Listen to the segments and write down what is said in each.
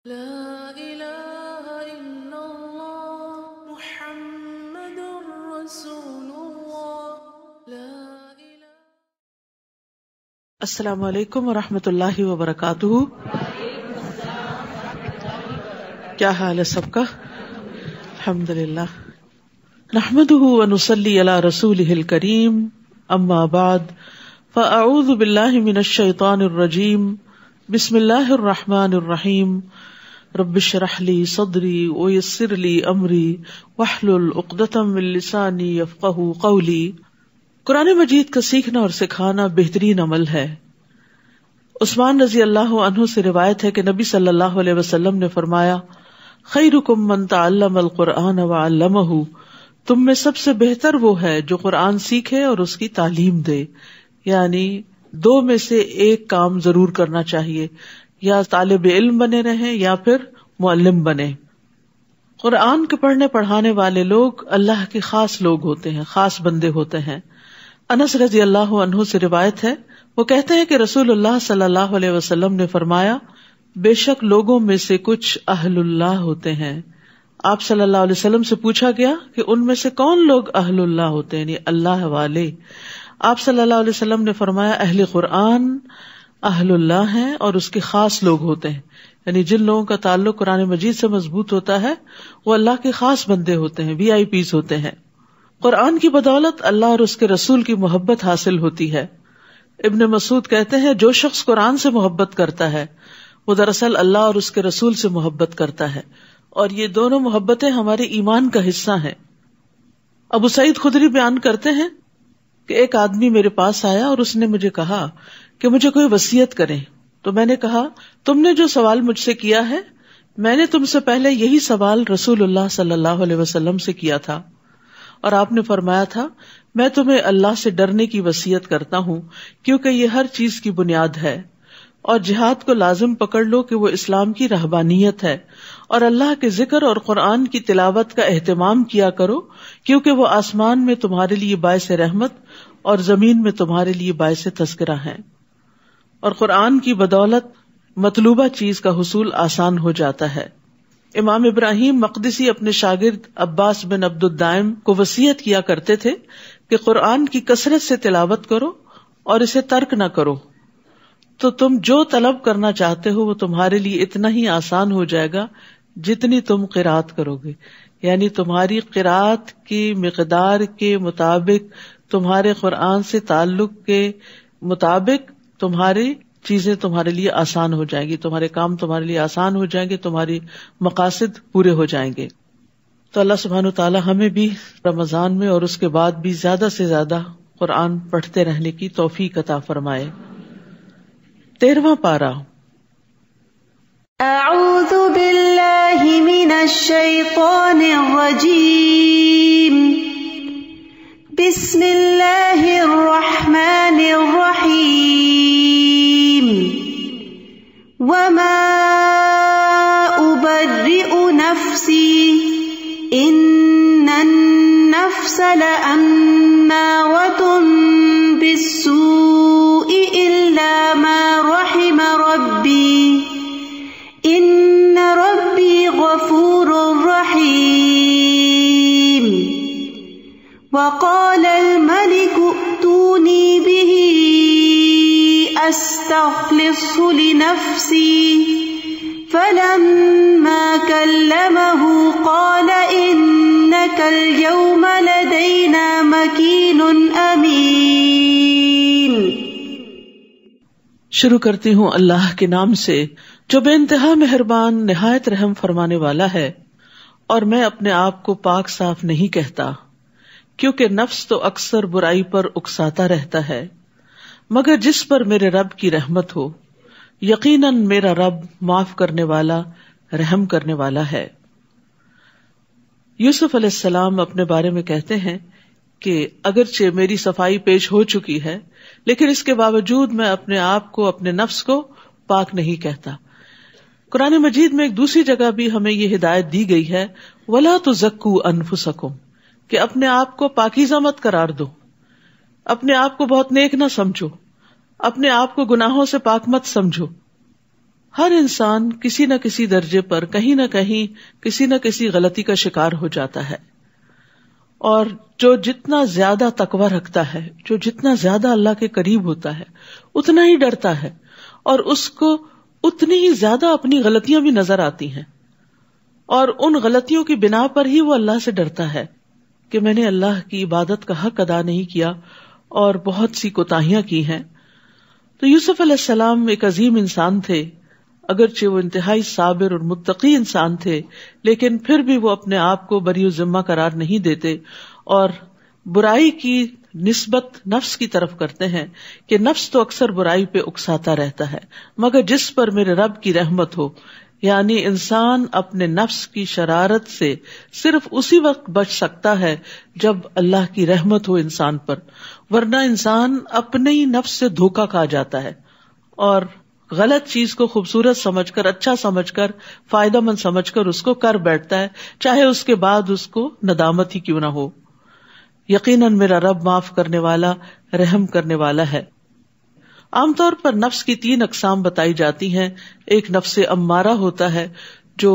لا الہ الا اللہ محمد رسول اللہ لا الہ۔ السلام علیکم ورحمۃ اللہ وبرکاتہ۔ کیا حال ہے سب کا؟ الحمدللہ نحمدہ ونصلی علی رسولہ الکریم، اما بعد فاعوذ باللہ من الشیطان الرجیم، بسم اللہ الرحمن الرحیم، رب اشرح لی صدری ویسر لی امری واحلل عقدۃ من لسانی یفقہوا قولی۔ قرآن مجید کا سیکھنا اور سکھانا بہترین عمل ہے۔ عثمان رضی اللہ عنہ سے روایت ہے کہ نبی صلی اللہ علیہ وسلم نے فرمایا، خیرکم من تعلم القرآن وعلمہ، تم میں سب سے بہتر وہ ہے جو قرآن سیکھے اور اس کی تعلیم دے۔ یعنی دو میں سے ایک کام ضرور کرنا چاہیے، یا طالب علم بنے رہیں یا پھر معلم بنے۔ قرآن کے پڑھنے پڑھانے والے لوگ اللہ کے خاص لوگ ہوتے ہیں، خاص بندے ہوتے ہیں۔ انس رضی اللہ عنہ سے روایت ہے، وہ کہتے ہیں کہ رسول اللہ صلی اللہ علیہ وسلم نے فرمایا، بے شک لوگوں میں سے کچھ اہل اللہ ہوتے ہیں۔ آپ صلی اللہ علیہ وسلم سے پوچھا گیا کہ ان میں سے کون لوگ اہل اللہ ہوتے ہیں، یعنی اللہ والے؟ آپ صلی اللہ علیہ وسلم نے فرمایا، اہل قرآن اہل اللہ ہیں اور اس کے خاص لوگ ہوتے ہیں، یعنی جن لوگوں کا تعلق قرآن مجید سے مضبوط ہوتا ہے وہ اللہ کے خاص بندے ہوتے ہیں، VIPs ہوتے ہیں۔ قرآن کی بدولت اللہ اور اس کے رسول کی محبت حاصل ہوتی ہے۔ ابن مسعود کہتے ہیں، جو شخص قرآن سے محبت کرتا ہے وہ دراصل اللہ اور اس کے رسول سے محبت کرتا ہے، اور یہ دونوں محبتیں ہمارے ایمان کا حصہ ہیں۔ ابو سعید خدری بیان کرتے ہیں کہ ایک آدمی میرے پاس آیا اور اس نے مجھے کہا کہ مجھے کوئی وصیت کرے، تو میں نے کہا، تم نے جو سوال مجھ سے کیا ہے، میں نے تم سے پہلے یہی سوال رسول اللہ صلی اللہ علیہ وسلم سے کیا تھا، اور آپ نے فرمایا تھا، میں تمہیں اللہ سے ڈرنے کی وصیت کرتا ہوں، کیونکہ یہ ہر چیز کی بنیاد ہے، اور جہاد کو لازم پکڑ لو کہ وہ اسلام کی رہبانیت ہے، اور اللہ کے ذکر اور قرآن کی تلاوت کا اہتمام کیا کرو، کیونکہ وہ آسمان میں تمہارے لیے باعث رحمت اور زمین میں تمہارے لیے باعث تذکرہ ہیں۔ اور قرآن کی بدولت مطلوبہ چیز کا حصول آسان ہو جاتا ہے۔ امام ابراہیم مقدسی اپنے شاگرد عباس بن عبد الدائم کو وصیت کیا کرتے تھے کہ قرآن کی کثرت سے تلاوت کرو اور اسے ترک نہ کرو، تو تم جو طلب کرنا چاہتے ہو وہ تمہارے لیے اتنا ہی آسان ہو جائے گا جتنی تم قرات کرو گے، یعنی تمہاری قرات کی مقدار کے مطابق، تمہارے قرآن سے تعلق کے مطابق تمہاری چیزیں تمہارے لیے آسان ہو جائیں گی، تمہارے کام تمہارے لیے آسان ہو جائیں گے، تمہاری مقاصد پورے ہو جائیں گے۔ تو اللہ سبحانہ وتعالی ہمیں بھی رمضان میں اور اس کے بعد بھی زیادہ سے زیادہ قرآن پڑھتے رہنے کی توفیق عطا فرمائے۔ 13واں پارہ۔ اعوذ باللہ من الشیطان الرجیم، بسم اللہ الرحمن الرحیم، وما ابرئ نفسی ان النفس لامارۃ بالسوء الا ما رحم ربی ان ربی غفور رحیم، وقال الملك ائتوني به استخلصه لنفسي فلما كلمه قال انك اليوم لدينا مكين امين۔ شروع کرتی ہوں اللہ کے نام سے جو بے انتہا مہربان نہایت رحم فرمانے والا ہے، اور میں اپنے آپ کو پاک صاف نہیں کہتا، کیونکہ نفس تو اکثر برائی پر اکساتا رہتا ہے، مگر جس پر میرے رب کی رحمت ہو، یقیناً میرا رب معاف کرنے والا، رحم کرنے والا ہے۔ یوسف علیہ السلام اپنے بارے میں کہتے ہیں کہ اگرچہ میری صفائی پیش ہو چکی ہے، لیکن اس کے باوجود میں اپنے آپ کو، اپنے نفس کو پاک نہیں کہتا۔ قرآن مجید میں ایک دوسری جگہ بھی ہمیں یہ ہدایت دی گئی ہے، وَلَا تُزَكُّوا أَنفُسَكُمْ، کہ اپنے آپ کو پاکیزہ مت قرار دو، اپنے آپ کو بہت نیک نہ سمجھو، اپنے آپ کو گناہوں سے پاک مت سمجھو۔ ہر انسان کسی نہ کسی درجے پر کہیں نہ کہیں کسی نہ کسی غلطی کا شکار ہو جاتا ہے، اور جو جتنا زیادہ تقویٰ رکھتا ہے، جو جتنا زیادہ اللہ کے قریب ہوتا ہے، اتنا ہی ڈرتا ہے، اور اس کو اتنی ہی زیادہ اپنی غلطیاں بھی نظر آتی ہیں، اور ان غلطیوں کی بنا پر ہی وہ اللہ سے ڈرتا ہے کہ میں نے اللہ کی عبادت کا حق ادا نہیں کیا اور بہت سی کوتاہیاں کی ہیں۔ تو یوسف علیہ السلام ایک عظیم انسان تھے، اگرچہ وہ انتہائی صابر اور متقی انسان تھے، لیکن پھر بھی وہ اپنے آپ کو بری الذمہ قرار نہیں دیتے اور برائی کی نسبت نفس کی طرف کرتے ہیں کہ نفس تو اکثر برائی پہ اکساتا رہتا ہے، مگر جس پر میرے رب کی رحمت ہو، یعنی انسان اپنے نفس کی شرارت سے صرف اسی وقت بچ سکتا ہے جب اللہ کی رحمت ہو انسان پر، ورنہ انسان اپنے ہی نفس سے دھوکا کھا جاتا ہے اور غلط چیز کو خوبصورت سمجھ کر، اچھا سمجھ کر، فائدہ مند سمجھ کر اس کو کر بیٹھتا ہے، چاہے اس کے بعد اس کو ندامت ہی کیوں نہ ہو۔ یقیناً میرا رب معاف کرنے والا، رحم کرنے والا ہے۔ عام طور پر نفس کی 3 اقسام بتائی جاتی ہیں۔ ایک نفس امارہ ہوتا ہے جو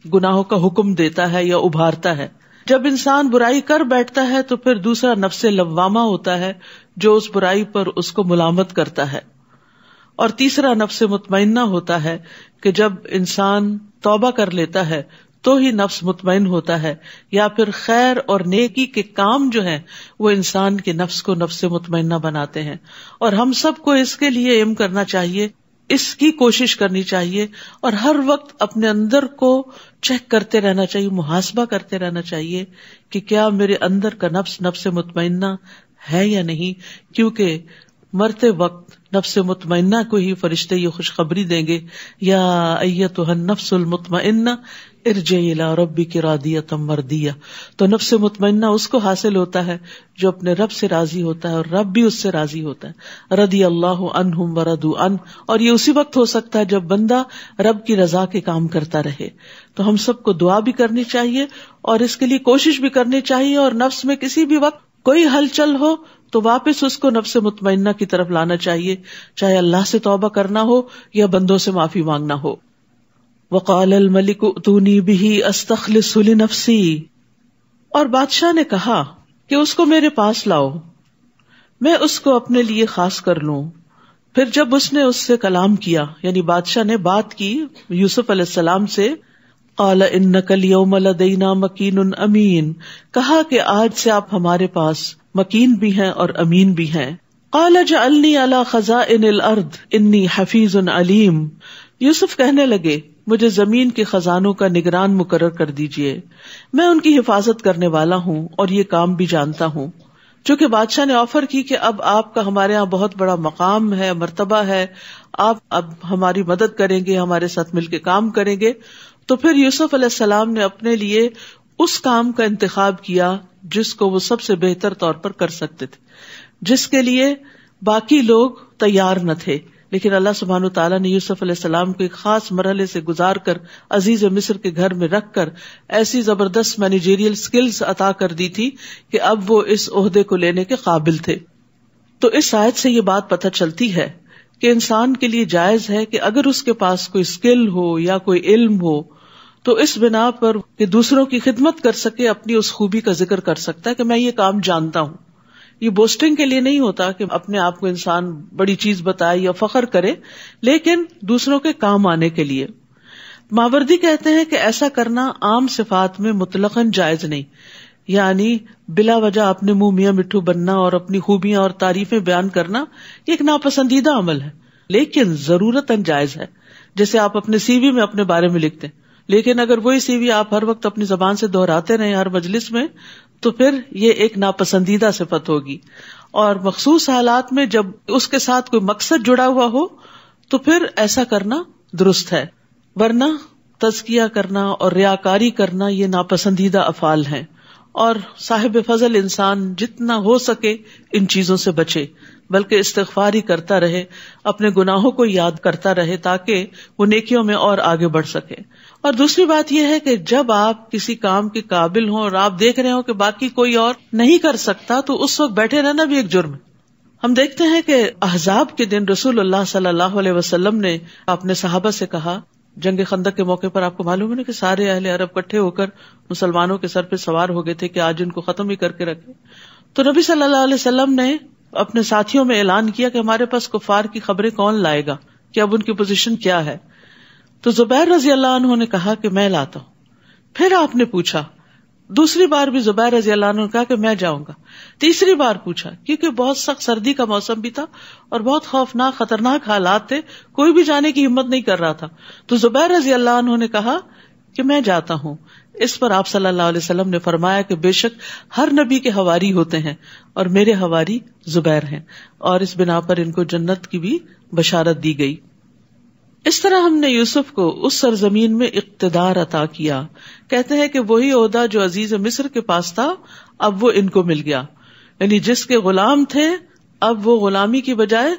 گناہوں کا حکم دیتا ہے یا ابھارتا ہے، جب انسان برائی کر بیٹھتا ہے تو پھر دوسرا نفس لوامہ ہوتا ہے جو اس برائی پر اس کو ملامت کرتا ہے، اور تیسرا نفس مطمئنہ ہوتا ہے کہ جب انسان توبہ کر لیتا ہے تو ہی نفس مطمئن ہوتا ہے، یا پھر خیر اور نیکی کے کام جو ہیں وہ انسان کے نفس کو نفس مطمئنہ بناتے ہیں۔ اور ہم سب کو اس کے لیے ایم کرنا چاہیے، اس کی کوشش کرنی چاہیے، اور ہر وقت اپنے اندر کو چیک کرتے رہنا چاہیے، محاسبہ کرتے رہنا چاہیے کہ کیا میرے اندر کا نفس نفس مطمئنہ ہے یا نہیں، کیونکہ مرتے وقت نفس مطمئنہ کو ہی فرشتے یہ خوشخبری دیں گے، یا ایتھا النفس المطمئنہ ارجعی الی ربک راضیۃ مرضیہ۔ تو نفس مطمئنہ اس کو حاصل ہوتا ہے جو اپنے رب سے راضی ہوتا ہے اور رب بھی اس سے راضی ہوتا ہے، رضی اللہ عنہم ورضوا عنہ، اور یہ اسی وقت ہو سکتا ہے جب بندہ رب کی رضا کے کام کرتا رہے۔ تو ہم سب کو دعا بھی کرنی چاہیے اور اس کے لیے کوشش بھی کرنی چاہیے، اور نفس میں کسی بھی وقت کوئی ہلچل ہو تو واپس اس کو نفس مطمئنہ کی طرف لانا چاہیے، چاہے اللہ سے توبہ کرنا ہو یا بندوں سے معافی مانگنا ہو۔ وقال الملک ائتونی بہ استخلص لنفسی، اور بادشاہ نے کہا کہ اس کو میرے پاس لاؤ، میں اس کو اپنے لیے خاص کر لوں۔ پھر جب اس نے اس سے کلام کیا، یعنی بادشاہ نے بات کی یوسف علیہ السلام سے، قال انک اليوم لدینا مکین امین، کہا کہ آج سے آپ ہمارے پاس مکین بھی ہیں اور امین بھی ہیں۔ قال اجعلنی علی خزائن الارض انی حفیظ علیم، یوسف کہنے لگے مجھے زمین کے خزانوں کا نگران مقرر کر دیجئے، میں ان کی حفاظت کرنے والا ہوں اور یہ کام بھی جانتا ہوں۔ چونکہ بادشاہ نے آفر کی کہ اب آپ کا ہمارے ہاں بہت بڑا مقام ہے، مرتبہ ہے، آپ اب ہماری مدد کریں گے، ہمارے ساتھ مل کے کام کریں گے، تو پھر یوسف علیہ السلام نے اپنے لیے اس کام کا انتخاب کیا جس کو وہ سب سے بہتر طور پر کر سکتے تھے، جس کے لیے باقی لوگ تیار نہ تھے، لیکن اللہ سبحانہ وتعالیٰ نے یوسف علیہ السلام کو ایک خاص مرحلے سے گزار کر عزیز مصر کے گھر میں رکھ کر ایسی زبردست مینیجریل سکلز عطا کر دی تھی کہ اب وہ اس عہدے کو لینے کے قابل تھے۔ تو اس آیت سے یہ بات پتہ چلتی ہے کہ انسان کے لیے جائز ہے کہ اگر اس کے پاس کوئی اسکل ہو یا کوئی علم ہو تو اس بنا پر کہ دوسروں کی خدمت کر سکے اپنی اس خوبی کا ذکر کر سکتا ہے کہ میں یہ کام جانتا ہوں۔ یہ بوسٹنگ کے لیے نہیں ہوتا کہ اپنے آپ کو انسان بڑی چیز بتائے یا فخر کرے، لیکن دوسروں کے کام آنے کے لیے۔ ماوردی کہتے ہیں کہ ایسا کرنا عام صفات میں مطلقاً جائز نہیں، یعنی بلا وجہ اپنے منہ میاں مٹھو بننا اور اپنی خوبیاں اور تعریفیں بیان کرنا یہ ایک ناپسندیدہ عمل ہے، لیکن ضرورتاً جائز ہے۔ جیسے آپ اپنے سی وی میں اپنے بارے میں لکھتے ہیں، لیکن اگر وہی سی وی آپ ہر وقت اپنی زبان سے دہراتے رہیں ہر مجلس میں تو پھر یہ ایک ناپسندیدہ صفت ہوگی، اور مخصوص حالات میں جب اس کے ساتھ کوئی مقصد جڑا ہوا ہو تو پھر ایسا کرنا درست ہے، ورنہ تزکیہ کرنا اور ریاکاری کرنا یہ ناپسندیدہ افعال ہیں۔ اور صاحب فضل انسان جتنا ہو سکے ان چیزوں سے بچے، بلکہ استغفار ہی کرتا رہے، اپنے گناہوں کو یاد کرتا رہے تاکہ وہ نیکیوں میں اور آگے بڑھ سکے۔ اور دوسری بات یہ ہے کہ جب آپ کسی کام کے قابل ہوں اور آپ دیکھ رہے ہو کہ باقی کوئی اور نہیں کر سکتا تو اس وقت بیٹھے رہنا بھی ایک جرم ہے۔ ہم دیکھتے ہیں کہ احزاب کے دن رسول اللہ صلی اللہ علیہ وسلم نے اپنے صحابہ سے کہا، جنگ خندق کے موقع پر آپ کو معلوم ہے نا کہ سارے اہل عرب اکٹھے ہو کر مسلمانوں کے سر پہ سوار ہو گئے تھے کہ آج ان کو ختم ہی کر کے رکھے. تو نبی صلی اللہ علیہ وسلم نے اپنے ساتھیوں میں اعلان کیا کہ ہمارے پاس کفار کی خبریں کون لائے گا، کہ اب ان کی پوزیشن کیا ہے. تو زبیر رضی اللہ عنہ نے کہا کہ میں لاتا ہوں. پھر آپ نے پوچھا، دوسری بار بھی زبیر رضی اللہ عنہ نے کہا کہ میں جاؤں گا. تیسری بار پوچھا، کیونکہ بہت سخت سردی کا موسم بھی تھا اور بہت خوفناک خطرناک حالات تھے، کوئی بھی جانے کی ہمت نہیں کر رہا تھا. تو زبیر رضی اللہ عنہ نے کہا کہ میں جاتا ہوں. اس پر آپ صلی اللہ علیہ وسلم نے فرمایا کہ بے شک ہر نبی کے حواری ہوتے ہیں اور میرے حواری زبیر ہیں، اور اس بنا پر ان کو جنت کی بھی بشارت دی گئی. اس طرح ہم نے یوسف کو اس سرزمین میں اقتدار عطا کیا. کہتے ہیں کہ وہی عہدہ جو عزیز مصر کے پاس تھا اب وہ ان کو مل گیا، یعنی جس کے غلام تھے اب وہ غلامی کی بجائے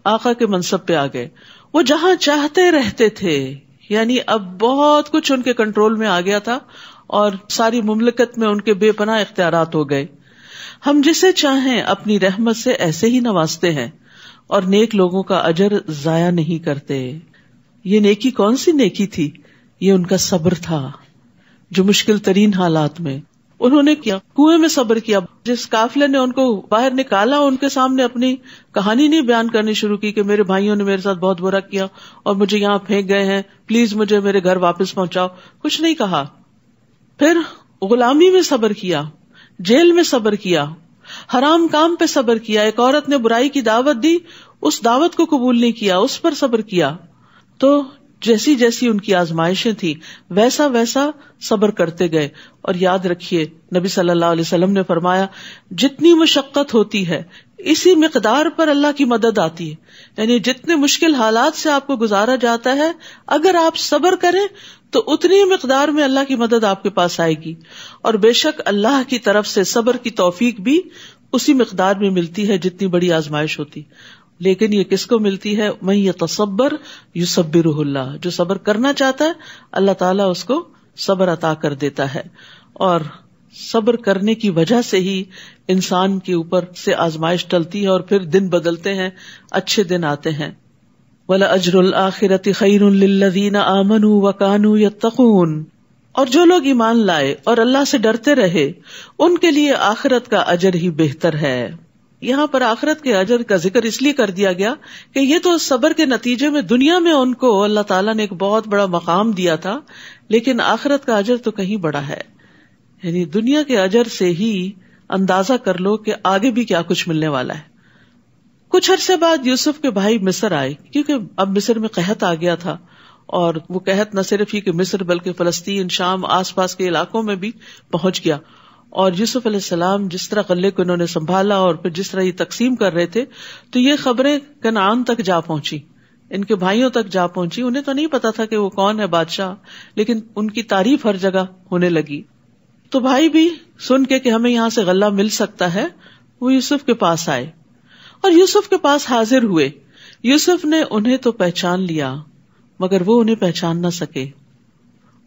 آقا کے منصب پہ آ گئے. وہ جہاں چاہتے رہتے تھے، یعنی اب بہت کچھ ان کے کنٹرول میں آ گیا تھا اور ساری مملکت میں ان کے بے پناہ اختیارات ہو گئے. ہم جسے چاہیں اپنی رحمت سے ایسے ہی نوازتے ہیں اور نیک لوگوں کا اجر ضائع نہیں کرتے. یہ نیکی کون سی نیکی تھی؟ یہ ان کا صبر تھا، جو مشکل ترین حالات میں انہوں نے کیا. کنویں میں صبر کیا. جس قافلے نے ان کو باہر نکالا ان کے سامنے اپنی کہانی نہیں بیان کرنی شروع کی کہ میرے بھائیوں نے میرے ساتھ بہت برا کیا اور مجھے یہاں پھینک گئے ہیں، پلیز مجھے میرے گھر واپس پہنچاؤ. کچھ نہیں کہا. پھر غلامی میں صبر کیا، جیل میں صبر کیا، حرام کام پہ صبر کیا. ایک عورت نے برائی کی دعوت دی، اس دعوت کو قبول نہیں کیا، اس پر صبر کیا. تو جیسی جیسی ان کی آزمائشیں تھی ویسا ویسا صبر کرتے گئے. اور یاد رکھیے نبی صلی اللہ علیہ وسلم نے فرمایا جتنی مشقت ہوتی ہے اسی مقدار پر اللہ کی مدد آتی ہے. یعنی جتنے مشکل حالات سے آپ کو گزارا جاتا ہے اگر آپ صبر کریں تو اتنی مقدار میں اللہ کی مدد آپ کے پاس آئے گی. اور بے شک اللہ کی طرف سے صبر کی توفیق بھی اسی مقدار میں ملتی ہے جتنی بڑی آزمائش ہوتی. لیکن یہ کس کو ملتی ہے؟ من یتصبر یصبرہ اللہ. جو صبر کرنا چاہتا ہے اللہ تعالیٰ اس کو صبر عطا کر دیتا ہے. اور صبر کرنے کی وجہ سے ہی انسان کے اوپر سے آزمائش ٹلتی ہے اور پھر دن بدلتے ہیں، اچھے دن آتے ہیں. وَلَأَجْرُ الْآخِرَةِ خَيْرٌ لِلَّذِينَ آمَنُوا وَكَانُوا يَتَّقُونَ. اور جو لوگ ایمان لائے اور اللہ سے ڈرتے رہے ان کے لیے آخرت کا اجر ہی بہتر ہے. یہاں پر آخرت کے اجر کا ذکر اس لیے کر دیا گیا کہ یہ تو صبر کے نتیجے میں دنیا میں ان کو اللہ تعالیٰ نے ایک بہت بڑا مقام دیا تھا، لیکن آخرت کا اجر تو کہیں بڑا ہے. یعنی دنیا کے اجر سے ہی اندازہ کر لو کہ آگے بھی کیا کچھ ملنے والا ہے. کچھ عرصے بعد یوسف کے بھائی مصر آئے، کیونکہ اب مصر میں قحط آ گیا تھا. اور وہ قحط نہ صرف ہی کہ مصر بلکہ فلسطین، شام، آس پاس کے علاقوں میں بھی پہنچ گیا. اور یوسف علیہ السلام جس طرح غلے کو انہوں نے سنبھالا اور پھر جس طرح یہ تقسیم کر رہے تھے تو یہ خبریں کنعان تک جا پہنچی، ان کے بھائیوں تک جا پہنچی. انہیں تو نہیں پتا تھا کہ وہ کون ہے بادشاہ، لیکن ان کی تعریف ہر جگہ ہونے لگی. تو بھائی بھی سن کے کہ ہمیں یہاں سے غلہ مل سکتا ہے وہ یوسف کے پاس آئے اور یوسف کے پاس حاضر ہوئے. یوسف نے انہیں تو پہچان لیا مگر وہ انہیں پہچان نہ سکے.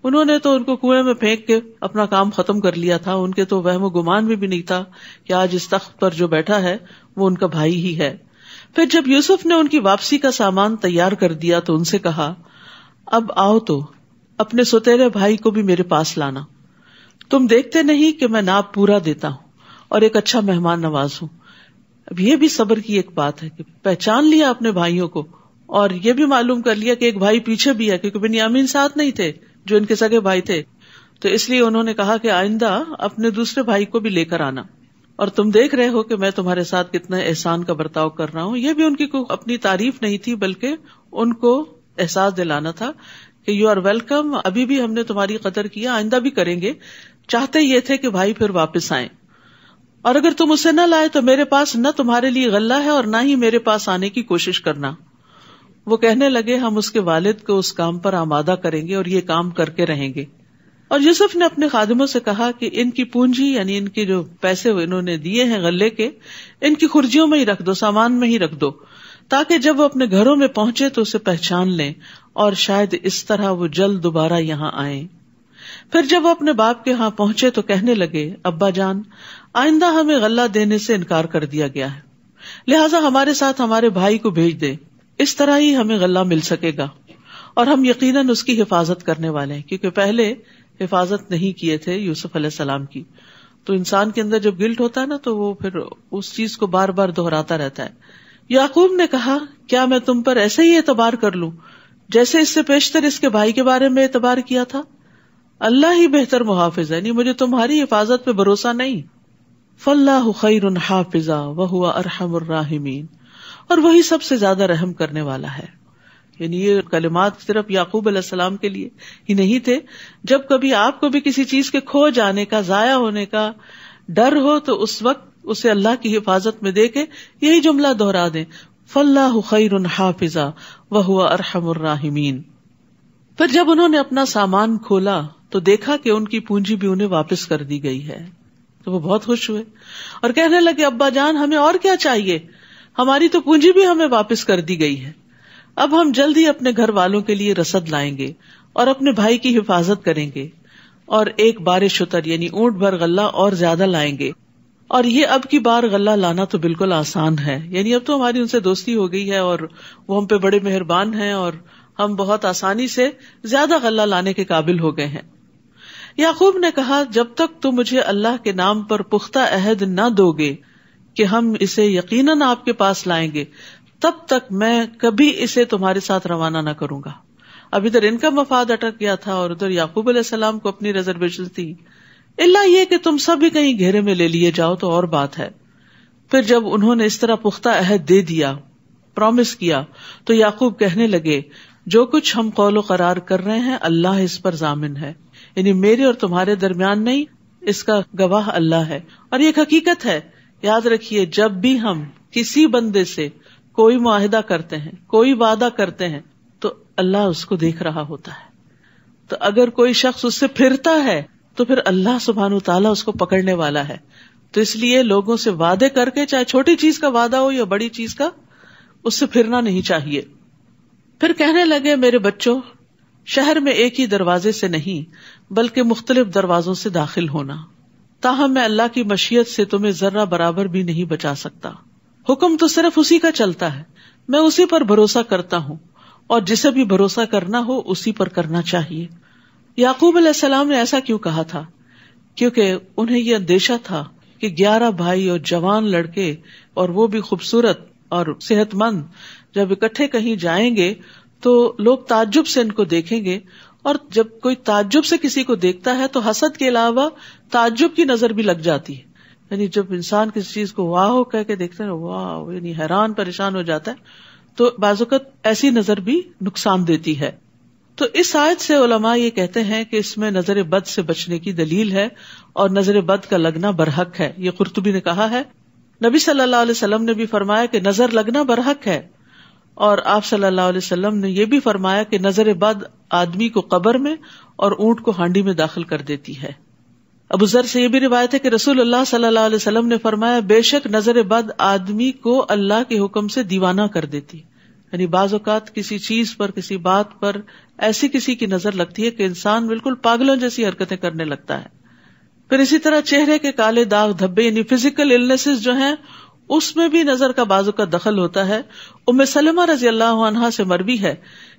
انہوں نے تو ان کو کنویں میں پھینک کے اپنا کام ختم کر لیا تھا. ان کے تو وہم و گمان بھی نہیں تھا کہ آج اس تخت پر جو بیٹھا ہے وہ ان کا بھائی ہی ہے. پھر جب یوسف نے ان کی واپسی کا سامان تیار کر دیا تو ان سے کہا اب آؤ تو اپنے سوتیلے بھائی کو بھی میرے پاس لانا. تم دیکھتے نہیں کہ میں ناپ پورا دیتا ہوں اور ایک اچھا مہمان نواز ہوں. اب یہ بھی صبر کی ایک بات ہے کہ پہچان لیا اپنے بھائیوں کو اور یہ بھی معلوم کر لیا کہ ایک بھائی پیچھے بھی ہے، کیونکہ بنیامین ساتھ نہیں تھے جو ان کے سگے بھائی تھے. تو اس لیے انہوں نے کہا کہ آئندہ اپنے دوسرے بھائی کو بھی لے کر آنا. اور تم دیکھ رہے ہو کہ میں تمہارے ساتھ کتنا احسان کا برتاؤ کر رہا ہوں. یہ بھی ان کی اپنی تعریف نہیں تھی بلکہ ان کو احساس دلانا تھا کہ یو آر ویلکم، ابھی بھی ہم نے تمہاری قدر کیا، آئندہ بھی کریں گے. چاہتے یہ تھے کہ بھائی پھر واپس آئیں، اور اگر تم اسے نہ لائے تو میرے پاس نہ تمہارے لیے غلہ ہے اور نہ ہی میرے پاس آنے کی کوشش کرنا. وہ کہنے لگے ہم اس کے والد کو اس کام پر آمادہ کریں گے اور یہ کام کر کے رہیں گے. اور یوسف نے اپنے خادموں سے کہا کہ ان کی پونجی یعنی ان کے جو پیسے انہوں نے دیے ہیں غلے کے، ان کی خرجیوں میں ہی رکھ دو، سامان میں ہی رکھ دو، تاکہ جب وہ اپنے گھروں میں پہنچے تو اسے پہچان لیں اور شاید اس طرح وہ جلد دوبارہ یہاں آئیں. پھر جب وہ اپنے باپ کے ہاں پہنچے تو کہنے لگے ابا جان، آئندہ ہمیں غلہ دینے سے انکار کر دیا گیا ہے، لہٰذا ہمارے ساتھ ہمارے بھائی کو بھیج دے، اس طرح ہی ہمیں غلہ مل سکے گا اور ہم یقیناً اس کی حفاظت کرنے والے ہیں، کیونکہ پہلے حفاظت نہیں کیے تھے یوسف علیہ السلام کی. تو انسان کے اندر جب گلٹ ہوتا ہے نا تو وہ پھر اس چیز کو بار بار دہراتا رہتا ہے. یعقوب نے کہا کیا میں تم پر ایسے ہی اعتبار کر لوں جیسے اس سے پیشتر اس کے بھائی کے بارے میں اعتبار کیا تھا؟ اللہ ہی بہتر محافظ ہے، یعنی مجھے تمہاری حفاظت پہ بھروسہ نہیں. فاللہ خیر حافظا وہو ارحم الراحمین، اور وہی سب سے زیادہ رحم کرنے والا ہے. یعنی یہ کلمات صرف یعقوب علیہ السلام کے لیے ہی نہیں تھے. جب کبھی آپ کو بھی کسی چیز کے کھو جانے کا، ضائع ہونے کا ڈر ہو تو اس وقت اسے اللہ کی حفاظت میں دے کے یہی جملہ دہرا دیں، فاللہ خیر حافظا وہو ارحم الراحمین. پھر جب انہوں نے اپنا سامان کھولا تو دیکھا کہ ان کی پونجی بھی انہیں واپس کر دی گئی ہے، تو وہ بہت خوش ہوئے اور کہنے لگے ابا جان ہمیں اور کیا چاہیے، ہماری تو پونجی بھی ہمیں واپس کر دی گئی ہے. اب ہم جلد ہی اپنے گھر والوں کے لیے رسد لائیں گے اور اپنے بھائی کی حفاظت کریں گے، اور ایک بار شتر یعنی اونٹ بھر غلہ اور زیادہ لائیں گے. اور یہ اب کی بار غلہ لانا تو بالکل آسان ہے، یعنی اب تو ہماری ان سے دوستی ہو گئی ہے اور وہ ہم پہ بڑے مہربان ہیں اور ہم بہت آسانی سے زیادہ غلہ لانے کے قابل ہو گئے ہیں. یعقوب نے کہا جب تک تم مجھے اللہ کے نام پر پختہ عہد نہ دو گے کہ ہم اسے یقیناً آپ کے پاس لائیں گے، تب تک میں کبھی اسے تمہارے ساتھ روانہ نہ کروں گا. اب ادھر ان کا مفاد اٹک گیا تھا اور ادھر یعقوب علیہ السلام کو اپنی ریزرویشن تھی، اللہ یہ کہ تم سب بھی کہیں گھیرے میں لے لیے جاؤ تو اور بات ہے. پھر جب انہوں نے اس طرح پختہ عہد دے دیا، پرومس کیا، تو یعقوب کہنے لگے جو کچھ ہم قول و قرار کر رہے ہیں اللہ اس پر ضامن ہے، یعنی میرے اور تمہارے درمیان نہیں، اس کا گواہ اللہ ہے. اور یہ ایک حقیقت ہے، یاد رکھیے جب بھی ہم کسی بندے سے کوئی معاہدہ کرتے ہیں، کوئی وعدہ کرتے ہیں، تو اللہ اس کو دیکھ رہا ہوتا ہے. تو اگر کوئی شخص اس سے پھرتا ہے تو پھر اللہ سبحانہ وتعالیٰ اس کو پکڑنے والا ہے. تو اس لیے لوگوں سے وعدے کر کے، چاہے چھوٹی چیز کا وعدہ ہو یا بڑی چیز کا، اس سے پھرنا نہیں چاہیے. پھر کہنے لگے میرے بچوں، شہر میں ایک ہی دروازے سے نہیں بلکہ مختلف دروازوں سے داخل ہونا، تاہم میں اللہ کی مشیت سے تمہیں ذرہ برابر بھی نہیں بچا سکتا. حکم تو صرف اسی کا چلتا ہے، میں اسی پر بھروسہ کرتا ہوں، اور جسے بھی بھروسہ کرنا ہو اسی پر کرنا چاہیے. یعقوب علیہ السلام نے ایسا کیوں کہا تھا؟ کیونکہ انہیں یہ اندیشہ تھا کہ 11 بھائی اور جوان لڑکے اور وہ بھی خوبصورت اور صحت مند جب اکٹھے کہیں جائیں گے تو لوگ تعجب سے ان کو دیکھیں گے، اور جب کوئی تعجب سے کسی کو دیکھتا ہے تو حسد کے علاوہ تعجب کی نظر بھی لگ جاتی ہے. یعنی جب انسان کسی چیز کو واہ کہہ کے دیکھتا ہے، واہ، یعنی حیران پریشان ہو جاتا ہے، تو بعض اوقات ایسی نظر بھی نقصان دیتی ہے. تو اس آیت سے علماء یہ کہتے ہیں کہ اس میں نظر بد سے بچنے کی دلیل ہے اور نظر بد کا لگنا برحق ہے. یہ قرطبی نے کہا ہے. نبی صلی اللہ علیہ وسلم نے بھی فرمایا کہ نظر لگنا برحق ہے، اور آپ صلی اللہ علیہ وسلم نے یہ بھی فرمایا کہ نظر بد آدمی کو قبر میں اور اونٹ کو ہانڈی میں داخل کر دیتی ہے. ابو ذر سے یہ بھی روایت ہے کہ رسول اللہ صلی اللہ علیہ وسلم نے فرمایا بے شک نظر بد آدمی کو اللہ کے حکم سے دیوانہ کر دیتی. یعنی بعض اوقات کسی چیز پر، کسی بات پر ایسی کسی کی نظر لگتی ہے کہ انسان بالکل پاگلوں جیسی حرکتیں کرنے لگتا ہے. پھر اسی طرح چہرے کے کالے داغ دھبے یعنی فزیکل النیسز جو ہیں اس میں بھی نظر کا بعض اوقات دخل ہوتا ہے. ام سلمہ رضی اللہ عنہا سے مروی ہے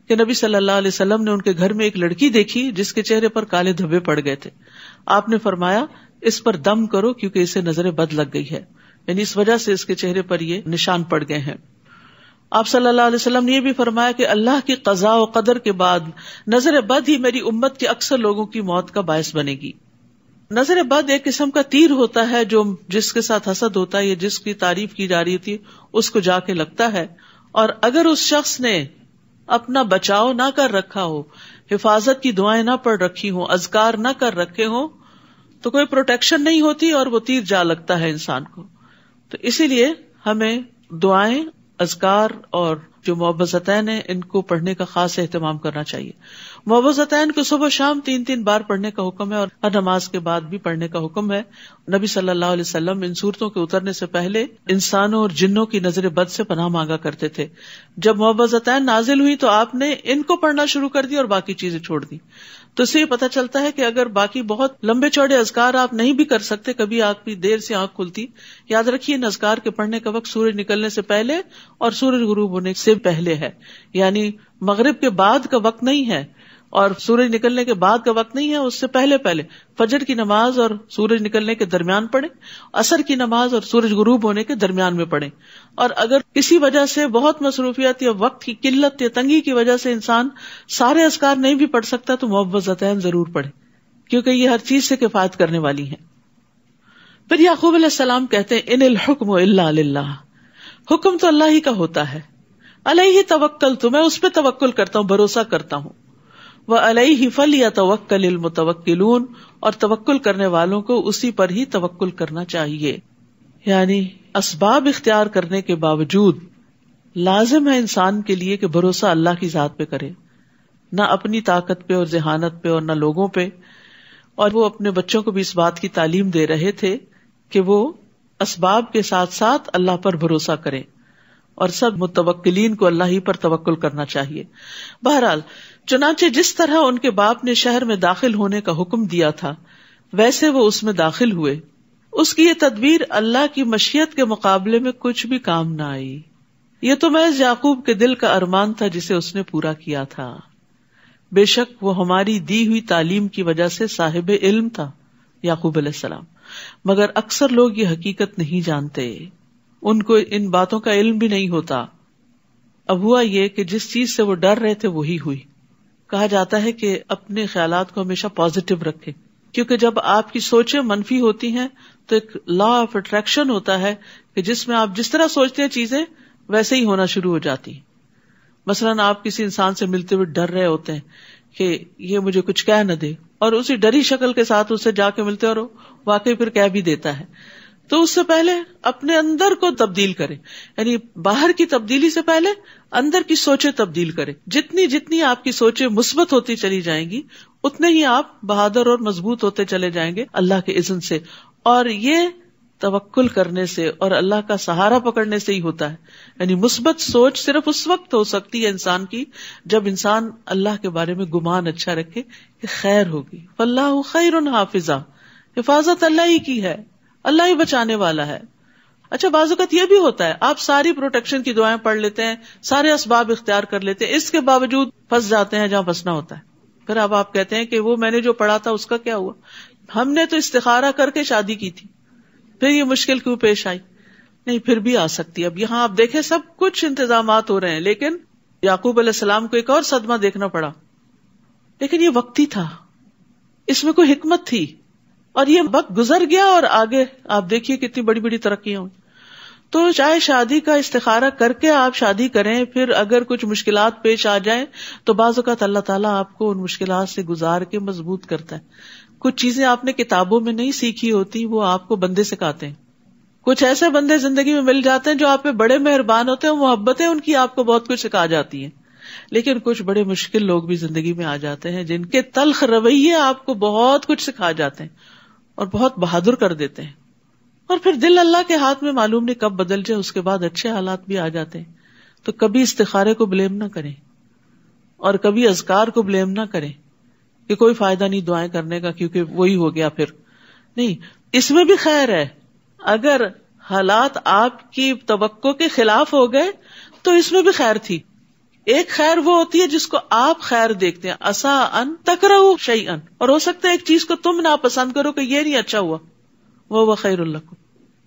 کہ نبی صلی اللہ علیہ وسلم نے ان کے گھر میں ایک لڑکی دیکھی جس کے چہرے پر کالے دھبے پڑ گئے تھے. آپ نے فرمایا اس پر دم کرو کیونکہ اسے نظر بد لگ گئی ہے، یعنی اس وجہ سے اس کے چہرے پر یہ نشان پڑ گئے ہیں. آپ صلی اللہ علیہ وسلم نے یہ بھی فرمایا کہ اللہ کی قضاء و قدر کے بعد نظر بد ہی میری امت کے اکثر لوگوں کی موت کا باعث بنے گی. نظر بد ایک قسم کا تیر ہوتا ہے جو جس کے ساتھ حسد ہوتا ہے یا جس کی تعریف کی جا رہی تھی اس کو جا کے لگتا ہے، اور اگر اس شخص نے اپنا بچاؤ نہ کر رکھا ہو، حفاظت کی دعائیں نہ پڑھ رکھی ہوں، اذکار نہ کر رکھے ہوں، تو کوئی پروٹیکشن نہیں ہوتی اور وہ تیر جا لگتا ہے انسان کو. تو اسی لیے ہمیں دعائیں، اذکار اور جو معوذتین ہیں ان کو پڑھنے کا خاص اہتمام کرنا چاہیے. معوذتین کو صبح شام 3 بار پڑھنے کا حکم ہے اور ہر نماز کے بعد بھی پڑھنے کا حکم ہے. نبی صلی اللہ علیہ وسلم ان صورتوں کے اترنے سے پہلے انسانوں اور جنوں کی نظر بد سے پناہ مانگا کرتے تھے. جب معوذتین نازل ہوئی تو آپ نے ان کو پڑھنا شروع کر دی اور باقی چیزیں چھوڑ دی. تو اسے یہ پتہ چلتا ہے کہ اگر باقی بہت لمبے چوڑے اذکار آپ نہیں بھی کر سکتے، کبھی آپ کی دیر سے آنکھ کھلتی، یاد رکھیے ان اذکار کے پڑھنے کا وقت سورج نکلنے سے پہلے اور سورج غروب ہونے سے پہلے ہے، یعنی مغرب کے بعد کا وقت نہیں ہے اور سورج نکلنے کے بعد کا وقت نہیں ہے، اس سے پہلے فجر کی نماز اور سورج نکلنے کے درمیان پڑھیں، عصر کی نماز اور سورج غروب ہونے کے درمیان میں پڑھیں. اور اگر کسی وجہ سے بہت مصروفیت یا وقت کی قلت یا تنگی کی وجہ سے انسان سارے اذکار نہیں بھی پڑھ سکتا تو معوذتین ضرور پڑھے، کیونکہ یہ ہر چیز سے کفایت کرنے والی ہیں. پھر یعقوب علیہ السلام کہتے ہیں ان الحکم الا للہ، حکم تو اللہ ہی کا ہوتا ہے. علیہ توکلت، میں اس پہ توکل کرتا ہوں، بھروسہ کرتا ہوں. وعلیہ فلیتوکل المتوکلون، اور توکل کرنے والوں کو اسی پر ہی توکل کرنا چاہیے. یعنی اسباب اختیار کرنے کے باوجود لازم ہے انسان کے لیے کہ بھروسہ اللہ کی ذات پہ کرے، نہ اپنی طاقت پہ اور ذہانت پہ اور نہ لوگوں پہ. اور وہ اپنے بچوں کو بھی اس بات کی تعلیم دے رہے تھے کہ وہ اسباب کے ساتھ ساتھ اللہ پر بھروسہ کریں، اور سب متوکلین کو اللہ ہی پر توکل کرنا چاہیے. بہرحال چنانچہ جس طرح ان کے باپ نے شہر میں داخل ہونے کا حکم دیا تھا ویسے وہ اس میں داخل ہوئے. اس کی یہ تدبیر اللہ کی مشیت کے مقابلے میں کچھ بھی کام نہ آئی. یہ تو محض یعقوب کے دل کا ارمان تھا جسے اس نے پورا کیا تھا. بے شک وہ ہماری دی ہوئی تعلیم کی وجہ سے صاحب علم تھا یعقوب علیہ السلام، مگر اکثر لوگ یہ حقیقت نہیں جانتے، ان کو ان باتوں کا علم بھی نہیں ہوتا. اب ہوا یہ کہ جس چیز سے وہ ڈر رہے تھے وہی ہوئی. کہا جاتا ہے کہ اپنے خیالات کو ہمیشہ پازیٹو رکھیں، کیونکہ جب آپ کی سوچیں منفی ہوتی ہیں تو ایک لا آف اٹریکشن ہوتا ہے کہ جس میں آپ جس طرح سوچتے ہیں چیزیں ویسے ہی ہونا شروع ہو جاتی. مثلاً آپ کسی انسان سے ملتے ہوئے ڈر رہے ہوتے ہیں کہ یہ مجھے کچھ کہہ نہ دے، اور اسی ڈری شکل کے ساتھ اسے جا کے ملتے اور واقعی پھر کہہ بھی دیتا ہے. تو اس سے پہلے اپنے اندر کو تبدیل کریں، یعنی باہر کی تبدیلی سے پہلے اندر کی سوچیں تبدیل کریں. جتنی آپ کی سوچیں مثبت ہوتی چلی جائیں گی اتنے ہی آپ بہادر اور مضبوط ہوتے چلے جائیں گے اللہ کے اذن سے. اور یہ توکل کرنے سے اور اللہ کا سہارا پکڑنے سے ہی ہوتا ہے. یعنی مثبت سوچ صرف اس وقت ہو سکتی ہے انسان کی جب انسان اللہ کے بارے میں گمان اچھا رکھے کہ خیر ہوگی. فاللہ خیر حافظہ، حفاظت اللہ ہی کی ہے، اللہ ہی بچانے والا ہے. اچھا بعض اوقات یہ بھی ہوتا ہے آپ ساری پروٹیکشن کی دعائیں پڑھ لیتے ہیں، سارے اسباب اختیار کر لیتے ہیں، اس کے باوجود پھنس جاتے ہیں جہاں پھنسنا ہوتا ہے. پھر اب آپ کہتے ہیں کہ وہ میں نے جو پڑھا تھا اس کا کیا ہوا، ہم نے تو استخارہ کر کے شادی کی تھی، پھر یہ مشکل کیوں پیش آئی؟ نہیں، پھر بھی آ سکتی ہے. اب یہاں آپ دیکھیں سب کچھ انتظامات ہو رہے ہیں، لیکن یعقوب علیہ السلام کو ایک اور صدمہ دیکھنا پڑا. لیکن یہ وقتی تھا، اس میں کوئی حکمت تھی، اور یہ وقت گزر گیا اور آگے آپ دیکھیے کتنی بڑی بڑی ترقیاں ہوئی. تو چاہے شادی کا استخارہ کر کے آپ شادی کریں، پھر اگر کچھ مشکلات پیش آ جائیں تو بعض اوقات اللہ تعالیٰ آپ کو ان مشکلات سے گزار کے مضبوط کرتا ہے. کچھ چیزیں آپ نے کتابوں میں نہیں سیکھی ہوتی، وہ آپ کو بندے سکھاتے ہیں. کچھ ایسے بندے زندگی میں مل جاتے ہیں جو آپ پہ بڑے مہربان ہوتے ہیں، محبتیں ان کی آپ کو بہت کچھ سکھا جاتی ہیں. لیکن کچھ بڑے مشکل لوگ بھی زندگی میں آ جاتے ہیں جن کے تلخ رویے آپ کو بہت کچھ سکھا جاتے ہیں اور بہت بہادر کر دیتے ہیں. اور پھر دل اللہ کے ہاتھ میں معلوم نہیں کب بدل جائے، اس کے بعد اچھے حالات بھی آ جاتے ہیں. تو کبھی استخارے کو بلیم نہ کریں اور کبھی اذکار کو بلیم نہ کریں کہ کوئی فائدہ نہیں دعائیں کرنے کا کیونکہ وہی ہو گیا. پھر نہیں، اس میں بھی خیر ہے. اگر حالات آپ کی توقع کے خلاف ہو گئے تو اس میں بھی خیر تھی. ایک خیر وہ ہوتی ہے جس کو آپ خیر دیکھتے ہیں، عسیٰ ان تکرہوا شیئا، اور ہو سکتا ہے ایک چیز کو تم ناپسند کرو کہ یہ نہیں اچھا ہوا، وہو خیر لکم،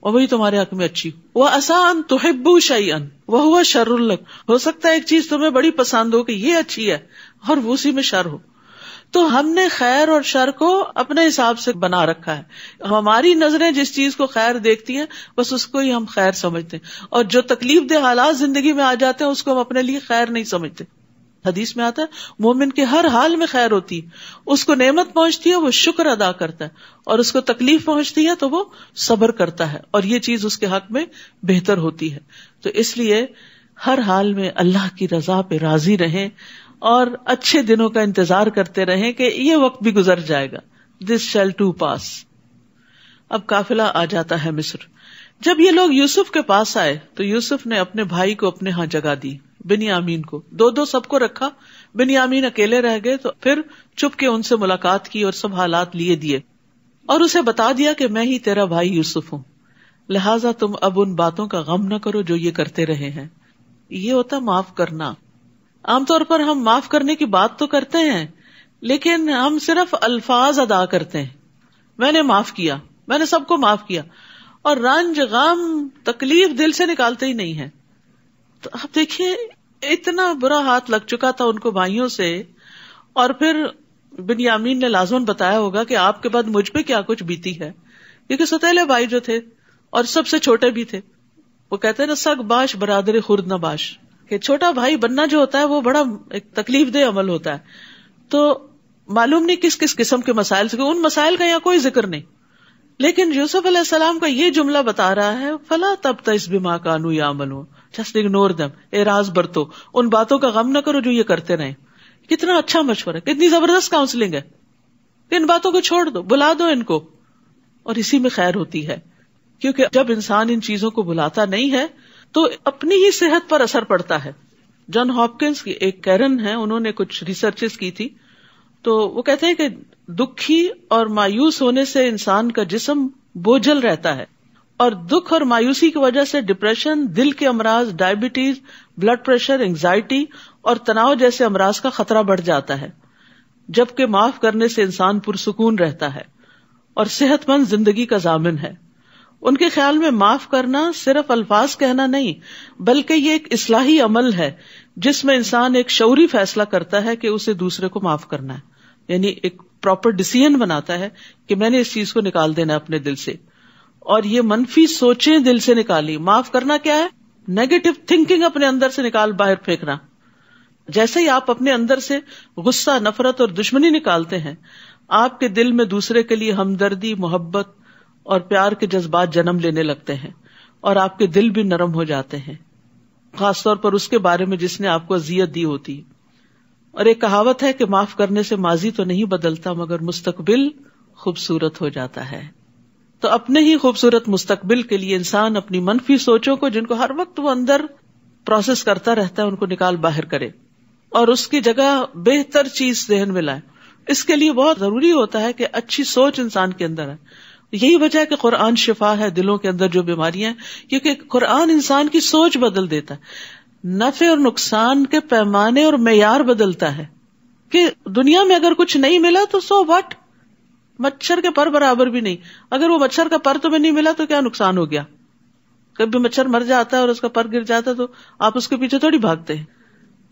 اور وہی تمہارے حق میں اچھی ہو. وعسیٰ ان تحبوا شیئا وہو شر لکم، ہو سکتا ہے ایک چیز تمہیں بڑی پسند ہو کہ یہ اچھی ہے اور وہ اسی میں شر ہو. تو ہم نے خیر اور شر کو اپنے حساب سے بنا رکھا ہے. ہماری نظریں جس چیز کو خیر دیکھتی ہیں بس اس کو ہی ہم خیر سمجھتے ہیں، اور جو تکلیف دہ حالات زندگی میں آ جاتے ہیں اس کو ہم اپنے لیے خیر نہیں سمجھتے. حدیث میں آتا ہے مومن کے ہر حال میں خیر ہوتی ہے. اس کو نعمت پہنچتی ہے وہ شکر ادا کرتا ہے، اور اس کو تکلیف پہنچتی ہے تو وہ صبر کرتا ہے، اور یہ چیز اس کے حق میں بہتر ہوتی ہے. تو اس لیے ہر حال میں اللہ کی رضا پہ راضی رہیں اور اچھے دنوں کا انتظار کرتے رہیں کہ یہ وقت بھی گزر جائے گا. This shall to pass. اب قافلہ آ جاتا ہے مصر. جب یہ لوگ یوسف کے پاس آئے تو یوسف نے اپنے بھائی کو اپنے ہاں جگہ دی، بنیامین کو. دو سب کو رکھا، بنیامین اکیلے رہ گئے تو پھر چپ کے ان سے ملاقات کی اور سب حالات لیے دیے اور اسے بتا دیا کہ میں ہی تیرا بھائی یوسف ہوں، لہٰذا تم اب ان باتوں کا غم نہ کرو جو یہ کرتے رہے ہیں. یہ ہوتا معاف کرنا. عام طور پر ہم معاف کرنے کی بات تو کرتے ہیں لیکن ہم صرف الفاظ ادا کرتے ہیں، میں نے معاف کیا، میں نے سب کو معاف کیا، اور رنج غم تکلیف دل سے نکالتے ہی نہیں ہیں. تو آپ دیکھیے اتنا برا ہاتھ لگ چکا تھا ان کو بھائیوں سے، اور پھر بنیامین نے لازماً بتایا ہوگا کہ آپ کے بعد مجھ پہ کیا کچھ بیتی ہے، کیونکہ ستیلے بھائی جو تھے اور سب سے چھوٹے بھی تھے. وہ کہتے ہیں نا سگ باش برادر خرد نباش، کہ چھوٹا بھائی بننا جو ہوتا ہے وہ بڑا ایک تکلیف دہ عمل ہوتا ہے. تو معلوم نہیں کس کس قسم کے مسائل سے، ان مسائل کا یہاں کوئی ذکر نہیں، لیکن یوسف علیہ السلام کا یہ جملہ بتا رہا ہے فلا تبتئس بما کانوا یعملون، جسٹ اگنور دم، اعراض برتو، ان باتوں کا غم نہ کرو جو یہ کرتے رہے. کتنا اچھا مشورہ، کتنی زبردست کاؤنسلنگ ہے. ان باتوں کو چھوڑ دو، بلا دو ان کو، اور اسی میں خیر ہوتی ہے. کیونکہ جب انسان ان چیزوں کو بلاتا نہیں ہے تو اپنی ہی صحت پر اثر پڑتا ہے. جان ہاپکنس کی ایک کیرن ہے، انہوں نے کچھ ریسرچز کی تھی، تو وہ کہتے ہیں کہ دکھی اور مایوس ہونے سے انسان کا جسم بوجھل رہتا ہے، اور دکھ اور مایوسی کی وجہ سے ڈپریشن، دل کے امراض، ڈائبٹیز، بلڈ پریشر، اینگزائٹی اور تناؤ جیسے امراض کا خطرہ بڑھ جاتا ہے. جبکہ معاف کرنے سے انسان پرسکون رہتا ہے اور صحت مند زندگی کا ضامن ہے. ان کے خیال میں معاف کرنا صرف الفاظ کہنا نہیں بلکہ یہ ایک اصلاحی عمل ہے جس میں انسان ایک شعوری فیصلہ کرتا ہے کہ اسے دوسرے کو معاف کرنا ہے، یعنی ایک پراپر ڈیسیژن بناتا ہے کہ میں نے اس چیز کو نکال دینا اپنے دل سے، اور یہ منفی سوچیں دل سے نکالی. معاف کرنا کیا ہے؟ نیگیٹو تھنکنگ اپنے اندر سے نکال باہر پھینکنا. جیسے ہی آپ اپنے اندر سے غصہ، نفرت اور دشمنی نکالتے ہیں، آپ کے دل میں دوسرے کے لیے ہمدردی، محبت اور پیار کے جذبات جنم لینے لگتے ہیں، اور آپ کے دل بھی نرم ہو جاتے ہیں، خاص طور پر اس کے بارے میں جس نے آپ کو اذیت دی ہوتی. اور ایک کہاوت ہے کہ معاف کرنے سے ماضی تو نہیں بدلتا مگر مستقبل خوبصورت ہو جاتا ہے. تو اپنے ہی خوبصورت مستقبل کے لیے انسان اپنی منفی سوچوں کو، جن کو ہر وقت وہ اندر پروسیس کرتا رہتا ہے، ان کو نکال باہر کرے اور اس کی جگہ بہتر چیز ذہن میں لائے. اس کے لیے بہت ضروری ہوتا ہے کہ اچھی سوچ انسان کے اندر ہے. یہی وجہ ہے کہ قرآن شفا ہے دلوں کے اندر جو بیماریاں ہیں، کیونکہ قرآن انسان کی سوچ بدل دیتا ہے، نفع اور نقصان کے پیمانے اور معیار بدلتا ہے. کہ دنیا میں اگر کچھ نہیں ملا تو سو واٹ، مچھر کے پر برابر بھی نہیں. اگر وہ مچھر کا پر تمہیں نہیں ملا تو کیا نقصان ہو گیا؟ کبھی مچھر مر جاتا ہے اور اس کا پر گر جاتا ہے تو آپ اس کے پیچھے تھوڑی بھاگتے ہیں.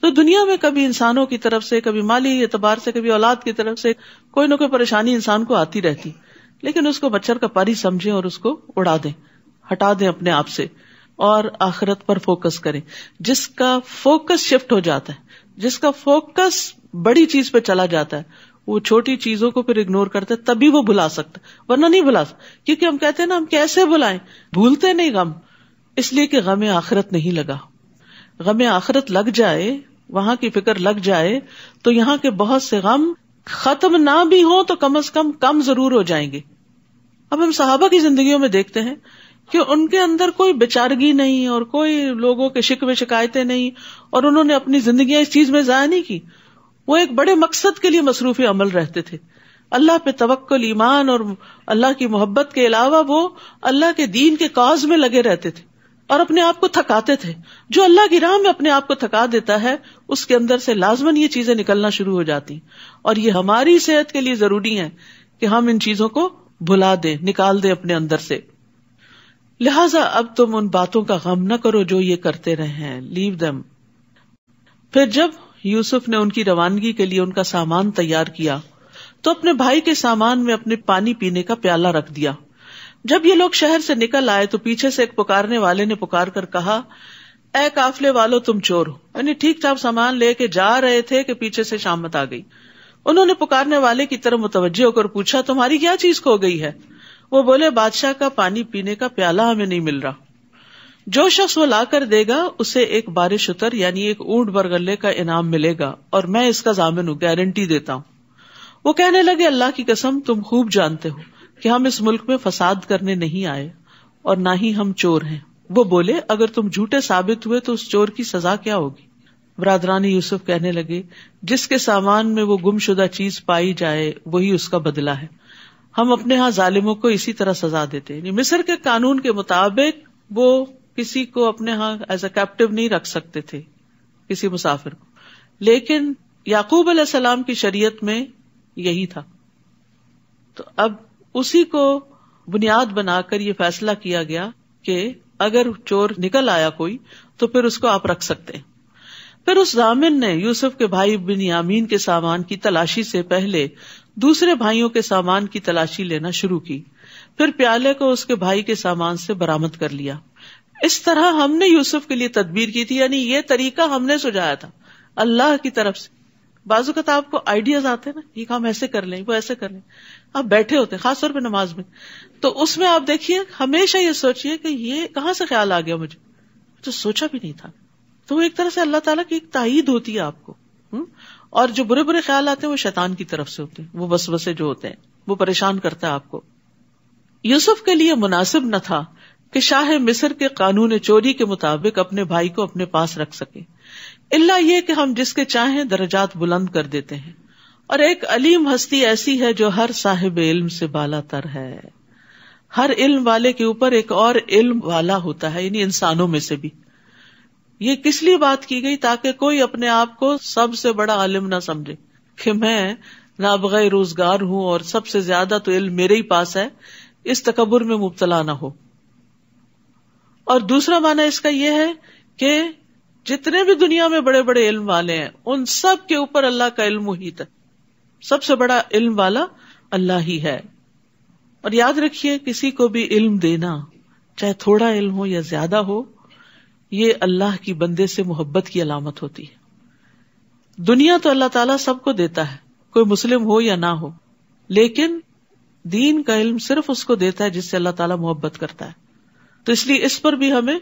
تو دنیا میں کبھی انسانوں کی طرف سے، کبھی مالی اعتبار سے، کبھی اولاد کی طرف سے کوئی نہ کوئی پریشانی انسان کو آتی رہتی، لیکن اس کو مچھر کا پر ہی سمجھیں اور اس کو اڑا دیں، ہٹا دیں اپنے آپ سے، اور آخرت پر فوکس کریں. جس کا فوکس شفٹ ہو جاتا ہے، جس کا فوکس بڑی چیز پہ چلا جاتا ہے، وہ چھوٹی چیزوں کو پھر اگنور کرتا ہے، تبھی وہ بھلا سکتا، ورنہ نہیں بھلا سکتا. کیونکہ ہم کہتے ہیں نا، ہم کیسے بھلائیں؟ بھولتے نہیں غم، اس لیے کہ غم آخرت نہیں لگا. غم آخرت لگ جائے، وہاں کی فکر لگ جائے تو یہاں کے بہت سے غم ختم نہ بھی ہوں تو کم از کم ضرور ہو جائیں گے. اب ہم صحابہ کی زندگیوں میں دیکھتے ہیں کہ ان کے اندر کوئی بیچارگی نہیں اور کوئی لوگوں کے شکوے شکایتیں نہیں، اور انہوں نے اپنی زندگیاں اس چیز میں ضائع نہیں کی. وہ ایک بڑے مقصد کے لیے مصروف عمل رہتے تھے. اللہ پہ توکل، ایمان اور اللہ کی محبت کے علاوہ وہ اللہ کے دین کے کاز میں لگے رہتے تھے اور اپنے آپ کو تھکاتے تھے. جو اللہ کی راہ میں اپنے آپ کو تھکا دیتا ہے، اس کے اندر سے لازماً یہ چیزیں نکلنا شروع ہو جاتی، اور یہ ہماری صحت کے لیے ضروری ہے کہ ہم ان چیزوں کو بھلا دیں، نکال دیں اپنے اندر سے. لہٰذا اب تم ان باتوں کا غم نہ کرو جو یہ کرتے رہے ہیں، لیو دیم. پھر جب یوسف نے ان کی روانگی کے لیے ان کا سامان تیار کیا تو اپنے بھائی کے سامان میں اپنے پانی پینے کا پیالہ رکھ دیا. جب یہ لوگ شہر سے نکل آئے تو پیچھے سے ایک پکارنے والے نے پکار کر کہا، اے قافلے والو تم چور ہو. یعنی ٹھیک ٹھاک سامان لے کے جا رہے تھے کہ پیچھے سے شامت آ گئی. انہوں نے پکارنے والے کی طرف متوجہ ہو کر پوچھا، تمہاری کیا چیز کھو گئی ہے؟ وہ بولے، بادشاہ کا پانی پینے کا پیالہ ہمیں نہیں مل رہا. جو شخص وہ لا کر دے گا اسے ایک بار شتر یعنی ایک اونٹ برغلے کا انعام ملے گا، اور میں اس کا ضامن ہوں، گارنٹی دیتا ہوں. وہ کہنے لگے، اللہ کی قسم تم خوب جانتے ہو کہ ہم اس ملک میں فساد کرنے نہیں آئے اور نہ ہی ہم چور ہیں. وہ بولے، اگر تم جھوٹے ثابت ہوئے تو اس چور کی سزا کیا ہوگی؟ برادران یوسف کہنے لگے جس کے سامان میں وہ گم شدہ چیز پائی جائے وہی اس کا بدلہ ہے. ہم اپنے ہاں ظالموں کو اسی طرح سزا دیتے ہیں. مصر کے قانون کے مطابق وہ کسی کو اپنے ہاں ایز اے کیپٹیو نہیں رکھ سکتے تھے, کسی مسافر کو, لیکن یعقوب علیہ السلام کی شریعت میں یہی تھا. تو اب اسی کو بنیاد بنا کر یہ فیصلہ کیا گیا کہ اگر چور نکل آیا کوئی تو پھر اس کو آپ رکھ سکتے ہیں. پھر اس ضامن نے یوسف کے بھائی بنیامین کے سامان کی تلاشی سے پہلے دوسرے بھائیوں کے سامان کی تلاشی لینا شروع کی, پھر پیالے کو اس کے بھائی کے سامان سے برآمد کر لیا. اس طرح ہم نے یوسف کے لیے تدبیر کی تھی, یعنی یہ طریقہ ہم نے سجایا تھا اللہ کی طرف سے. بعض اوقات آپ کو آئیڈیاز آتے ہیں نا, یہ کام ایسے کر لیں, وہ ایسے کر لیں, آپ بیٹھے ہوتے ہیں خاص طور پہ نماز میں, تو اس میں آپ دیکھیے ہمیشہ یہ سوچیے کہ یہ کہاں سے خیال آ گیا مجھے, تو سوچا بھی نہیں تھا. تو وہ ایک طرح سے اللہ تعالیٰ کی ایک تائید ہوتی ہے آپ کو. اور جو برے برے خیال آتے ہیں وہ شیطان کی طرف سے ہوتے ہیں, وہ وسوسے جو ہوتے ہیں وہ پریشان کرتا ہے آپ کو. یوسف کے لیے مناسب نہ تھا کہ شاہ مصر کے قانون چوری کے مطابق اپنے بھائی کو اپنے پاس رکھ سکے, الا یہ کہ ہم جس کے چاہیں درجات بلند کر دیتے ہیں, اور ایک علیم ہستی ایسی ہے جو ہر صاحب علم سے بالا تر ہے. ہر علم والے کے اوپر ایک اور علم والا ہوتا ہے, یعنی انسانوں میں سے بھی. یہ کس لیے بات کی گئی؟ تاکہ کوئی اپنے آپ کو سب سے بڑا عالم نہ سمجھے کہ میں نابغہ روزگار ہوں اور سب سے زیادہ تو علم میرے ہی پاس ہے, اس تکبر میں مبتلا نہ ہو. اور دوسرا معنی اس کا یہ ہے کہ جتنے بھی دنیا میں بڑے بڑے علم والے ہیں ان سب کے اوپر اللہ کا علم محیط ہے, سب سے بڑا علم والا اللہ ہی ہے. اور یاد رکھیے کسی کو بھی علم دینا, چاہے تھوڑا علم ہو یا زیادہ ہو, یہ اللہ کی بندے سے محبت کی علامت ہوتی ہے. دنیا تو اللہ تعالیٰ سب کو دیتا ہے, کوئی مسلم ہو یا نہ ہو, لیکن دین کا علم صرف اس کو دیتا ہے جس سے اللہ تعالیٰ محبت کرتا ہے. تو اس لیے اس پر بھی ہمیں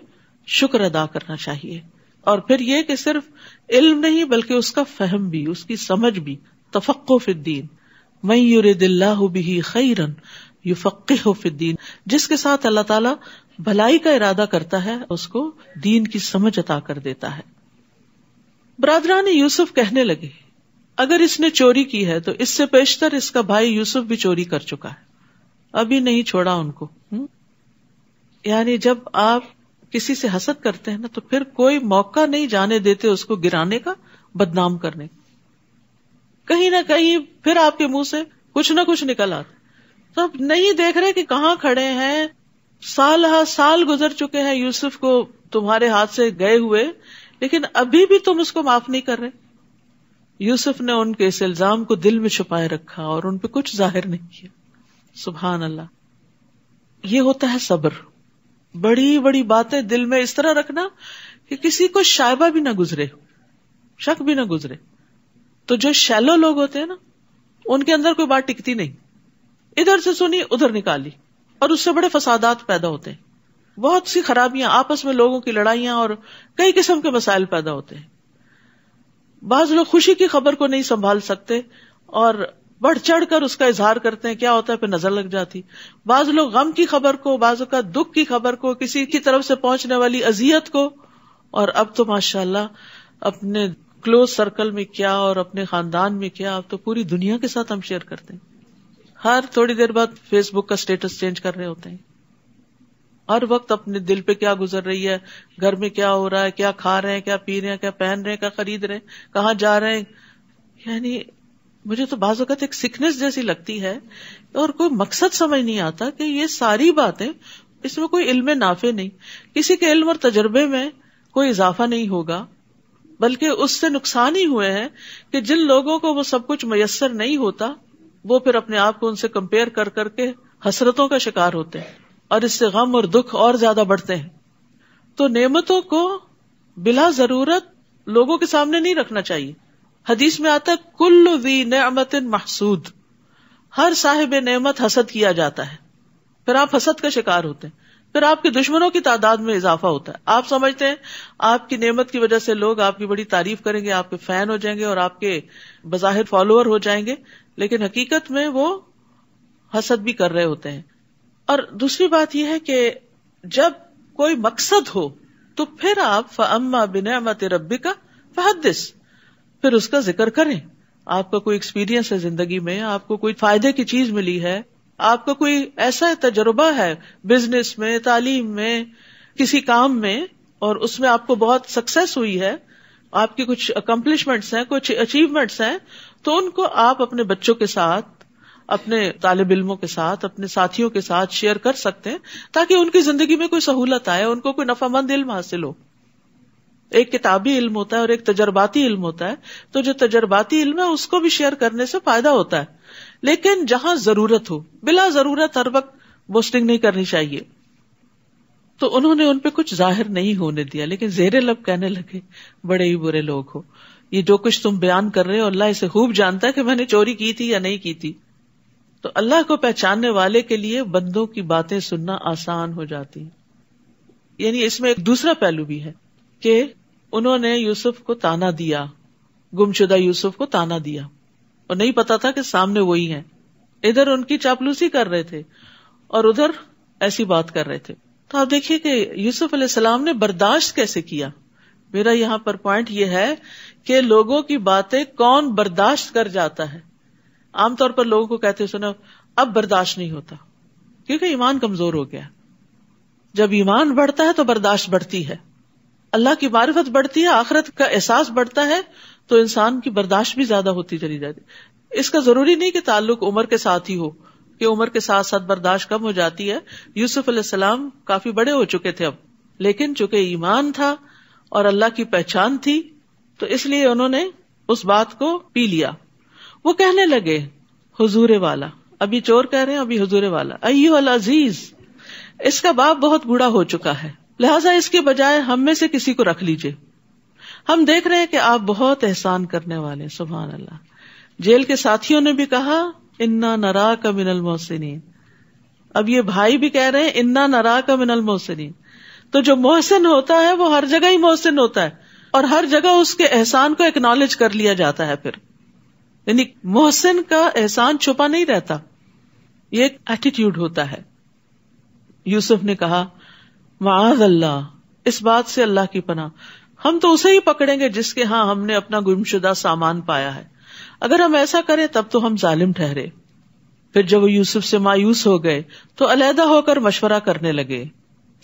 شکر ادا کرنا چاہیے. اور پھر یہ کہ صرف علم نہیں بلکہ اس کا فہم بھی, اس کی سمجھ بھی, تفقہ فی الدین. من یرد اللہ بہ خیرا یفقہہ فی الدین, جس کے ساتھ اللہ تعالیٰ بھلائی کا ارادہ کرتا ہے اس کو دین کی سمجھ عطا کر دیتا ہے. برادران یوسف کہنے لگے اگر اس نے چوری کی ہے تو اس سے پیشتر اس کا بھائی یوسف بھی چوری کر چکا ہے, ابھی نہیں چھوڑا ان کو. یعنی جب آپ کسی سے حسد کرتے ہیں نا تو پھر کوئی موقع نہیں جانے دیتے اس کو گرانے کا, بدنام کرنے کا. کہیں نہ کہیں پھر آپ کے منہ سے کچھ نہ کچھ نکل آتا. تو آپ نہیں دیکھ رہے کہ کہاں کھڑے ہیں, سال ہا سال گزر چکے ہیں یوسف کو تمہارے ہاتھ سے گئے ہوئے, لیکن ابھی بھی تم اس کو معاف نہیں کر رہے. یوسف نے ان کے اس الزام کو دل میں چھپائے رکھا اور ان پہ کچھ ظاہر نہیں کیا. سبحان اللہ, یہ ہوتا ہے صبر. بڑی بڑی باتیں دل میں اس طرح رکھنا کہ کسی کو شائبہ بھی نہ گزرے, شک بھی نہ گزرے. تو جو شیلو لوگ ہوتے ہیں نا ان کے اندر کوئی بات ٹکتی نہیں, ادھر سے سنی ادھر نکالی, اور اس سے بڑے فسادات پیدا ہوتے ہیں, بہت سی خرابیاں, آپس میں لوگوں کی لڑائیاں اور کئی قسم کے مسائل پیدا ہوتے ہیں. بعض لوگ خوشی کی خبر کو نہیں سنبھال سکتے اور بڑھ چڑھ کر اس کا اظہار کرتے ہیں, کیا ہوتا ہے پھر نظر لگ جاتی. بعض لوگ غم کی خبر کو, بعض کا دکھ کی خبر کو, کسی کی طرف سے پہنچنے والی اذیت کو, اور اب تو ماشاءاللہ اپنے کلوز سرکل میں کیا اور اپنے خاندان میں کیا, اب تو پوری دنیا کے ساتھ ہم شیئر کرتے ہیں. ہر تھوڑی دیر بعد فیس بک کا سٹیٹس چینج کر رہے ہوتے ہیں, ہر وقت اپنے دل پہ کیا گزر رہی ہے, گھر میں کیا ہو رہا ہے, کیا کھا رہے ہیں, کیا پی رہے ہیں, کیا پہن رہے ہیں, کیا خرید رہے ہیں, کہاں جا رہے ہیں. یعنی مجھے تو بعض اوقات ایک سکنس جیسی لگتی ہے اور کوئی مقصد سمجھ نہیں آتا کہ یہ ساری باتیں, اس میں کوئی علم نافع نہیں, کسی کے علم اور تجربے میں کوئی اضافہ نہیں ہوگا, بلکہ اس سے نقصان ہی ہوئے ہیں کہ جن لوگوں کو وہ سب کچھ میسر نہیں ہوتا وہ پھر اپنے آپ کو ان سے کمپیئر کر کر کے حسرتوں کا شکار ہوتے ہیں, اور اس سے غم اور دکھ اور زیادہ بڑھتے ہیں. تو نعمتوں کو بلا ضرورت لوگوں کے سامنے نہیں رکھنا چاہیے. حدیث میں آتا ہے کل ذی نعمت محسود, ہر صاحب نعمت حسد کیا جاتا ہے, پھر آپ حسد کا شکار ہوتے ہیں, پھر آپ کے دشمنوں کی تعداد میں اضافہ ہوتا ہے. آپ سمجھتے ہیں آپ کی نعمت کی وجہ سے لوگ آپ کی بڑی تعریف کریں گے, آپ کے فین ہو جائیں گے اور آپ کے بظاہر فالوور ہو جائیں گے, لیکن حقیقت میں وہ حسد بھی کر رہے ہوتے ہیں. اور دوسری بات یہ ہے کہ جب کوئی مقصد ہو تو پھر آپ فَأَمَّا بِنِعْمَةِ رَبِّكَ فحدث، پھر اس کا ذکر کریں. آپ کا کوئی ایکسپیرینس ہے زندگی میں، آپ کو کوئی فائدے کی چیز ملی ہے، آپ کا کوئی ایسا تجربہ ہے بزنس میں، تعلیم میں، کسی کام میں، اور اس میں آپ کو بہت سکسیس ہوئی ہے، آپ کی کچھ اکمپلشمنٹس ہیں، کچھ اچیومنٹس ہیں، تو ان کو آپ اپنے بچوں کے ساتھ، اپنے طالب علموں کے ساتھ، اپنے ساتھیوں کے ساتھ شیئر کر سکتے ہیں تاکہ ان کی زندگی میں کوئی سہولت آئے، ان کو کوئی نفع مند علم حاصل ہو. ایک کتابی علم ہوتا ہے اور ایک تجرباتی علم ہوتا ہے، تو جو تجرباتی علم ہے اس کو بھی شیئر کرنے سے فائدہ ہوتا ہے، لیکن جہاں ضرورت ہو، بلا ضرورت ہر وقت بوسٹنگ نہیں کرنی چاہیے. تو انہوں نے ان پہ کچھ ظاہر نہیں ہونے دیا، لیکن زیر لب کہنے لگے بڑے ہی برے لوگ ہو، یہ جو کچھ تم بیان کر رہے ہو اللہ اسے خوب جانتا ہے کہ میں نے چوری کی تھی یا نہیں کی تھی. تو اللہ کو پہچاننے والے کے لیے بندوں کی باتیں سننا آسان ہو جاتی. یعنی اس میں ایک دوسرا پہلو بھی ہے کہ انہوں نے یوسف کو تانا دیا، گمشدہ یوسف کو تانا دیا، اور نہیں پتا تھا کہ سامنے وہی ہیں. ادھر ان کی چاپلوسی کر رہے تھے اور ادھر ایسی بات کر رہے تھے. تو آپ دیکھیے کہ یوسف علیہ السلام نے برداشت کیسے کیا. میرا یہاں پر پوائنٹ یہ ہے کہ لوگوں کی باتیں کون برداشت کر جاتا ہے. عام طور پر لوگوں کو کہتے سنا اب برداشت نہیں ہوتا، کیونکہ ایمان کمزور ہو گیا. جب ایمان بڑھتا ہے تو برداشت بڑھتی ہے، اللہ کی معرفت بڑھتی ہے، آخرت کا احساس بڑھتا ہے، تو انسان کی برداشت بھی زیادہ ہوتی چلی جاتی. اس کا ضروری نہیں کہ تعلق عمر کے ساتھ ہی ہو، کہ عمر کے ساتھ ساتھ برداشت کم ہو جاتی ہے. یوسف علیہ السلام کافی بڑے ہو چکے تھے اب، لیکن چونکہ ایمان تھا اور اللہ کی پہچان تھی تو اس لیے انہوں نے اس بات کو پی لیا. وہ کہنے لگے حضور والا، ابھی چور کہہ رہے ہیں، ابھی حضور والا، ایھا العزیز، اس کا باپ بہت بوڑھا ہو چکا ہے، لہٰذا اس کے بجائے ہم میں سے کسی کو رکھ لیجئے. ہم دیکھ رہے ہیں کہ آپ بہت احسان کرنے والے ہیں. سبحان اللہ. جیل کے ساتھیوں نے بھی کہا انا نراک من المحسنین. اب یہ بھائی بھی کہہ رہے ہیں انا نراک من المحسنین. تو جو محسن ہوتا ہے وہ ہر جگہ ہی محسن ہوتا ہے، اور ہر جگہ اس کے احسان کو اکنالج کر لیا جاتا ہے. پھر یعنی محسن کا احسان چھپا نہیں رہتا، یہ ایک ایٹیٹیوڈ ہوتا ہے. یوسف نے کہا معاذ اللہ، اس بات سے اللہ کی پناہ، ہم تو اسے ہی پکڑیں گے جس کے ہاں ہم نے اپنا گمشدہ سامان پایا ہے. اگر ہم ایسا کریں تب تو ہم ظالم ٹھہرے. پھر جب وہ یوسف سے مایوس ہو گئے تو علیحدہ ہو کر مشورہ کرنے لگے.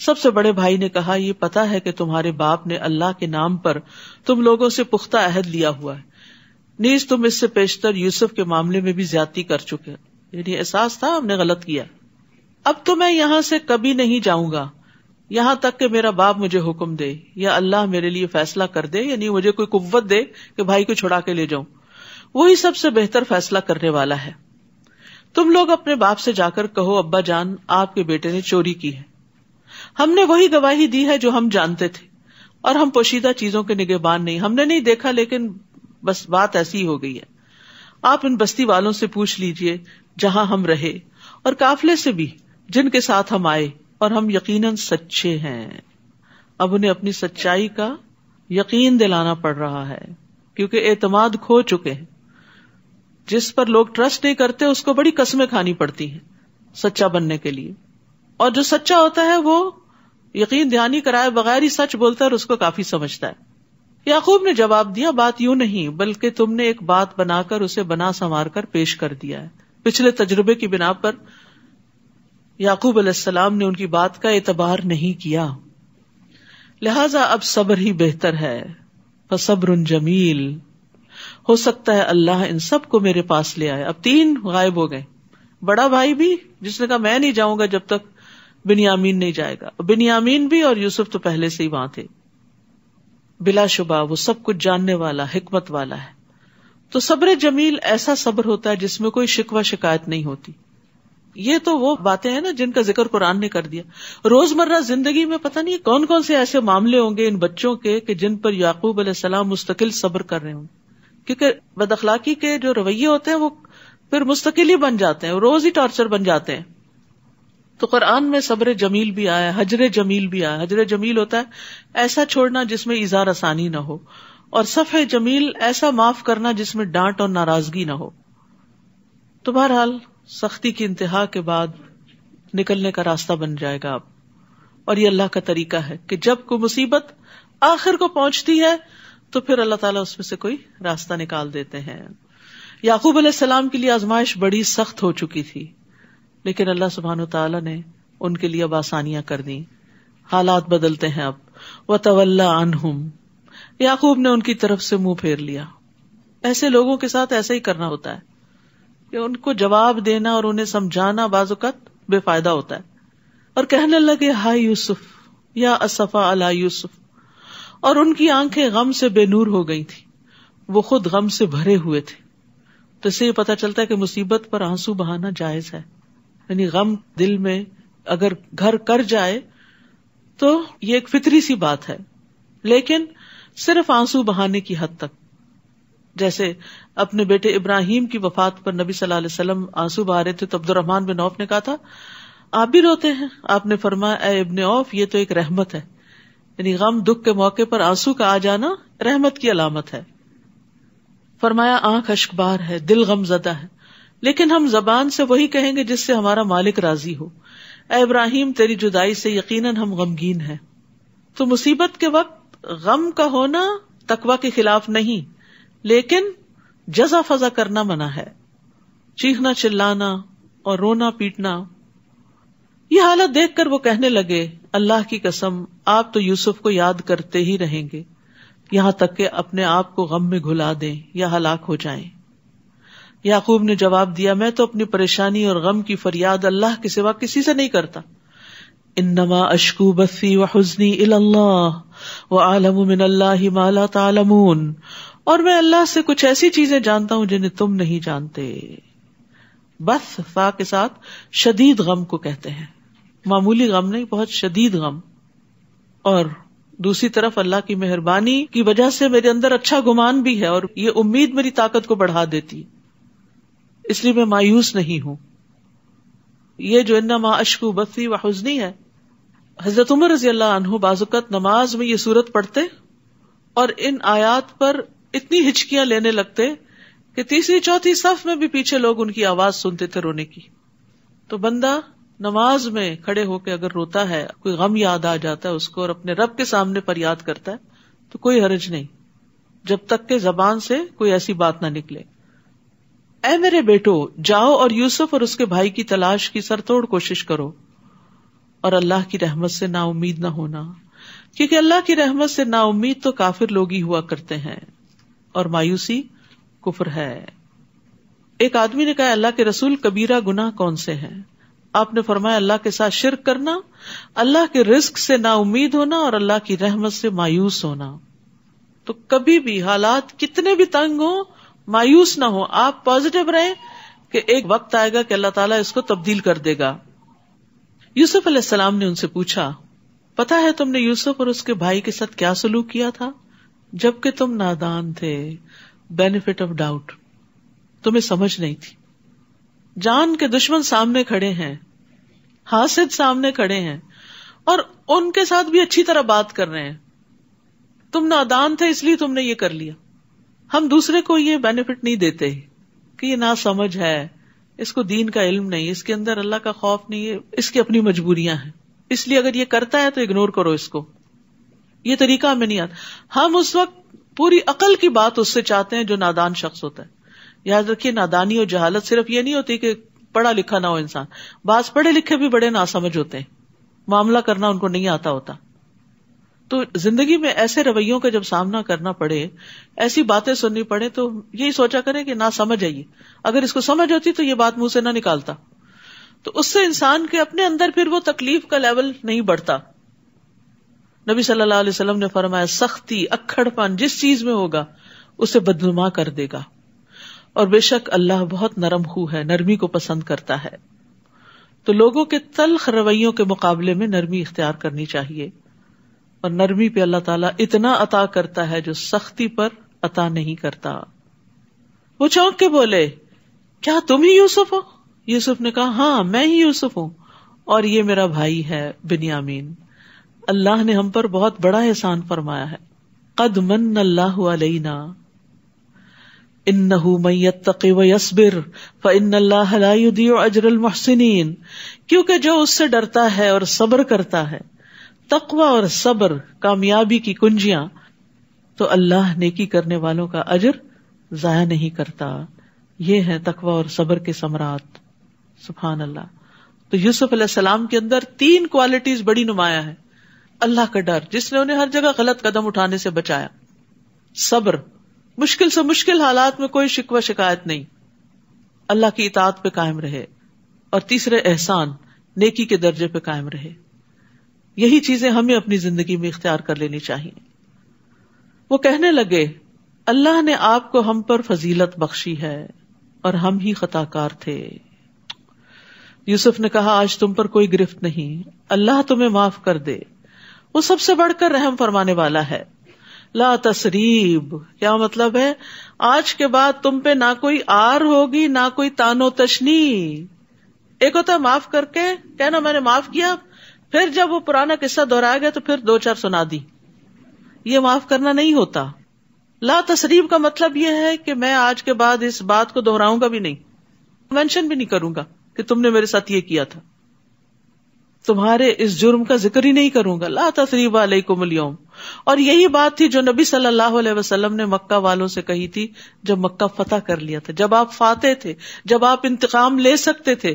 سب سے بڑے بھائی نے کہا یہ پتا ہے کہ تمہارے باپ نے اللہ کے نام پر تم لوگوں سے پختہ عہد لیا ہوا ہے، نیز تم اس سے پیشتر یوسف کے معاملے میں بھی زیادتی کر چکے، یعنی احساس تھا ہم نے غلط کیا. اب تو میں یہاں سے کبھی نہیں جاؤں گا یہاں تک کہ میرا باپ مجھے حکم دے یا اللہ میرے لیے فیصلہ کر دے، یعنی مجھے کوئی قوت دے کہ بھائی کو چھڑا کے لے جاؤں. وہی سب سے بہتر فیصلہ کرنے والا ہے. تم لوگ اپنے باپ سے جا کر کہو ابا جان آپ کے بیٹے نے چوری کی ہے. ہم نے وہی گواہی دی ہے جو ہم جانتے تھے، اور ہم پوشیدہ چیزوں کے نگہبان نہیں، ہم نے نہیں دیکھا لیکن بس بات ایسی ہو گئی ہے. آپ ان بستی والوں سے پوچھ لیجئے جہاں ہم رہے، اور قافلے سے بھی جن کے ساتھ ہم آئے، اور ہم یقیناً سچے ہیں. اب انہیں اپنی سچائی کا یقین دلانا پڑ رہا ہے کیونکہ اعتماد کھو چکے ہیں. جس پر لوگ ٹرسٹ نہیں کرتے اس کو بڑی قسمیں کھانی پڑتی ہیں سچا بننے کے لیے، اور جو سچا ہوتا ہے وہ یقین دہانی کرائے بغیر ہی سچ بولتا ہے اور اس کو کافی سمجھتا ہے. یعقوب نے جواب دیا بات یوں نہیں بلکہ تم نے ایک بات بنا کر اسے بنا سنوار کر پیش کر دیا ہے. پچھلے تجربے کی بنا پر یعقوب علیہ السلام نے ان کی بات کا اعتبار نہیں کیا، لہذا اب صبر ہی بہتر ہے. فصبر جمیل، ہو سکتا ہے اللہ ان سب کو میرے پاس لے آئے. اب 3 غائب ہو گئے، بڑا بھائی بھی جس نے کہا میں نہیں جاؤں گا جب تک بنیامین نہیں جائے گا، بنیامین بھی، اور یوسف تو پہلے سے ہی وہاں تھے. بلا شبہ وہ سب کچھ جاننے والا، حکمت والا ہے. تو صبر جمیل ایسا صبر ہوتا ہے جس میں کوئی شکوہ شکایت نہیں ہوتی. یہ تو وہ باتیں ہیں نا جن کا ذکر قرآن نے کر دیا. روزمرہ زندگی میں پتہ نہیں کون کون سے ایسے معاملے ہوں گے ان بچوں کے کہ جن پر یعقوب علیہ السلام مستقل صبر کر رہے ہوں، کیونکہ بد اخلاقی کے جو رویے ہوتے ہیں وہ پھر مستقل ہی بن جاتے ہیں، روز ہی ٹارچر بن جاتے ہیں. تو قرآن میں صبر جمیل بھی آیا، حجر جمیل بھی آیا. حجر جمیل ہوتا ہے ایسا چھوڑنا جس میں ایذا رسانی نہ ہو، اور صفح جمیل ایسا معاف کرنا جس میں ڈانٹ اور ناراضگی نہ ہو. تو بہرحال سختی کی انتہا کے بعد نکلنے کا راستہ بن جائے گا اب. اور یہ اللہ کا طریقہ ہے کہ جب کوئی مصیبت آخر کو پہنچتی ہے تو پھر اللہ تعالیٰ اس میں سے کوئی راستہ نکال دیتے ہیں. یعقوب علیہ السلام کے لیے آزمائش بڑی سخت ہو چکی تھی، لیکن اللہ سبحانہ وتعالیٰ نے ان کے لیے اب آسانیاں کر دی. حالات بدلتے ہیں اب. وَتَوَلَّى عَنْهُمْ، یعقوب نے ان کی طرف سے منہ پھیر لیا. ایسے لوگوں کے ساتھ ایسا ہی کرنا ہوتا ہے کہ ان کو جواب دینا اور انہیں سمجھانا بعض اوقات بے فائدہ ہوتا ہے. اور کہنے لگے ہائے یوسف یا اسفا علی یوسف، اور ان کی آنکھیں غم سے بے نور ہو گئی تھی، وہ خود غم سے بھرے ہوئے تھے. تو اس سے یہ پتہ چلتا ہے کہ مصیبت پر آنسو بہانا جائز ہے. یعنی غم دل میں اگر گھر کر جائے تو یہ ایک فطری سی بات ہے، لیکن صرف آنسو بہانے کی حد تک. جیسے اپنے بیٹے ابراہیم کی وفات پر نبی صلی اللہ علیہ وسلم آنسو بہا رہے تھے تو عبد الرحمن بن عوف نے کہا تھا آپ بھی روتے ہیں؟ آپ نے فرمایا اے ابن عوف، یہ تو ایک رحمت ہے. یعنی غم دکھ کے موقع پر آنسو کا آ جانا رحمت کی علامت ہے. فرمایا آنکھ اشکبار ہے، دل غم زدہ ہے، لیکن ہم زبان سے وہی کہیں گے جس سے ہمارا مالک راضی ہو. اے ابراہیم، تیری جدائی سے یقیناً ہم غمگین ہیں. تو مصیبت کے وقت غم کا ہونا تقویٰ کے خلاف نہیں، لیکن جزا فضا کرنا منع ہے. چیخنا چلانا اور رونا پیٹنا. یہ حالت دیکھ کر وہ کہنے لگے اللہ کی قسم آپ تو یوسف کو یاد کرتے ہی رہیں گے یہاں تک کہ اپنے آپ کو غم میں گھلا دیں یا ہلاک ہو جائیں. یعقوب نے جواب دیا میں تو اپنی پریشانی اور غم کی فریاد اللہ کے سوا کسی سے نہیں کرتا. انما اشکو بثی وحزنی الی اللہ واعلم من اللہ ما لا تعلمون، اور میں اللہ سے کچھ ایسی چیزیں جانتا ہوں جنہیں تم نہیں جانتے. بث فا کے ساتھ شدید غم کو کہتے ہیں، معمولی غم نہیں، بہت شدید غم. اور دوسری طرف اللہ کی مہربانی کی وجہ سے میرے اندر اچھا گمان بھی ہے اور یہ امید میری طاقت کو بڑھا دیتی، اس لیے میں مایوس نہیں ہوں. یہ جو انما اشکو بثی وحزنی ہے، حضرت عمر رضی اللہ عنہ بعض اوقات نماز میں یہ سورت پڑھتے اور ان آیات پر اتنی ہچکیاں لینے لگتے کہ تیسری چوتھی صف میں بھی پیچھے لوگ ان کی آواز سنتے تھے رونے کی. تو بندہ نماز میں کھڑے ہو کے اگر روتا ہے، کوئی غم یاد آ جاتا ہے اس کو اور اپنے رب کے سامنے فریاد کرتا ہے تو کوئی حرج نہیں، جب تک کہ زبان سے کوئی ایسی بات نہ نکلے. اے میرے بیٹو، جاؤ اور یوسف اور اس کے بھائی کی تلاش کی سر توڑ کوشش کرو اور اللہ کی رحمت سے نا امید نہ ہونا، کیونکہ اللہ کی رحمت سے نا امید تو کافر لوگ ہی ہوا کرتے ہیں اور مایوسی کفر ہے. ایک آدمی نے کہا اللہ کے رسول کبیرہ گناہ کون سے ہیں؟ آپ نے فرمایا اللہ کے ساتھ شرک کرنا، اللہ کے رزق سے نا امید ہونا اور اللہ کی رحمت سے مایوس ہونا. تو کبھی بھی حالات کتنے بھی تنگ ہوں مایوس نہ ہو، آپ پازیٹو رہیں کہ ایک وقت آئے گا کہ اللہ تعالیٰ اس کو تبدیل کر دے گا. یوسف علیہ السلام نے ان سے پوچھا پتا ہے تم نے یوسف اور اس کے بھائی کے ساتھ کیا سلوک کیا تھا جبکہ تم نادان تھے؟ بینیفٹ آف ڈاؤٹ، تمہیں سمجھ نہیں تھی. جان کے دشمن سامنے کھڑے ہیں، حاسد سامنے کھڑے ہیں اور ان کے ساتھ بھی اچھی طرح بات کر رہے ہیں. تم نادان تھے اس لیے تم نے یہ کر لیا. ہم دوسرے کو یہ بینیفٹ نہیں دیتے کہ یہ ناسمجھ ہے، اس کو دین کا علم نہیں، اس کے اندر اللہ کا خوف نہیں ہے، اس کی اپنی مجبوریاں ہیں، اس لیے اگر یہ کرتا ہے تو اگنور کرو اس کو. یہ طریقہ ہمیں نہیں آتا. ہم اس وقت پوری عقل کی بات اس سے چاہتے ہیں جو نادان شخص ہوتا ہے. یاد رکھیے نادانی اور جہالت صرف یہ نہیں ہوتی کہ پڑھا لکھا نہ ہو انسان، بعض پڑھے لکھے بھی بڑے ناسمجھ ہوتے ہیں، معاملہ کرنا ان کو نہیں آتا ہوتا. تو زندگی میں ایسے رویوں کا جب سامنا کرنا پڑے، ایسی باتیں سننی پڑے تو یہی سوچا کریں کہ نہ سمجھ آئیے، اگر اس کو سمجھ ہوتی تو یہ بات منہ سے نہ نکالتا. تو اس سے انسان کے اپنے اندر پھر وہ تکلیف کا لیول نہیں بڑھتا. نبی صلی اللہ علیہ وسلم نے فرمایا سختی، اکھڑ پن جس چیز میں ہوگا اسے بدنما کر دے گا، اور بے شک اللہ بہت نرم خو ہے، نرمی کو پسند کرتا ہے. تو لوگوں کے تلخ رویوں کے مقابلے میں نرمی اختیار کرنی چاہیے، اور نرمی پہ اللہ تعالیٰ اتنا عطا کرتا ہے جو سختی پر عطا نہیں کرتا. وہ چونک کے بولے کیا تم ہی یوسف ہو؟ یوسف نے کہا ہاں میں ہی یوسف ہوں اور یہ میرا بھائی ہے بنیامین. اللہ نے ہم پر بہت بڑا احسان فرمایا ہے. قد من اللہ علینا انہ من یتقی ویصبر فان اللہ لا یضیع اجر المحسنین. کیونکہ جو اس سے ڈرتا ہے اور صبر کرتا ہے، تقوی اور صبر کامیابی کی کنجیاں، تو اللہ نیکی کرنے والوں کا اجر ضائع نہیں کرتا. یہ ہے تقوی اور صبر کے ثمرات. سبحان اللہ. تو یوسف علیہ السلام کے اندر 3 کوالٹیز بڑی نمایاں ہیں. اللہ کا ڈر جس نے انہیں ہر جگہ غلط قدم اٹھانے سے بچایا. صبر، مشکل سے مشکل حالات میں کوئی شکوہ شکایت نہیں، اللہ کی اطاعت پہ قائم رہے. اور تیسرے احسان، نیکی کے درجے پہ قائم رہے. یہی چیزیں ہمیں اپنی زندگی میں اختیار کر لینی چاہیے. وہ کہنے لگے اللہ نے آپ کو ہم پر فضیلت بخشی ہے اور ہم ہی خطا کار تھے. یوسف نے کہا آج تم پر کوئی گرفت نہیں، اللہ تمہیں معاف کر دے، وہ سب سے بڑھ کر رحم فرمانے والا ہے. لا تسریب، کیا مطلب ہے؟ آج کے بعد تم پہ نہ کوئی آر ہوگی نہ کوئی تانو تشنی. ایک ہوتا ہے معاف کر کے کہنا میں نے معاف کیا، پھر جب وہ پرانا قصہ دہرایا گیا تو پھر 2-4 سنا دی. یہ معاف کرنا نہیں ہوتا. لا تسریب کا مطلب یہ ہے کہ میں آج کے بعد اس بات کو دہراؤں گا بھی نہیں، مینشن بھی نہیں کروں گا کہ تم نے میرے ساتھ یہ کیا تھا، تمہارے اس جرم کا ذکر ہی نہیں کروں گا. لا تثریب علیکم اليوم. اور یہی بات تھی جو نبی صلی اللہ علیہ وسلم نے مکہ والوں سے کہی تھی جب مکہ فتح کر لیا تھا، جب آپ فاتح تھے، جب آپ انتقام لے سکتے تھے،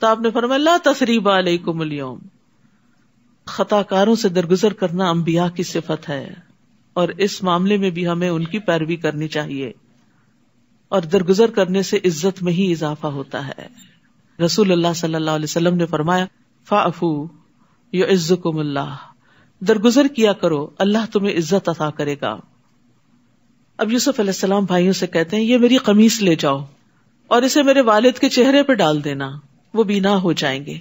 تو آپ نے فرمایا لا تثریب علیکم اليوم. خطا کاروں سے درگزر کرنا انبیاء کی صفت ہے، اور اس معاملے میں بھی ہمیں ان کی پیروی کرنی چاہیے. اور درگزر کرنے سے عزت میں ہی اضافہ ہوتا ہے. رسول اللہ صلی اللہ علیہ وسلم نے فرمایا فاعفوا یعزکم اللہ، درگزر کیا کرو اللہ تمہیں عزت عطا کرے گا. اب یوسف علیہ السلام بھائیوں سے کہتے ہیں یہ میری قمیص لے جاؤ اور اسے میرے والد کے چہرے پہ ڈال دینا، وہ بینا ہو جائیں گے.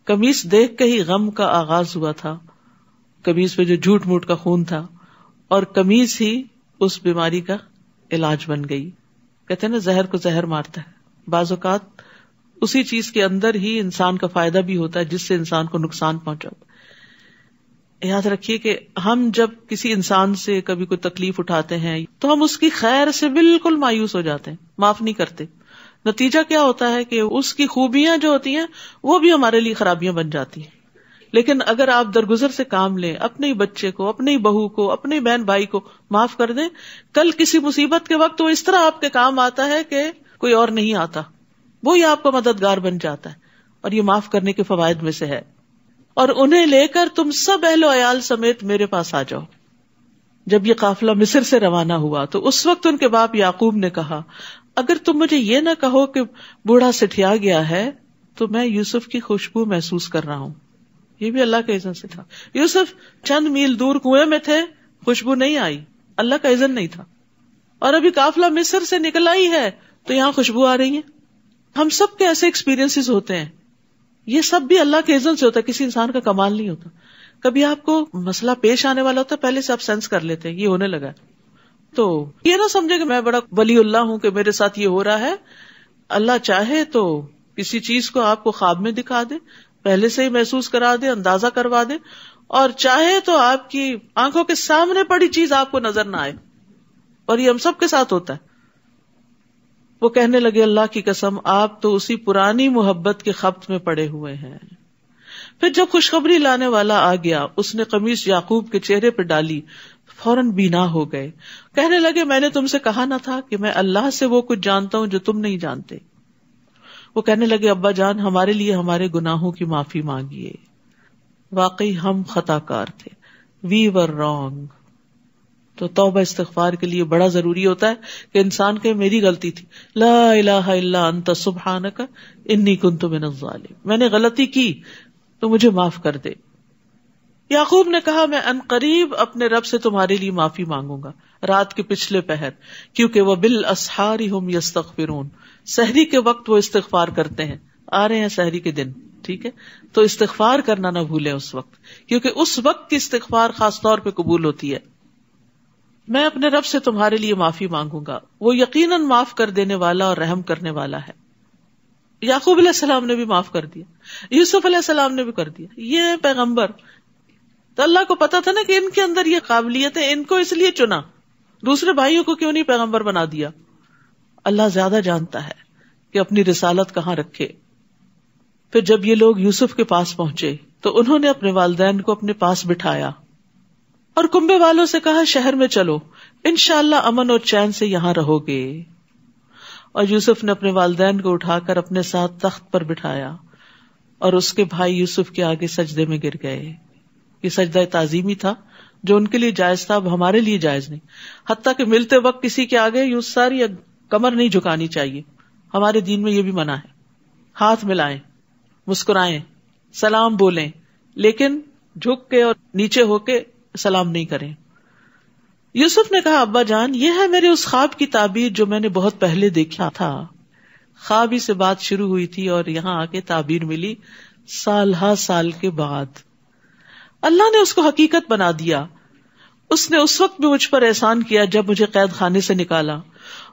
قمیص دیکھ کے ہی غم کا آغاز ہوا تھا، قمیص پہ جو جھوٹ موٹ کا خون تھا، اور قمیص ہی اس بیماری کا علاج بن گئی. کہتے ہیں نا زہر کو زہر مارتا ہے. بعض اوقات اسی چیز کے اندر ہی انسان کا فائدہ بھی ہوتا ہے جس سے انسان کو نقصان پہنچا. یاد رکھیے کہ ہم جب کسی انسان سے کبھی کوئی تکلیف اٹھاتے ہیں تو ہم اس کی خیر سے بالکل مایوس ہو جاتے ہیں، معاف نہیں کرتے. نتیجہ کیا ہوتا ہے کہ اس کی خوبیاں جو ہوتی ہیں وہ بھی ہمارے لیے خرابیاں بن جاتی ہیں. لیکن اگر آپ درگزر سے کام لیں، اپنے ہی بچے کو، اپنی بہو کو، اپنے بہن بھائی کو معاف کر دیں، کل کسی مصیبت کے وقت وہ اس طرح آپ کے کام آتا ہے کہ کوئی اور نہیں آتا، وہی آپ کا مددگار بن جاتا ہے. اور یہ معاف کرنے کے فوائد میں سے ہے. اور انہیں لے کر تم سب اہل و عیال سمیت میرے پاس آ جاؤ. جب یہ قافلہ مصر سے روانہ ہوا تو اس وقت ان کے باپ یعقوب نے کہا اگر تم مجھے یہ نہ کہو کہ بوڑھا سٹھیا گیا ہے تو میں یوسف کی خوشبو محسوس کر رہا ہوں. یہ بھی اللہ کا اذن سے تھا. یوسف چند میل دور کنویں میں تھے، خوشبو نہیں آئی، اللہ کا اذن نہیں تھا. اور ابھی قافلہ مصر سے نکلا ہی ہے تو یہاں خوشبو آ رہی ہے. ہم سب کے ایسے ایکسپیرینس ہوتے ہیں، یہ سب بھی اللہ کے اذن سے ہوتا ہے، کسی انسان کا کمال نہیں ہوتا. کبھی آپ کو مسئلہ پیش آنے والا ہوتا ہے، پہلے سے آپ سینس کر لیتے ہیں یہ ہونے لگا، تو یہ نہ سمجھے کہ میں بڑا ولی اللہ ہوں کہ میرے ساتھ یہ ہو رہا ہے. اللہ چاہے تو کسی چیز کو آپ کو خواب میں دکھا دے، پہلے سے ہی محسوس کرا دے، اندازہ کروا دے، اور چاہے تو آپ کی آنکھوں کے سامنے پڑی چیز آپ کو نظر نہ آئے. اور یہ ہم سب کے ساتھ ہوتا ہے. وہ کہنے لگے اللہ کی قسم آپ تو اسی پرانی محبت کے خبط میں پڑے ہوئے ہیں. پھر جب خوشخبری لانے والا آ گیا اس نے قمیص یعقوب کے چہرے پہ ڈالی، فوراً بینا ہو گئے. کہنے لگے میں نے تم سے کہا نہ تھا کہ میں اللہ سے وہ کچھ جانتا ہوں جو تم نہیں جانتے. وہ کہنے لگے ابا جان ہمارے لیے ہمارے گناہوں کی معافی مانگیے، واقعی ہم خطا کار تھے، وی ور رانگ. تو توبہ استغفار کے لیے بڑا ضروری ہوتا ہے کہ انسان کہ میری غلطی تھی، لا الہ الا انت سبحانک انی کنت من الظالمین، میں نے غلطی کی تو مجھے معاف کر دے. یعقوب نے کہا میں عنقریب اپنے رب سے تمہارے لیے معافی مانگوں گا رات کے پچھلے پہر، کیونکہ وہ بالاسحار ہم یستغفرون، سحری کے وقت وہ استغفار کرتے ہیں. آ رہے ہیں سحری کے دن، ٹھیک ہے، تو استغفار کرنا نہ بھولیں اس وقت، کیونکہ اس وقت کی استغفار خاص طور پہ قبول ہوتی ہے. میں اپنے رب سے تمہارے لیے معافی مانگوں گا، وہ یقیناً معاف کر دینے والا اور رحم کرنے والا ہے. یعقوب علیہ السلام نے بھی معاف کر دیا، یوسف علیہ السلام نے بھی کر دیا. یہ پیغمبر تو اللہ کو پتا تھا نا کہ ان کے اندر یہ قابلیت ہے، ان کو اس لیے چنا، دوسرے بھائیوں کو کیوں نہیں پیغمبر بنا دیا. اللہ زیادہ جانتا ہے کہ اپنی رسالت کہاں رکھے. پھر جب یہ لوگ یوسف کے پاس پہنچے تو انہوں نے اپنے والدین کو اپنے پاس بٹھایا اور کنبے والوں سے کہا شہر میں چلو، انشاءاللہ امن اور چین سے یہاں رہو گے. اور یوسف نے اپنے والدین کو اٹھا کر اپنے ساتھ تخت پر بٹھایا اور اس کے بھائی یوسف کے آگے سجدے میں گر گئے. یہ سجدہ تعظیمی تھا جو ان کے لیے جائز تھا، اب ہمارے لیے جائز نہیں. حتیٰ کہ ملتے وقت کسی کے آگے یوں ساری کمر نہیں جھکانی چاہیے، ہمارے دین میں یہ بھی منع ہے. ہاتھ ملائیں، مسکرائیں، سلام بولیں، لیکن جھک کے اور نیچے ہو کے سلام نہیں کریں. یوسف نے کہا ابا جان، یہ ہے میرے اس خواب کی تعبیر جو میں نے بہت پہلے دیکھا تھا. خواب ہی سے بات شروع ہوئی تھی اور یہاں آ کے تعبیر ملی سال ہا سال کے بعد. اللہ نے اس کو حقیقت بنا دیا. اس نے اس وقت بھی مجھ پر احسان کیا جب مجھے قید خانے سے نکالا،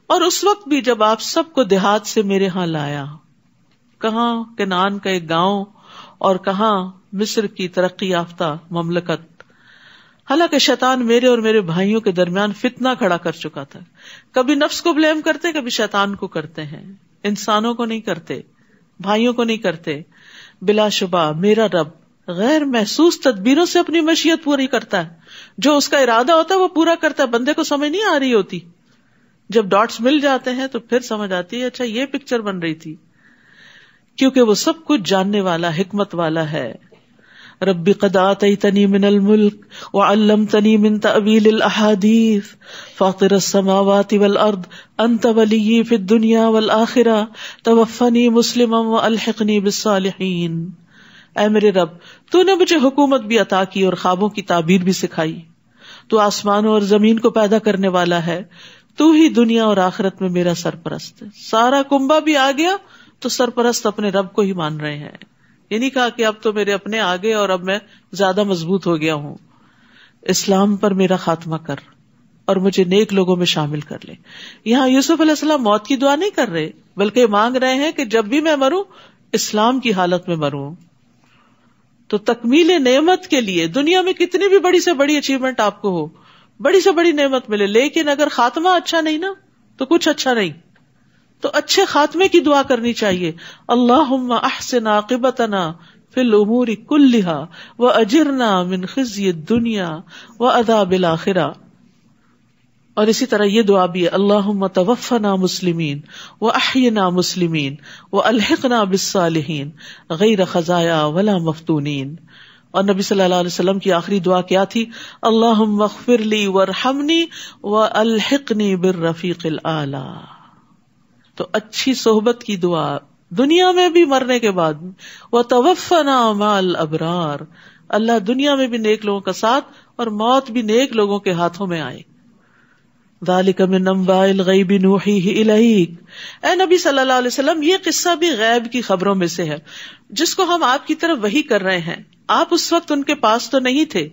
اور اس وقت بھی جب آپ سب کو دیہات سے میرے ہاں لایا. کہاں کنعان کا ایک گاؤں اور کہاں مصر کی ترقی یافتہ مملکت. حالانکہ شیطان میرے اور میرے بھائیوں کے درمیان فتنہ کھڑا کر چکا تھا. کبھی نفس کو بلیم کرتے، کبھی شیطان کو کرتے ہیں، انسانوں کو نہیں کرتے، بھائیوں کو نہیں کرتے. بلا شبہ میرا رب غیر محسوس تدبیروں سے اپنی مشیت پوری کرتا ہے. جو اس کا ارادہ ہوتا ہے وہ پورا کرتا ہے. بندے کو سمجھ نہیں آ رہی ہوتی، جب ڈاٹس مل جاتے ہیں تو پھر سمجھ آتی ہے اچھا یہ پکچر بن رہی تھی، کیونکہ وہ سب کچھ جاننے والا، حکمت والا ہے. رب قد آتیتنی من الملک وعلمتنی من تأویل الاحادیث فاطر السماوات والارض انت ولی فی الدنیا والآخرہ توفنی مسلما والحقنی بالصالحین. اے میرے رب، تو نے مجھے حکومت بھی عطا کی اور خوابوں کی تعبیر بھی سکھائی. تو آسمانوں اور زمین کو پیدا کرنے والا ہے، تو ہی دنیا اور آخرت میں میرا سرپرست ہے. سارا کنبہ بھی آ گیا تو سرپرست اپنے رب کو ہی مان رہے ہیں. یہ نہیں کہا کہ اب تو میرے اپنے آگے اور اب میں زیادہ مضبوط ہو گیا ہوں. اسلام پر میرا خاتمہ کر اور مجھے نیک لوگوں میں شامل کر لے. یہاں یوسف علیہ السلام موت کی دعا نہیں کر رہے، بلکہ مانگ رہے ہیں کہ جب بھی میں مروں اسلام کی حالت میں مروں. تو تکمیل نعمت کے لیے دنیا میں کتنی بھی بڑی سے بڑی اچیومنٹ آپ کو ہو، بڑی سے بڑی نعمت ملے، لیکن اگر خاتمہ اچھا نہیں نا تو کچھ اچھا نہیں. تو اچھے خاتمے کی دعا کرنی چاہیے. اللہم احسن عاقبتنا فی الامور کلہا واجرنا من خزی الدنیا وعذاب الآخرہ. اور اسی طرح یہ دعا بھی ہے اللہم توفنا مسلمین واحینا مسلمین والحقنا بالصالحین غیر خزایا ولا مفتونین. اور نبی صلی اللہ علیہ وسلم کی آخری دعا کیا تھی؟ اللہم اغفر لی وارحمنی والحقنی بالرفیق الاعلی. تو اچھی صحبت کی دعا دنیا میں بھی مرنے کے بعد. وتوفنا مع الابرار، اللہ دنیا میں بھی نیک لوگوں کا ساتھ اور موت بھی نیک لوگوں کے ہاتھوں میں آئے. ذالک من انباء الغیب نوحیہ الیک. اے نبی صلی اللہ علیہ وسلم، یہ قصہ بھی غیب کی خبروں میں سے ہے جس کو ہم آپ کی طرف وحی کر رہے ہیں. آپ اس وقت ان کے پاس تو نہیں تھے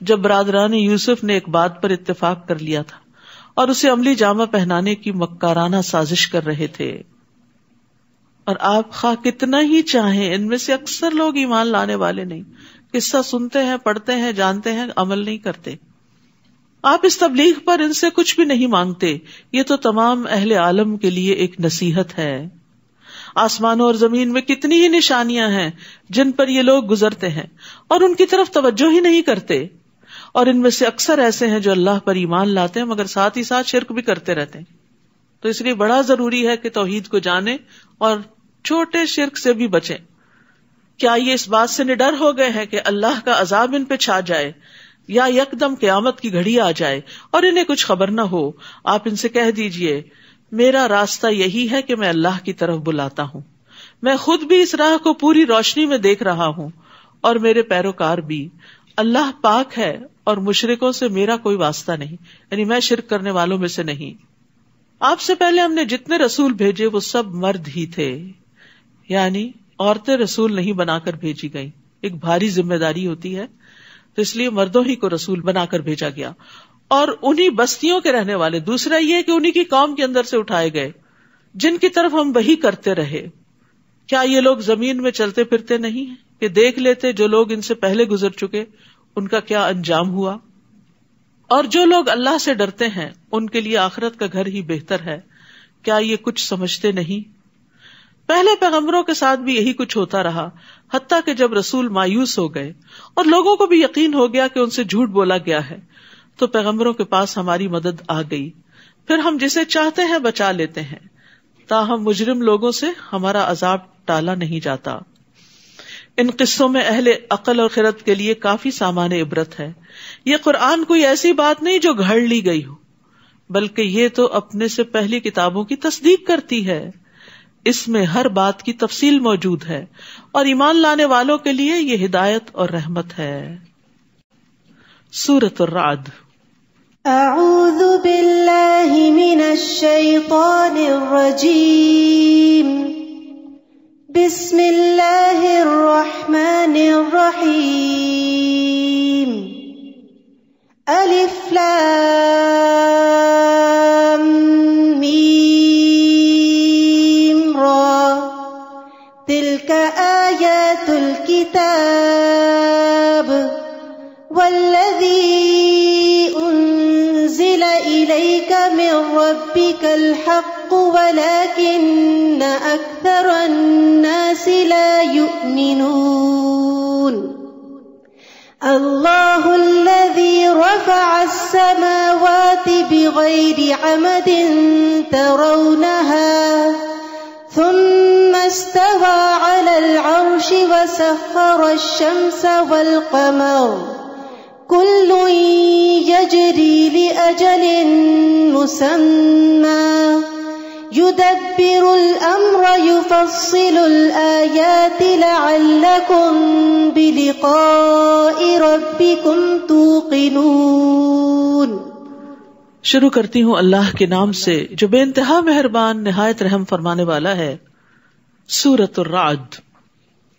جب برادران یوسف نے ایک بات پر اتفاق کر لیا تھا اور اسے عملی جامہ پہنانے کی مکارانہ سازش کر رہے تھے. اور آپ خواہ کتنا ہی چاہیں، ان میں سے اکثر لوگ ایمان لانے والے نہیں، قصہ سنتے ہیں، پڑھتے ہیں، جانتے ہیں، عمل نہیں کرتے. آپ اس تبلیغ پر ان سے کچھ بھی نہیں مانگتے. یہ تو تمام اہل عالم کے لیے ایک نصیحت ہے. آسمانوں اور زمین میں کتنی ہی نشانیاں ہیں جن پر یہ لوگ گزرتے ہیں اور ان کی طرف توجہ ہی نہیں کرتے. اور ان میں سے اکثر ایسے ہیں جو اللہ پر ایمان لاتے ہیں مگر ساتھ ہی ساتھ شرک بھی کرتے رہتے ہیں. تو اس لیے بڑا ضروری ہے کہ توحید کو جانیں اور چھوٹے شرک سے بھی بچیں. کیا یہ اس بات سے نڈر ہو گئے ہیں کہ اللہ کا عذاب ان پہ چھا جائے یا یکدم قیامت کی گھڑی آ جائے اور انہیں کچھ خبر نہ ہو؟ آپ ان سے کہہ دیجئے میرا راستہ یہی ہے کہ میں اللہ کی طرف بلاتا ہوں. میں خود بھی اس راہ کو پوری روشنی میں دیکھ رہا ہوں اور میرے پیروکار بھی. اللہ پاک ہے اور مشرکوں سے میرا کوئی واسطہ نہیں، یعنی میں شرک کرنے والوں میں سے نہیں. آپ سے پہلے ہم نے جتنے رسول بھیجے وہ سب مرد ہی تھے، یعنی عورتیں رسول نہیں بنا کر بھیجی گئیں. ایک بھاری ذمہ داری ہوتی ہے، تو اس لیے مردوں ہی کو رسول بنا کر بھیجا گیا اور انہی بستیوں کے رہنے والے. دوسرا یہ کہ انہی کی قوم کے اندر سے اٹھائے گئے جن کی طرف ہم وحی کرتے رہے. کیا یہ لوگ زمین میں چلتے پھرتے نہیں ہیں کہ دیکھ لیتے جو لوگ ان سے پہلے گزر چکے ان کا کیا انجام ہوا؟ اور جو لوگ اللہ سے ڈرتے ہیں ان کے لیے آخرت کا گھر ہی بہتر ہے. کیا یہ کچھ سمجھتے نہیں؟ پہلے پیغمبروں کے ساتھ بھی یہی کچھ ہوتا رہا، حتیٰ کہ جب رسول مایوس ہو گئے اور لوگوں کو بھی یقین ہو گیا کہ ان سے جھوٹ بولا گیا ہے، تو پیغمبروں کے پاس ہماری مدد آ گئی، پھر ہم جسے چاہتے ہیں بچا لیتے ہیں، تاہم مجرم لوگوں سے ہمارا عذاب ٹالا نہیں جاتا۔ ان قصوں میں اہل عقل اور خرد کے لیے کافی سامان عبرت ہے۔ یہ قرآن کوئی ایسی بات نہیں جو گھڑ لی گئی ہو، بلکہ یہ تو اپنے سے پہلی کتابوں کی تصدیق کرتی ہے۔ اس میں ہر بات کی تفصیل موجود ہے اور ایمان لانے والوں کے لیے یہ ہدایت اور رحمت ہے۔ سورۃ الرعد۔ اعوذ باللہ من الشیطان الرجیم، بسم اللہ الرحمن الرحیم، الف لام میم را، تلک آیات الکتاب والذی انزل الیک من ربک الحق ولکن اکثر الناس لا یؤمنون۔ اللہ الذی رفع السماوات بغیر عمد ترونها ثم استوى على العرش وسخر الشمس والقمر كل يجري لأجل مسمى يدبر الأمر يفصل الآيات لعلكم بلقاء ربكم توقنون۔ شروع کرتی ہوں اللہ کے نام سے جو بے انتہا مہربان نہایت رحم فرمانے والا ہے۔ سورۃ الرعد۔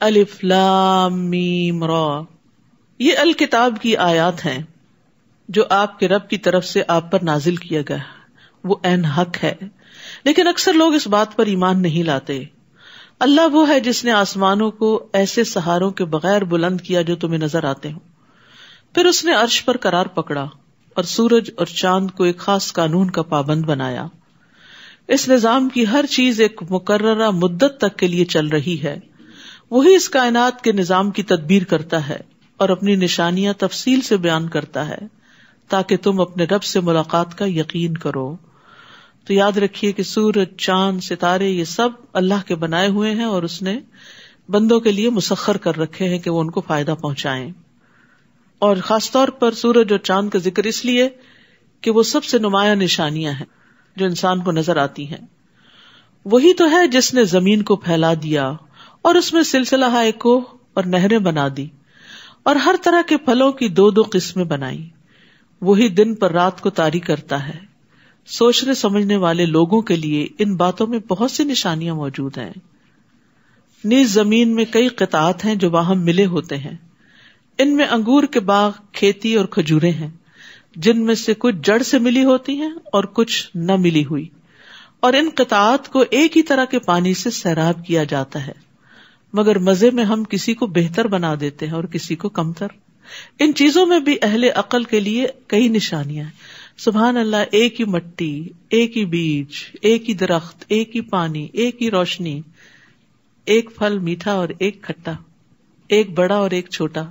الف لام میم را، یہ الکتاب کی آیات ہیں جو آپ کے رب کی طرف سے آپ پر نازل کیا گیا ہے، وہ عین حق ہے، لیکن اکثر لوگ اس بات پر ایمان نہیں لاتے۔ اللہ وہ ہے جس نے آسمانوں کو ایسے سہاروں کے بغیر بلند کیا جو تمہیں نظر آتے ہوں، پھر اس نے عرش پر قرار پکڑا اور سورج اور چاند کو ایک خاص قانون کا پابند بنایا۔ اس نظام کی ہر چیز ایک مقررہ مدت تک کے لیے چل رہی ہے۔ وہی اس کائنات کے نظام کی تدبیر کرتا ہے اور اپنی نشانیاں تفصیل سے بیان کرتا ہے تاکہ تم اپنے رب سے ملاقات کا یقین کرو۔ تو یاد رکھیے کہ سورج، چاند، ستارے یہ سب اللہ کے بنائے ہوئے ہیں اور اس نے بندوں کے لیے مسخر کر رکھے ہیں کہ وہ ان کو فائدہ پہنچائیں۔ اور خاص طور پر سورج اور چاند کا ذکر اس لیے کہ وہ سب سے نمایاں نشانیاں ہیں جو انسان کو نظر آتی ہیں۔ وہی تو ہے جس نے زمین کو پھیلا دیا اور اس میں سلسلہ کوہ اور نہریں بنا دی اور ہر طرح کے پھلوں کی دو دو قسمیں بنائی۔ وہی دن پر رات کو طاری کرتا ہے۔ سوچنے سمجھنے والے لوگوں کے لیے ان باتوں میں بہت سی نشانیاں موجود ہیں۔ نیز زمین میں کئی قطعات ہیں جو باہم ملے ہوتے ہیں، ان میں انگور کے باغ، کھیتی اور کھجوریں ہیں، جن میں سے کچھ جڑ سے ملی ہوتی ہیں اور کچھ نہ ملی ہوئی، اور ان قطعات کو ایک ہی طرح کے پانی سے سیراب کیا جاتا ہے، مگر مزے میں ہم کسی کو بہتر بنا دیتے ہیں اور کسی کو کمتر۔ ان چیزوں میں بھی اہل عقل کے لیے کئی نشانیاں ہیں۔ سبحان اللہ، ایک ہی مٹی، ایک ہی بیج، ایک ہی درخت، ایک ہی پانی، ایک ہی روشنی، ایک پھل میٹھا اور ایک کھٹا، ایک بڑا اور ایک چھوٹا،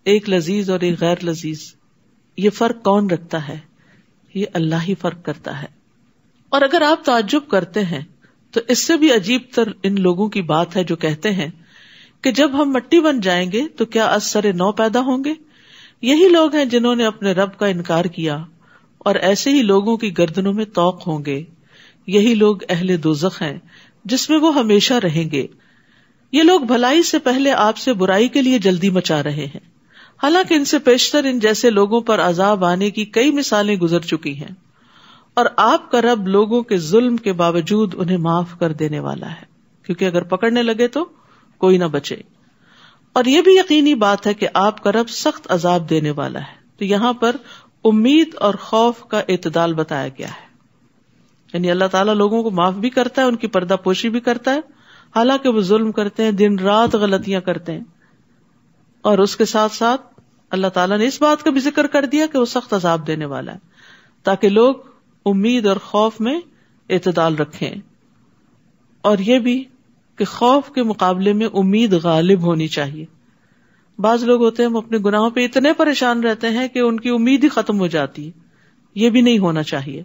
ایک لذیذ اور ایک غیر لذیذ۔ یہ فرق کون رکھتا ہے؟ یہ اللہ ہی فرق کرتا ہے۔ اور اگر آپ تعجب کرتے ہیں تو اس سے بھی عجیب تر ان لوگوں کی بات ہے جو کہتے ہیں کہ جب ہم مٹی بن جائیں گے تو کیا از سر نو پیدا ہوں گے؟ یہی لوگ ہیں جنہوں نے اپنے رب کا انکار کیا، اور ایسے ہی لوگوں کی گردنوں میں طوق ہوں گے۔ یہی لوگ اہل دوزخ ہیں جس میں وہ ہمیشہ رہیں گے۔ یہ لوگ بھلائی سے پہلے آپ سے برائی کے لیے جلدی مچا رہے ہیں، حالانکہ ان سے پیشتر ان جیسے لوگوں پر عذاب آنے کی کئی مثالیں گزر چکی ہیں، اور آپ کا رب لوگوں کے ظلم کے باوجود انہیں معاف کر دینے والا ہے، کیونکہ اگر پکڑنے لگے تو کوئی نہ بچے۔ اور یہ بھی یقینی بات ہے کہ آپ کا رب سخت عذاب دینے والا ہے۔ تو یہاں پر امید اور خوف کا اعتدال بتایا گیا ہے، یعنی اللہ تعالیٰ لوگوں کو معاف بھی کرتا ہے، ان کی پردہ پوشی بھی کرتا ہے، حالانکہ وہ ظلم کرتے ہیں، دن رات غلطیاں کرتے ہیں، اور اس کے ساتھ ساتھ اللہ تعالیٰ نے اس بات کا بھی ذکر کر دیا کہ وہ سخت عذاب دینے والا ہے، تاکہ لوگ امید اور خوف میں اعتدال رکھیں۔ اور یہ بھی کہ خوف کے مقابلے میں امید غالب ہونی چاہیے. بعض لوگ ہوتے ہیں وہ اپنے گناہوں پہ اتنے پریشان رہتے ہیں کہ ان کی امید ہی ختم ہو جاتی ہے. یہ بھی نہیں ہونا چاہیے.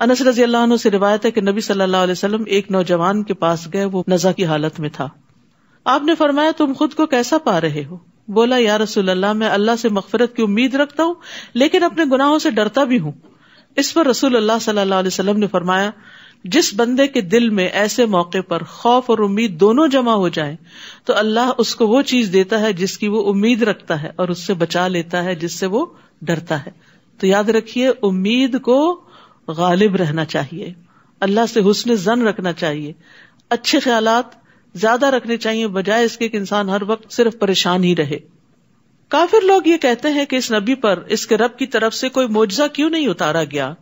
انس رضی اللہ عنہ سے روایت ہے کہ نبی صلی اللہ علیہ وسلم ایک نوجوان کے پاس گئے، وہ نزع کی حالت میں تھا. آپ نے فرمایا تم خود کو کیسا پا رہے ہو؟ بولا یا رسول اللہ میں اللہ سے مغفرت کی امید رکھتا ہوں لیکن اپنے گناہوں سے ڈرتا بھی ہوں. اس پر رسول اللہ صلی اللہ علیہ وسلم نے فرمایا جس بندے کے دل میں ایسے موقع پر خوف اور امید دونوں جمع ہو جائیں تو اللہ اس کو وہ چیز دیتا ہے جس کی وہ امید رکھتا ہے اور اس سے بچا لیتا ہے جس سے وہ ڈرتا ہے. تو یاد رکھیے امید کو غالب رہنا چاہیے، اللہ سے حسن ظن رکھنا چاہیے، اچھے خیالات زیادہ رکھنے چاہیے بجائے اس کے کہ انسان ہر وقت صرف پریشان ہی رہے. کافر لوگ یہ کہتے ہیں کہ اس نبی پر اس کے رب کی طرف سے کوئی معجزہ کیوں نہیں اتارا گیا؟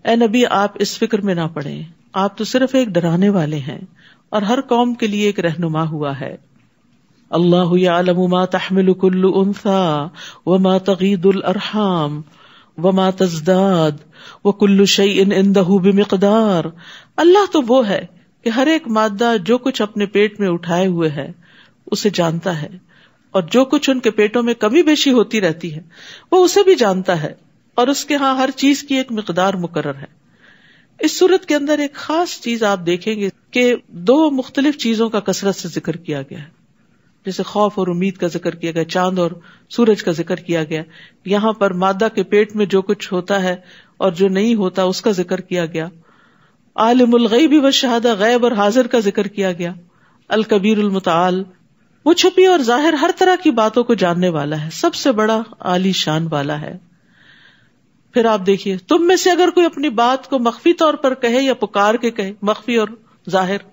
اے نبی آپ اس فکر میں نہ پڑیں، آپ تو صرف ایک ڈرانے والے ہیں اور ہر قوم کے لیے ایک رہنما ہوا ہے. اللہ یعلم ما تحمل كل انثى وما تغیض الارحام وما تزداد وكل شيء عنده بمقدار. اللہ تو وہ ہے کہ ہر ایک مادہ جو کچھ اپنے پیٹ میں اٹھائے ہوئے ہے اسے جانتا ہے، اور جو کچھ ان کے پیٹوں میں کمی بیشی ہوتی رہتی ہے وہ اسے بھی جانتا ہے، اور اس کے ہاں ہر چیز کی ایک مقدار مقرر ہے. اس صورت کے اندر ایک خاص چیز آپ دیکھیں گے کہ دو مختلف چیزوں کا کثرت سے ذکر کیا گیا ہے. جیسے خوف اور امید کا ذکر کیا گیا، چاند اور سورج کا ذکر کیا گیا، یہاں پر مادہ کے پیٹ میں جو کچھ ہوتا ہے اور جو نہیں ہوتا اس کا ذکر کیا گیا. عالم الغیب والشہادہ، غیب اور حاضر کا ذکر کیا گیا. الکبیر المتعال، وہ چھپی اور ظاہر ہر طرح کی باتوں کو جاننے والا ہے، سب سے بڑا عالی شان والا ہے. پھر آپ دیکھیے تم میں سے اگر کوئی اپنی بات کو مخفی طور پر کہے یا پکار کے کہے، مخفی اور ظاہر،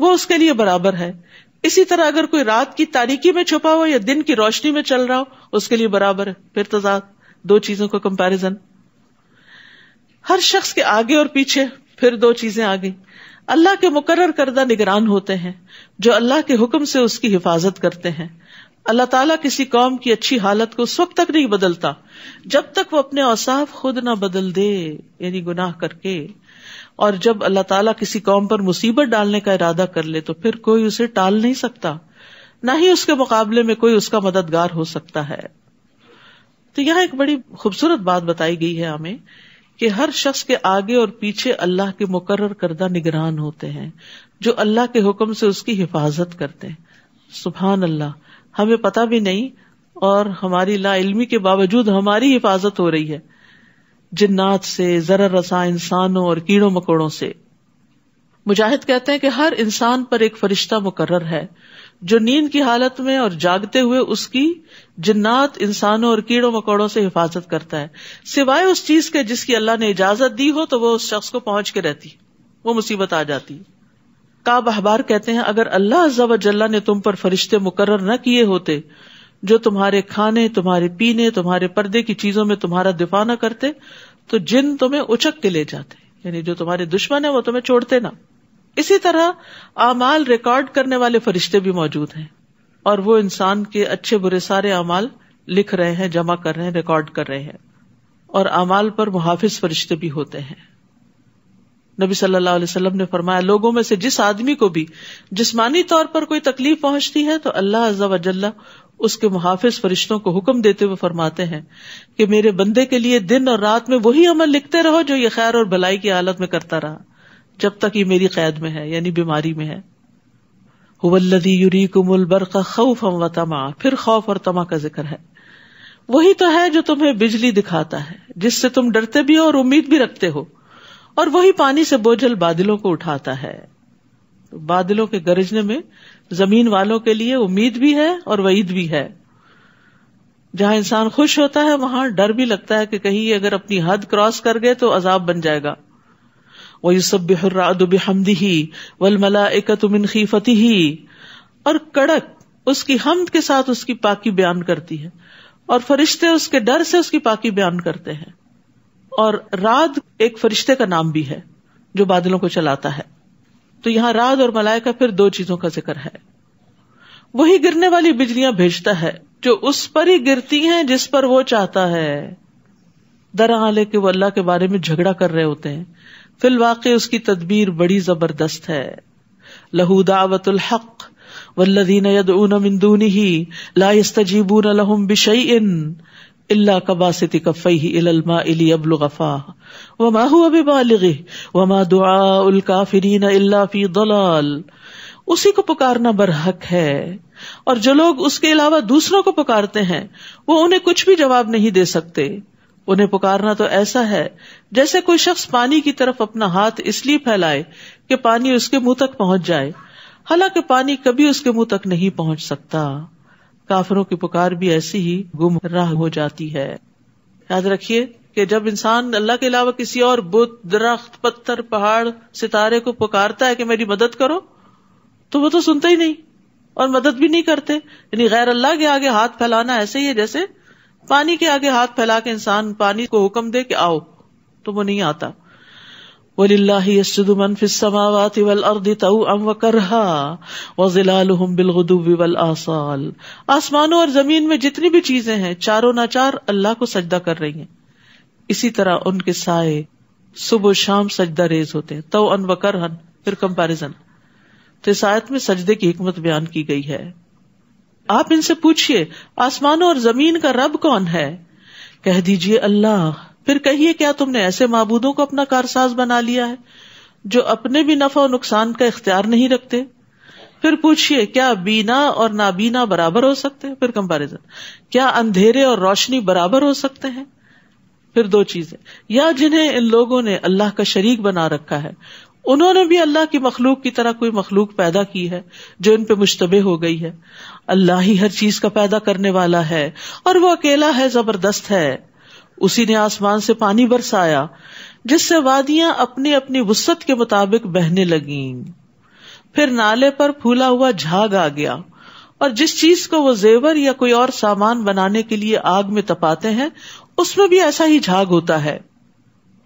وہ اس کے لیے برابر ہے. اسی طرح اگر کوئی رات کی تاریکی میں چھپا ہو یا دن کی روشنی میں چل رہا ہو اس کے لیے برابر ہے. پھر تضاد، دو چیزوں کا کمپیریزن. ہر شخص کے آگے اور پیچھے پھر دو چیزیں آ گئی. اللہ کے مقرر کردہ نگران ہوتے ہیں جو اللہ کے حکم سے اس کی حفاظت کرتے ہیں. اللہ تعالیٰ کسی قوم کی اچھی حالت کو اس وقت تک نہیں بدلتا جب تک وہ اپنے اوصاف خود نہ بدل دے، یعنی گناہ کر کے. اور جب اللہ تعالیٰ کسی قوم پر مصیبت ڈالنے کا ارادہ کر لے تو پھر کوئی اسے ٹال نہیں سکتا، نہ ہی اس کے مقابلے میں کوئی اس کا مددگار ہو سکتا ہے. تو یہاں ایک بڑی خوبصورت بات بتائی گئی ہے ہمیں کہ ہر شخص کے آگے اور پیچھے اللہ کے مقرر کردہ نگران ہوتے ہیں جو اللہ کے حکم سے اس کی حفاظت کرتے ہیں. سبحان اللہ، ہمیں پتہ بھی نہیں اور ہماری لا علمی کے باوجود ہماری حفاظت ہو رہی ہے جنات سے، ضرر رساں انسانوں اور کیڑوں مکوڑوں سے. مجاہد کہتے ہیں کہ ہر انسان پر ایک فرشتہ مقرر ہے جو نیند کی حالت میں اور جاگتے ہوئے اس کی جنات، انسانوں اور کیڑوں مکوڑوں سے حفاظت کرتا ہے، سوائے اس چیز کے جس کی اللہ نے اجازت دی ہو تو وہ اس شخص کو پہنچ کے رہتی، وہ مصیبت آ جاتی. کعب احبار کہتے ہیں اگر اللہ عز و جل نے تم پر فرشتے مقرر نہ کیے ہوتے جو تمہارے کھانے، تمہارے پینے، تمہارے پردے کی چیزوں میں تمہارا دفاع نہ کرتے تو جن تمہیں اچک کے لے جاتے، یعنی جو تمہارے دشمن ہیں وہ تمہیں چھوڑتے نہ. اسی طرح اعمال ریکارڈ کرنے والے فرشتے بھی موجود ہیں اور وہ انسان کے اچھے برے سارے اعمال لکھ رہے ہیں، جمع کر رہے ہیں، ریکارڈ کر رہے ہیں. اور اعمال پر محافظ فرشتے بھی ہوتے ہیں. نبی صلی اللہ علیہ وسلم نے فرمایا لوگوں میں سے جس آدمی کو بھی جسمانی طور پر کوئی تکلیف پہنچتی ہے تو اللہ عز و جل اس کے محافظ فرشتوں کو حکم دیتے ہوئے فرماتے ہیں کہ میرے بندے کے لیے دن اور رات میں وہی عمل لکھتے رہو جو یہ خیر اور بھلائی کی حالت میں کرتا رہا جب تک یہ میری قید میں ہے، یعنی بیماری میں ہے. هو الذی یریکم البرق خوفا وطمعا، پھر خوف اور طمع کا ذکر ہے. وہی تو ہے جو تمہیں بجلی دکھاتا ہے جس سے تم ڈرتے بھی ہو اور امید بھی رکھتے ہو، اور وہی پانی سے بوجھل بادلوں کو اٹھاتا ہے. بادلوں کے گرجنے میں زمین والوں کے لیے امید بھی ہے اور وعید بھی ہے. جہاں انسان خوش ہوتا ہے وہاں ڈر بھی لگتا ہے کہ کہیں یہ اگر اپنی حد کراس کر گئے تو عذاب بن جائے گا. وَيُسَبِّحُ الرَّعْدُ بِحَمْدِهِ وَالْمَلَائِكَةُ مِنْ خِيفَتِهِ، اور کڑک اس کی حمد کے ساتھ اس کی پاکی بیان کرتی ہے اور فرشتے اس کے ڈر سے اس کی پاکی بیان کرتے ہیں. اور رعد ایک فرشتے کا نام بھی ہے جو بادلوں کو چلاتا ہے. تو یہاں رعد اور ملائکہ پھر دو چیزوں کا ذکر ہے. وہی گرنے والی بجلیاں بھیجتا ہے جو اس پر ہی گرتی ہیں جس پر وہ چاہتا ہے. درحالے کہ وہ اللہ کے بارے میں جھگڑا کر رہے ہوتے ہیں، فی الواقع اس کی تدبیر بڑی زبردست ہے. لہ دعوۃ الحق والذین یدعون من دونہ لا یستجیبون لهم بشیء الا کباسط کفیہ الی الماء لیبلغ فاہ وما هو ببالغہ وما دعاء الکافرین الا فی ضلال. اسی کو پکارنا برحق ہے، اور جو لوگ اس کے علاوہ دوسروں کو پکارتے ہیں وہ انہیں کچھ بھی جواب نہیں دے سکتے. انہیں پکارنا تو ایسا ہے جیسے کوئی شخص پانی کی طرف اپنا ہاتھ اس لیے پھیلائے کہ پانی اس کے منہ تک پہنچ جائے، حالانکہ پانی کبھی اس کے منہ تک نہیں پہنچ سکتا. کافروں کی پکار بھی ایسی ہی گمراہ ہو جاتی ہے. یاد رکھیے کہ جب انسان اللہ کے علاوہ کسی اور بت، درخت، پتھر، پہاڑ، ستارے کو پکارتا ہے کہ میری مدد کرو، تو وہ تو سنتا ہی نہیں اور مدد بھی نہیں کرتے. یعنی غیر اللہ کے آگے ہاتھ پھیلانا ایسے ہی ہے جیسے پانی کے آگے ہاتھ پھیلا کے انسان پانی کو حکم دے کہ آؤ، تو وہ نہیں آتا. وَلِلَّهِ يَسْجُدُ مَن فِي السَّمَاوَاتِ وَالْأَرْضِ طَوْعًا وَكَرْهًا وَظِلَالُهُم بِالْغُدُوِّ وَالْآصَالِ. آسمانوں اور زمین میں جتنی بھی چیزیں ہیں چاروں ناچار اللہ کو سجدہ کر رہی ہیں. اسی طرح ان کے سائے صبح و شام سجدہ ریز ہوتے ہیں. طَوْعًا وَكَرْهًا، پھر کمپیریزن. تو اس آیت میں سجدے کی حکمت بیان کی گئی ہے. آپ ان سے پوچھئے آسمانوں اور زمین کا رب کون ہے؟ کہہ دیجئے اللہ. پھر کہیے کیا تم نے ایسے معبودوں کو اپنا کارساز بنا لیا ہے جو اپنے بھی نفع و نقصان کا اختیار نہیں رکھتے؟ پھر پوچھئے کیا بینا اور نابینا برابر ہو سکتے ہیں؟ پھر کمپیریزن. کیا اندھیرے اور روشنی برابر ہو سکتے ہیں؟ پھر دو چیزیں. یا جنہیں ان لوگوں نے اللہ کا شریک بنا رکھا ہے، انہوں نے بھی اللہ کی مخلوق کی طرح کوئی مخلوق پیدا کی ہے جو ان پہ مشتبہ ہو گئی ہے. اللہ ہی ہر چیز کا پیدا کرنے والا ہے اور وہ اکیلا ہے، زبردست ہے. اسی نے آسمان سے پانی برسایا جس سے وادیاں اپنی اپنی وسعت کے مطابق بہنے لگیں. پھر نالے پر پھولا ہوا جھاگ آ گیا، اور جس چیز کو وہ زیور یا کوئی اور سامان بنانے کے لیے آگ میں تپاتے ہیں اس میں بھی ایسا ہی جھاگ ہوتا ہے.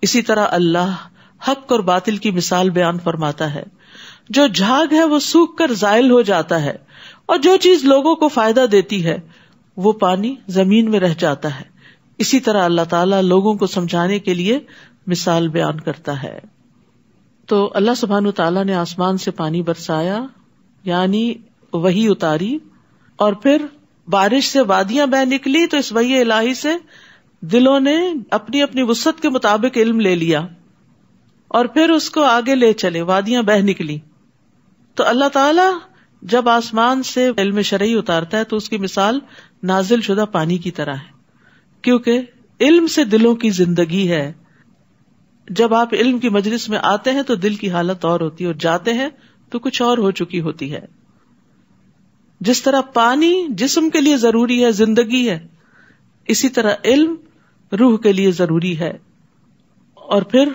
اسی طرح اللہ حق اور باطل کی مثال بیان فرماتا ہے. جو جھاگ ہے وہ سوکھ کر زائل ہو جاتا ہے، اور جو چیز لوگوں کو فائدہ دیتی ہے وہ پانی زمین میں رہ جاتا ہے. اسی طرح اللہ تعالیٰ لوگوں کو سمجھانے کے لیے مثال بیان کرتا ہے. تو اللہ سبحانہ تعالیٰ نے آسمان سے پانی برسایا، یعنی وحی اتاری، اور پھر بارش سے وادیاں بہ نکلی. تو اس وحی الہی سے دلوں نے اپنی اپنی وسعت کے مطابق علم لے لیا اور پھر اس کو آگے لے چلے، وادیاں بہ نکلی. تو اللہ تعالیٰ جب آسمان سے علم شرعی اتارتا ہے تو اس کی مثال نازل شدہ پانی کی طرح ہے، کیونکہ علم سے دلوں کی زندگی ہے. جب آپ علم کی مجلس میں آتے ہیں تو دل کی حالت اور ہوتی ہے، اور جاتے ہیں تو کچھ اور ہو چکی ہوتی ہے. جس طرح پانی جسم کے لیے ضروری ہے، زندگی ہے، اسی طرح علم روح کے لیے ضروری ہے. اور پھر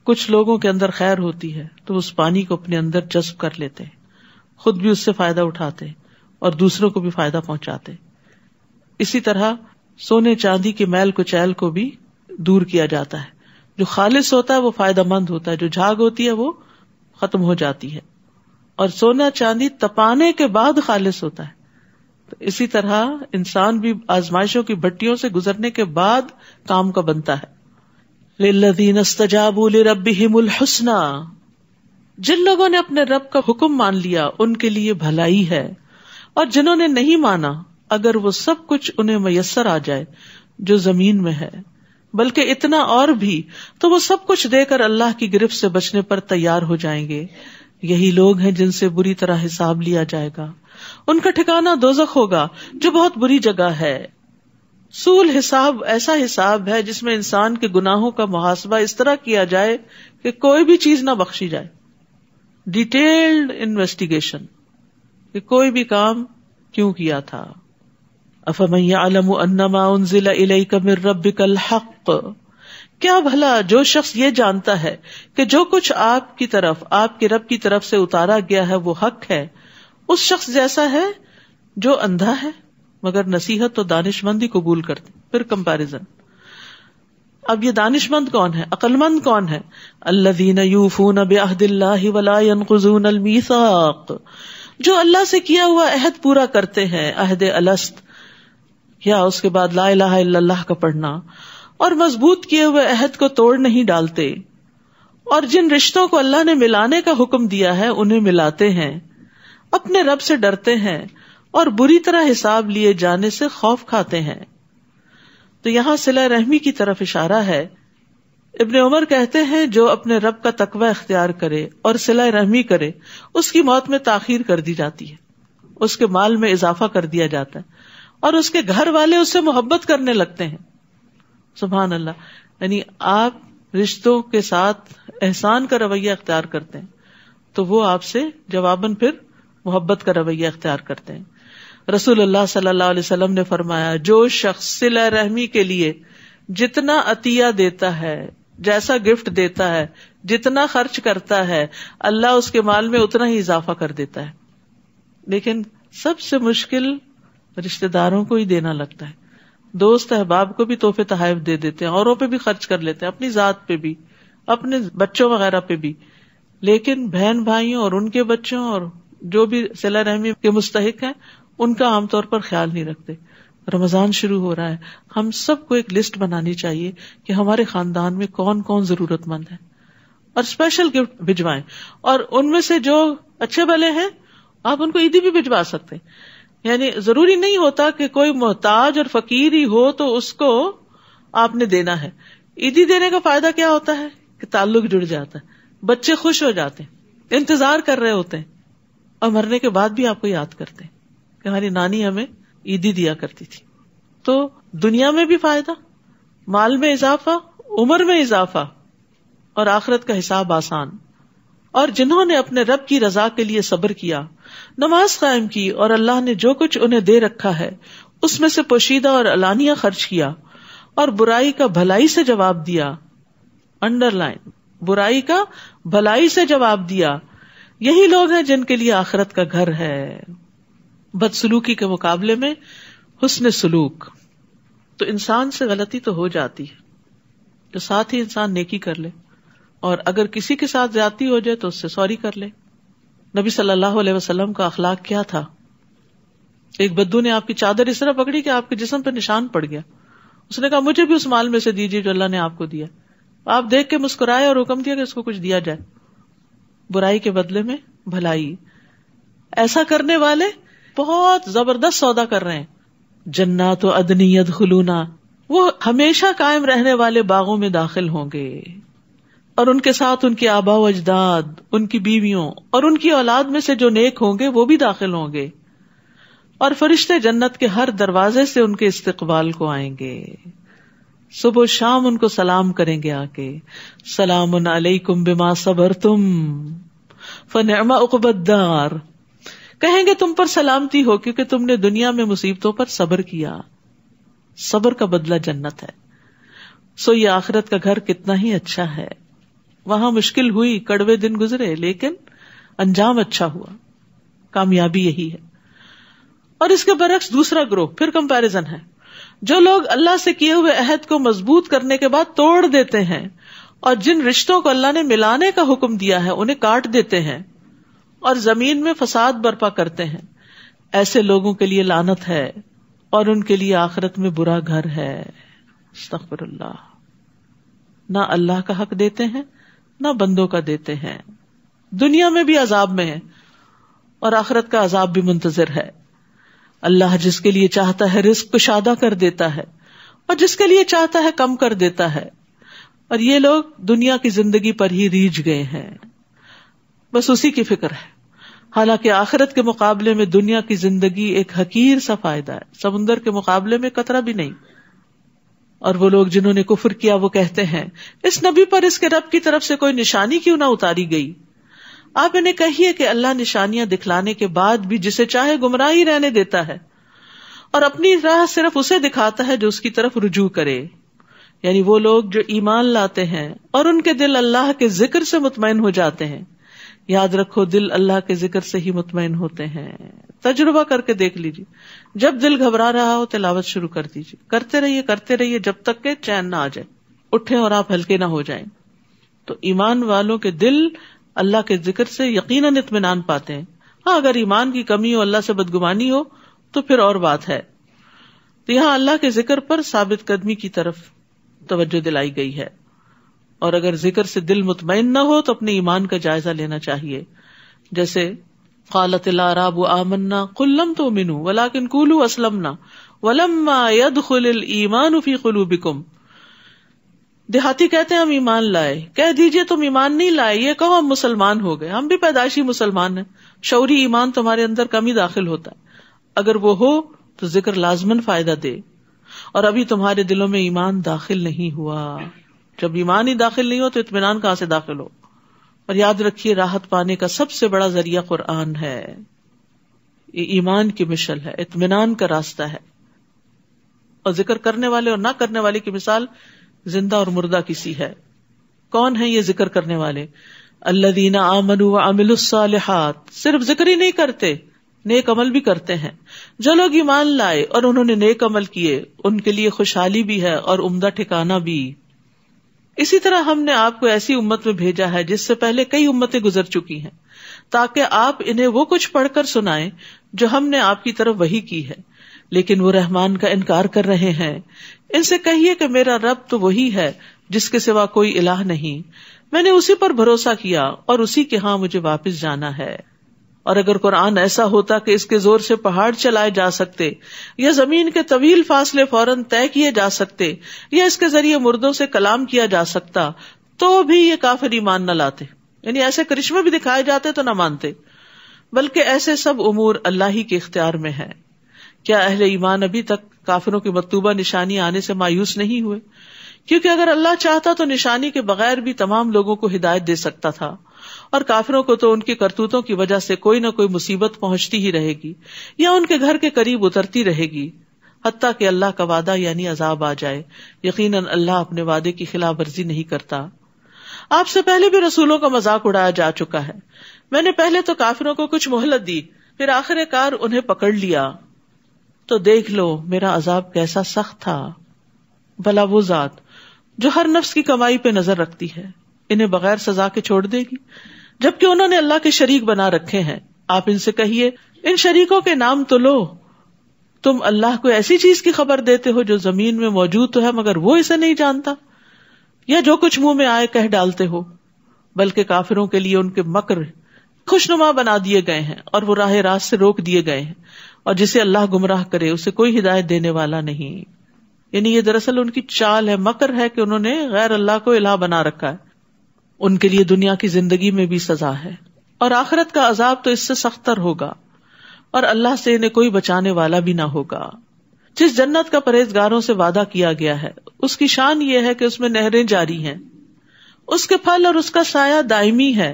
کچھ لوگوں کے اندر خیر ہوتی ہے تو اس پانی کو اپنے اندر جذب کر لیتے ہیں، خود بھی اس سے فائدہ اٹھاتے ہیں اور دوسروں کو بھی فائدہ پہنچاتے. اسی طرح سونے چاندی کے میل کچیل کو بھی دور کیا جاتا ہے. جو خالص ہوتا ہے وہ فائدہ مند ہوتا ہے، جو جھاگ ہوتی ہے وہ ختم ہو جاتی ہے. اور سونا چاندی تپانے کے بعد خالص ہوتا ہے. تو اسی طرح انسان بھی آزمائشوں کی بھٹیوں سے گزرنے کے بعد کام کا بنتا ہے. للذین استجابوا لربہم الحسنی، جن لوگوں نے اپنے رب کا حکم مان لیا ان کے لیے بھلائی ہے، اور جنہوں نے نہیں مانا اگر وہ سب کچھ انہیں میسر آ جائے جو زمین میں ہے، بلکہ اتنا اور بھی تو وہ سب کچھ دے کر اللہ کی گرفت سے بچنے پر تیار ہو جائیں گے. یہی لوگ ہیں جن سے بری طرح حساب لیا جائے گا، ان کا ٹھکانہ دوزخ ہوگا جو بہت بری جگہ ہے. سول حساب ایسا حساب ہے جس میں انسان کے گناہوں کا محاسبہ اس طرح کیا جائے کہ کوئی بھی چیز نہ بخشی جائے. ڈیٹیلڈ انویسٹیگیشن کہ کوئی بھی کام کیوں کیا تھا. افمن یعلم انما انزل الیک من ربک الحق، کیا بھلا جو شخص یہ جانتا ہے کہ جو کچھ آپ کی طرف، آپ کے رب کی طرف سے اتارا گیا ہے وہ حق ہے، اس شخص جیسا ہے جو اندھا ہے مگر نصیحت و دانش مندی قبول کرتے. پھر کمپیریزن. اب یہ دانش مند کون ہے، عقل مند کون ہے؟ الذین یوفون بعہد اللہ ولا ینقضون المیثاق، جو اللہ سے کیا ہوا عہد پورا کرتے ہیں، عہد الست یا اس کے بعد لا الہ الا اللہ کا پڑھنا، اور مضبوط کیے ہوئے عہد کو توڑ نہیں ڈالتے. اور جن رشتوں کو اللہ نے ملانے کا حکم دیا ہے انہیں ملاتے ہیں، اپنے رب سے ڈرتے ہیں اور بری طرح حساب لیے جانے سے خوف کھاتے ہیں. تو یہاں صلہ رحمی کی طرف اشارہ ہے. ابن عمر کہتے ہیں جو اپنے رب کا تقوی اختیار کرے اور صلہ رحمی کرے اس کی موت میں تاخیر کر دی جاتی ہے، اس کے مال میں اضافہ کر دیا جاتا ہے اور اس کے گھر والے اس سے محبت کرنے لگتے ہیں. سبحان اللہ. یعنی آپ رشتوں کے ساتھ احسان کا رویہ اختیار کرتے ہیں تو وہ آپ سے جواباً پھر محبت کا رویہ اختیار کرتے ہیں. رسول اللہ صلی اللہ علیہ وسلم نے فرمایا جو شخص صلہ رحمی کے لیے جتنا عطیہ دیتا ہے، جیسا گفٹ دیتا ہے، جتنا خرچ کرتا ہے، اللہ اس کے مال میں اتنا ہی اضافہ کر دیتا ہے. لیکن سب سے مشکل رشتہ داروں کو ہی دینا لگتا ہے. دوست احباب کو بھی تحفے تحائف دے دیتے ہیں، اوروں پہ بھی خرچ کر لیتے ہیں، اپنی ذات پہ بھی، اپنے بچوں وغیرہ پہ بھی. لیکن بہن بھائیوں اور ان کے بچوں اور جو بھی صلہ رحمی کے مستحق ہیں ان کا عام طور پر خیال نہیں رکھتے. رمضان شروع ہو رہا ہے، ہم سب کو ایک لسٹ بنانی چاہیے کہ ہمارے خاندان میں کون کون ضرورت مند ہے اور اسپیشل گفٹ بھجوائیں. اور ان میں سے جو اچھے بھلے ہیں آپ ان کو عیدی بھی بھجوا سکتے ہیں. یعنی ضروری نہیں ہوتا کہ کوئی محتاج اور فقیر ہی ہو تو اس کو آپ نے دینا ہے. عیدی دینے کا فائدہ کیا ہوتا ہے کہ تعلق جڑ جاتا ہے، بچے خوش ہو جاتے ہیں، انتظار کر رہے ہوتے ہیں اور مرنے کے بعد بھی آپ کو یاد کرتے ہیں کہ ہماری نانی ہمیں عیدی دیا کرتی تھی. تو دنیا میں بھی فائدہ، مال میں اضافہ، عمر میں اضافہ اور آخرت کا حساب آسان. اور جنہوں نے اپنے رب کی رضا کے لیے صبر کیا، نماز قائم کی اور اللہ نے جو کچھ انہیں دے رکھا ہے اس میں سے پوشیدہ اور علانیہ خرچ کیا اور برائی کا بھلائی سے جواب دیا. انڈر لائن، برائی کا بھلائی سے جواب دیا. یہی لوگ ہیں جن کے لیے آخرت کا گھر ہے. بدسلوکی کے مقابلے میں حسن سلوک. تو انسان سے غلطی تو ہو جاتی ہے تو ساتھ ہی انسان نیکی کر لے، اور اگر کسی کے ساتھ زیادتی ہو جائے تو اس سے سوری کر لے. نبی صلی اللہ علیہ وسلم کا اخلاق کیا تھا؟ ایک بدو نے آپ کی چادر اس طرح پکڑی کہ آپ کے جسم پہ نشان پڑ گیا. اس نے کہا مجھے بھی اس مال میں سے دیجیے جو اللہ نے آپ کو دیا. آپ دیکھ کے مسکرائے اور حکم دیا کہ اس کو کچھ دیا جائے. برائی کے بدلے میں بھلائی. ایسا کرنے والے بہت زبردست سودا کر رہے ہیں. جنات عدن یدخلونہا، وہ ہمیشہ قائم رہنے والے باغوں میں داخل ہوں گے، اور ان کے ساتھ ان کے آبا و اجداد، ان کی بیویوں اور ان کی اولاد میں سے جو نیک ہوں گے وہ بھی داخل ہوں گے، اور فرشتے جنت کے ہر دروازے سے ان کے استقبال کو آئیں گے. صبح و شام ان کو سلام کریں گے آ کے، سلام علیکم بما صبرتم فنعم عقبی الدار. کہیں گے تم پر سلامتی ہو کیونکہ تم نے دنیا میں مصیبتوں پر صبر کیا. صبر کا بدلہ جنت ہے. سو یہ آخرت کا گھر کتنا ہی اچھا ہے. وہاں مشکل ہوئی، کڑوے دن گزرے، لیکن انجام اچھا ہوا. کامیابی یہی ہے. اور اس کے برعکس دوسرا گروہ پھر کمپیرزن ہے. جو لوگ اللہ سے کیے ہوئے عہد کو مضبوط کرنے کے بعد توڑ دیتے ہیں اور جن رشتوں کو اللہ نے ملانے کا حکم دیا ہے انہیں کاٹ دیتے ہیں اور زمین میں فساد برپا کرتے ہیں، ایسے لوگوں کے لیے لعنت ہے اور ان کے لیے آخرت میں برا گھر ہے. استغفر اللہ. نہ اللہ کا حق دیتے ہیں نہ بندوں کا دیتے ہیں. دنیا میں بھی عذاب میں ہے اور آخرت کا عذاب بھی منتظر ہے. اللہ جس کے لیے چاہتا ہے رزق کشادہ کر دیتا ہے اور جس کے لیے چاہتا ہے کم کر دیتا ہے. اور یہ لوگ دنیا کی زندگی پر ہی ریجھ گئے ہیں، بس اسی کی فکر ہے. حالانکہ آخرت کے مقابلے میں دنیا کی زندگی ایک حقیر سا فائدہ ہے، سمندر کے مقابلے میں قطرہ بھی نہیں. اور وہ لوگ جنہوں نے کفر کیا وہ کہتے ہیں اس نبی پر اس کے رب کی طرف سے کوئی نشانی کیوں نہ اتاری گئی. آپ انہیں کہیے کہ اللہ نشانیاں دکھلانے کے بعد بھی جسے چاہے گمراہ ہی رہنے دیتا ہے اور اپنی راہ صرف اسے دکھاتا ہے جو اس کی طرف رجوع کرے. یعنی وہ لوگ جو ایمان لاتے ہیں اور ان کے دل اللہ کے ذکر سے مطمئن ہو جاتے ہیں. یاد رکھو دل اللہ کے ذکر سے ہی مطمئن ہوتے ہیں. تجربہ کر کے دیکھ لیجیے. جب دل گھبرا رہا ہو تلاوت شروع کر دیجیے، کرتے رہیے جب تک کہ چین نہ آ جائے، اٹھیں اور آپ ہلکے نہ ہو جائیں. تو ایمان والوں کے دل اللہ کے ذکر سے یقیناً اطمینان پاتے ہیں. ہاں اگر ایمان کی کمی ہو، اللہ سے بدگمانی ہو تو پھر اور بات ہے. تو یہاں اللہ کے ذکر پر ثابت قدمی کی طرف توجہ دلائی گئی ہے. اور اگر ذکر سے دل مطمئن نہ ہو تو اپنے ایمان کا جائزہ لینا چاہیے. جیسے قالت الاعراب آمنا قل لم تؤمنوا ولكن قولوا اسلمنا ولما يدخل الايمان في قلوبكم. دیہاتی کہتے ہیں ہم ایمان لائے، کہہ دیجئے تم ایمان نہیں لائے، یہ کہو ہم مسلمان ہو گئے. ہم بھی پیدائشی مسلمان ہیں، شعوری ایمان تمہارے اندر کم ہی داخل ہوتا ہے. اگر وہ ہو تو ذکر لازماً فائدہ دے، اور ابھی تمہارے دلوں میں ایمان داخل نہیں ہوا. جب ایمان ہی داخل نہیں ہو تو اطمینان کہاں سے داخل ہو؟ اور یاد رکھیے راحت پانے کا سب سے بڑا ذریعہ قرآن ہے. یہ ایمان کی مشل ہے، اطمینان کا راستہ ہے. اور ذکر کرنے والے اور نہ کرنے والے کی مثال زندہ اور مردہ کسی ہے. کون ہے یہ ذکر کرنے والے؟ الذین آمنوا وعملوا الصالحات. صرف ذکر ہی نہیں کرتے، نیک عمل بھی کرتے ہیں. جو لوگ ایمان لائے اور انہوں نے نیک عمل کیے ان کے لیے خوشحالی بھی ہے اور عمدہ ٹھکانہ بھی. اسی طرح ہم نے آپ کو ایسی امت میں بھیجا ہے جس سے پہلے کئی امتیں گزر چکی ہیں، تاکہ آپ انہیں وہ کچھ پڑھ کر سنائیں جو ہم نے آپ کی طرف وحی کی ہے، لیکن وہ رحمان کا انکار کر رہے ہیں. ان سے کہیے کہ میرا رب تو وہی ہے جس کے سوا کوئی الہ نہیں، میں نے اسی پر بھروسہ کیا اور اسی کے ہاں مجھے واپس جانا ہے. اور اگر قرآن ایسا ہوتا کہ اس کے زور سے پہاڑ چلائے جا سکتے یا زمین کے طویل فاصلے فوراً طے کیے جا سکتے یا اس کے ذریعے مردوں سے کلام کیا جا سکتا تو بھی یہ کافر ایمان نہ لاتے. یعنی ایسے کرشمے بھی دکھائے جاتے تو نہ مانتے، بلکہ ایسے سب امور اللہ ہی کے اختیار میں ہے. کیا اہل ایمان ابھی تک کافروں کی مطلوبہ نشانی آنے سے مایوس نہیں ہوئے؟ کیونکہ اگر اللہ چاہتا تو نشانی کے بغیر بھی تمام لوگوں کو ہدایت دے سکتا تھا، اور کافروں کو تو ان کی کرتوتوں کی وجہ سے کوئی نہ کوئی مصیبت پہنچتی ہی رہے گی یا ان کے گھر کے قریب اترتی رہے گی، حتیٰ کہ اللہ کا وعدہ یعنی عذاب آ جائے. یقیناً اللہ اپنے وعدے کی خلاف ورزی نہیں کرتا. آپ سے پہلے بھی رسولوں کا مذاق اڑایا جا چکا ہے. میں نے پہلے تو کافروں کو کچھ مہلت دی، پھر آخر کار انہیں پکڑ لیا. تو دیکھ لو میرا عذاب کیسا سخت تھا. بھلا وہ ذات جو ہر نفس کی کمائی پہ نظر رکھتی ہے انہیں بغیر سزا کے چھوڑ دے گی، جبکہ انہوں نے اللہ کے شریک بنا رکھے ہیں. آپ ان سے کہیے ان شریکوں کے نام تو لو. تم اللہ کو ایسی چیز کی خبر دیتے ہو جو زمین میں موجود تو ہے مگر وہ اسے نہیں جانتا، یا جو کچھ منہ میں آئے کہہ ڈالتے ہو. بلکہ کافروں کے لیے ان کے مکر خوشنما بنا دیے گئے ہیں اور وہ راہ راست سے روک دیے گئے ہیں، اور جسے اللہ گمراہ کرے اسے کوئی ہدایت دینے والا نہیں. یعنی یہ دراصل ان کی چال ہے، مکر ہے کہ انہوں نے غیر اللہ کو الہ بنا رکھا ہے. ان کے لیے دنیا کی زندگی میں بھی سزا ہے اور آخرت کا عذاب تو اس سے سختر ہوگا، اور اللہ سے انہیں کوئی بچانے والا بھی نہ ہوگا. جس جنت کا پرہیزگاروں سے وعدہ کیا گیا ہے اس کی شان یہ ہے کہ اس میں نہریں جاری ہیں، اس کے پھل اور اس کا سایہ دائمی ہے.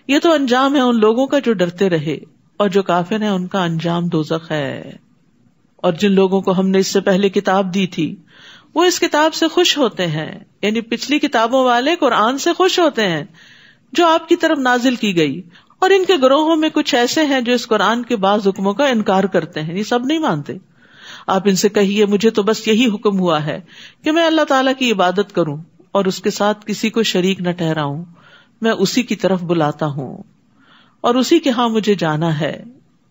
یہ تو انجام ہے ان لوگوں کا جو ڈرتے رہے، اور جو کافر ہیں ان کا انجام دوزخ ہے. اور جن لوگوں کو ہم نے اس سے پہلے کتاب دی تھی وہ اس کتاب سے خوش ہوتے ہیں، یعنی پچھلی کتابوں والے قرآن سے خوش ہوتے ہیں جو آپ کی طرف نازل کی گئی. اور ان کے گروہوں میں کچھ ایسے ہیں جو اس قرآن کے بعض حکموں کا انکار کرتے ہیں، یہ سب نہیں مانتے. آپ ان سے کہیے مجھے تو بس یہی حکم ہوا ہے کہ میں اللہ تعالیٰ کی عبادت کروں اور اس کے ساتھ کسی کو شریک نہ ٹھہراؤں. میں اسی کی طرف بلاتا ہوں اور اسی کے ہاں مجھے جانا ہے.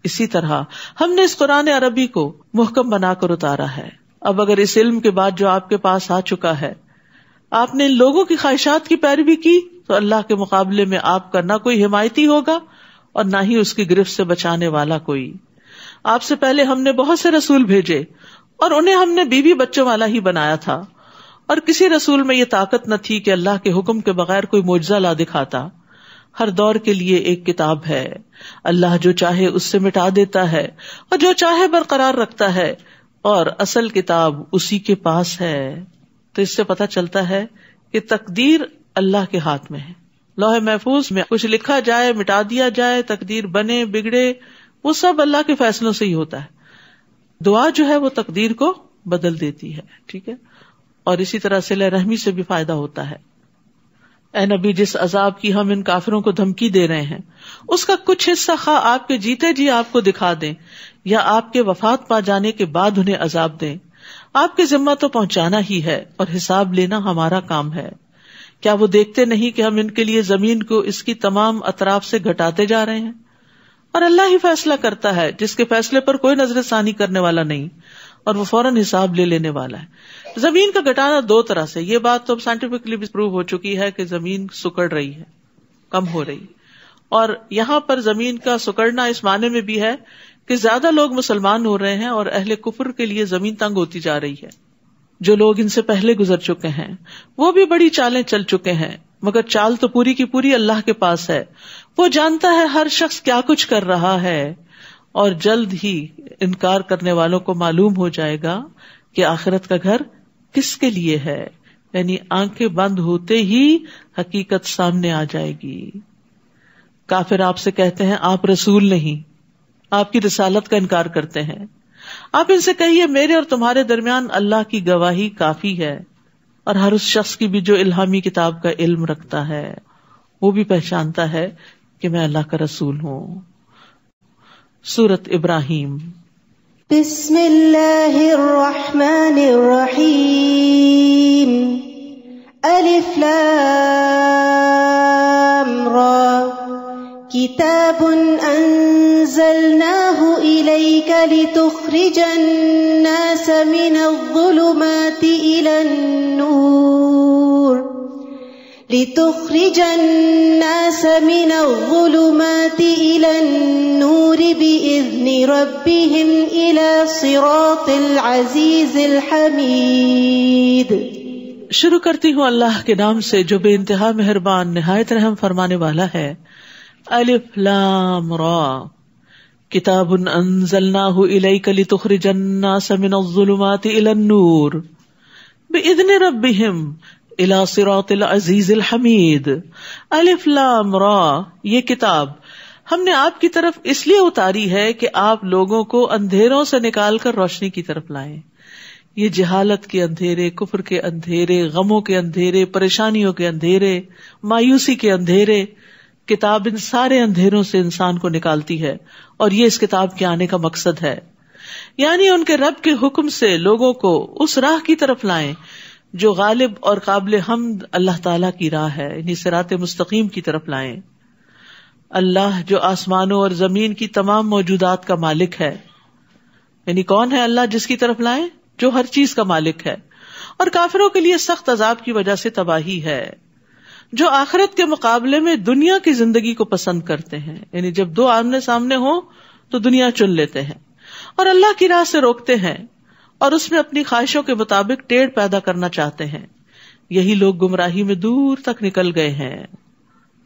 اسی طرح ہم نے اس قرآن عربی کو محکم بنا کر اتارا ہے. اب اگر اس علم کے بعد جو آپ کے پاس آ چکا ہے آپ نے ان لوگوں کی خواہشات کی پیروی کی تو اللہ کے مقابلے میں آپ کا نہ کوئی حمایتی ہوگا اور نہ ہی اس کی گرفت سے بچانے والا کوئی. آپ سے پہلے ہم نے بہت سے رسول بھیجے اور انہیں ہم نے بیوی بچوں والا ہی بنایا تھا، اور کسی رسول میں یہ طاقت نہ تھی کہ اللہ کے حکم کے بغیر کوئی معجزہ لا دکھاتا. ہر دور کے لیے ایک کتاب ہے، اللہ جو چاہے اس سے مٹا دیتا ہے اور جو چاہے برقرار رکھتا ہے، اور اصل کتاب اسی کے پاس ہے. تو اس سے پتہ چلتا ہے کہ تقدیر اللہ کے ہاتھ میں ہے. لوح محفوظ میں کچھ لکھا جائے، مٹا دیا جائے، تقدیر بنے بگڑے، وہ سب اللہ کے فیصلوں سے ہی ہوتا ہے. دعا جو ہے وہ تقدیر کو بدل دیتی ہے. ٹھیک ہے. اور اسی طرح صلہ رحمی سے بھی فائدہ ہوتا ہے. اے نبی جس عذاب کی ہم ان کافروں کو دھمکی دے رہے ہیں اس کا کچھ حصہ خواہ آپ کے جیتے جی آپ کو دکھا دیں یا آپ کے وفات پا جانے کے بعد انہیں عذاب دیں. آپ کے ذمہ تو پہنچانا ہی ہے اور حساب لینا ہمارا کام ہے. کیا وہ دیکھتے نہیں کہ ہم ان کے لیے زمین کو اس کی تمام اطراف سے گھٹاتے جا رہے ہیں؟ اور اللہ ہی فیصلہ کرتا ہے جس کے فیصلے پر کوئی نظر ثانی کرنے والا نہیں. اور وہ فوراً حساب لے لینے والا ہے. زمین کا گھٹانا دو طرح سے، یہ بات تو اب سائنٹیفکلی بھی پروو ہو چکی ہے کہ زمین سکڑ رہی ہے، کم ہو رہی، اور یہاں پر زمین کا سکڑنا اس معنی میں بھی ہے کہ زیادہ لوگ مسلمان ہو رہے ہیں اور اہل کفر کے لیے زمین تنگ ہوتی جا رہی ہے. جو لوگ ان سے پہلے گزر چکے ہیں وہ بھی بڑی چالیں چل چکے ہیں، مگر چال تو پوری کی پوری اللہ کے پاس ہے. وہ جانتا ہے ہر شخص کیا کچھ کر رہا ہے، اور جلد ہی انکار کرنے والوں کو معلوم ہو جائے گا کہ آخرت کا گھر کس کے لیے ہے. یعنی آنکھیں بند ہوتے ہی حقیقت سامنے آ جائے گی. کافر آپ سے کہتے ہیں آپ رسول نہیں، آپ کی رسالت کا انکار کرتے ہیں. آپ ان سے کہیے میرے اور تمہارے درمیان اللہ کی گواہی کافی ہے، اور ہر اس شخص کی بھی جو الہامی کتاب کا علم رکھتا ہے وہ بھی پہچانتا ہے کہ میں اللہ کا رسول ہوں. سورۃ ابراہیم. بسم اللہ الرحمن الرحیم. الف لام را کتاب انزلناه الیک لتخرج الناس من الظلمات الى النور بإذن ربهم إلى صراط العزيز الحميد. شروع کرتی ہوں اللہ کے نام سے جو بے انتہا مہربان نہایت رحم فرمانے والا ہے. الف لام را کتاب انزلناہ الیک لتخرج الناس من الظلمات الى النور بإذن ربهم الى صراط العزیز الحمید. الف لام را، یہ کتاب ہم نے آپ کی طرف اس لیے اتاری ہے کہ آپ لوگوں کو اندھیروں سے نکال کر روشنی کی طرف لائیں. یہ جہالت کے اندھیرے، کفر کے اندھیرے، غموں کے اندھیرے، پریشانیوں کے اندھیرے، مایوسی کے اندھیرے، کتاب ان سارے اندھیروں سے انسان کو نکالتی ہے، اور یہ اس کتاب کے آنے کا مقصد ہے. یعنی ان کے رب کے حکم سے لوگوں کو اس راہ کی طرف لائیں جو غالب اور قابل حمد اللہ تعالیٰ کی راہ ہے، یعنی صراط مستقیم کی طرف لائیں. اللہ جو آسمانوں اور زمین کی تمام موجودات کا مالک ہے، یعنی کون ہے اللہ جس کی طرف لائیں؟ جو ہر چیز کا مالک ہے، اور کافروں کے لیے سخت عذاب کی وجہ سے تباہی ہے. جو آخرت کے مقابلے میں دنیا کی زندگی کو پسند کرتے ہیں، یعنی جب دو آمنے سامنے ہوں تو دنیا چن لیتے ہیں اور اللہ کی راہ سے روکتے ہیں اور اس میں اپنی خواہشوں کے مطابق ٹیڑھ پیدا کرنا چاہتے ہیں، یہی لوگ گمراہی میں دور تک نکل گئے ہیں.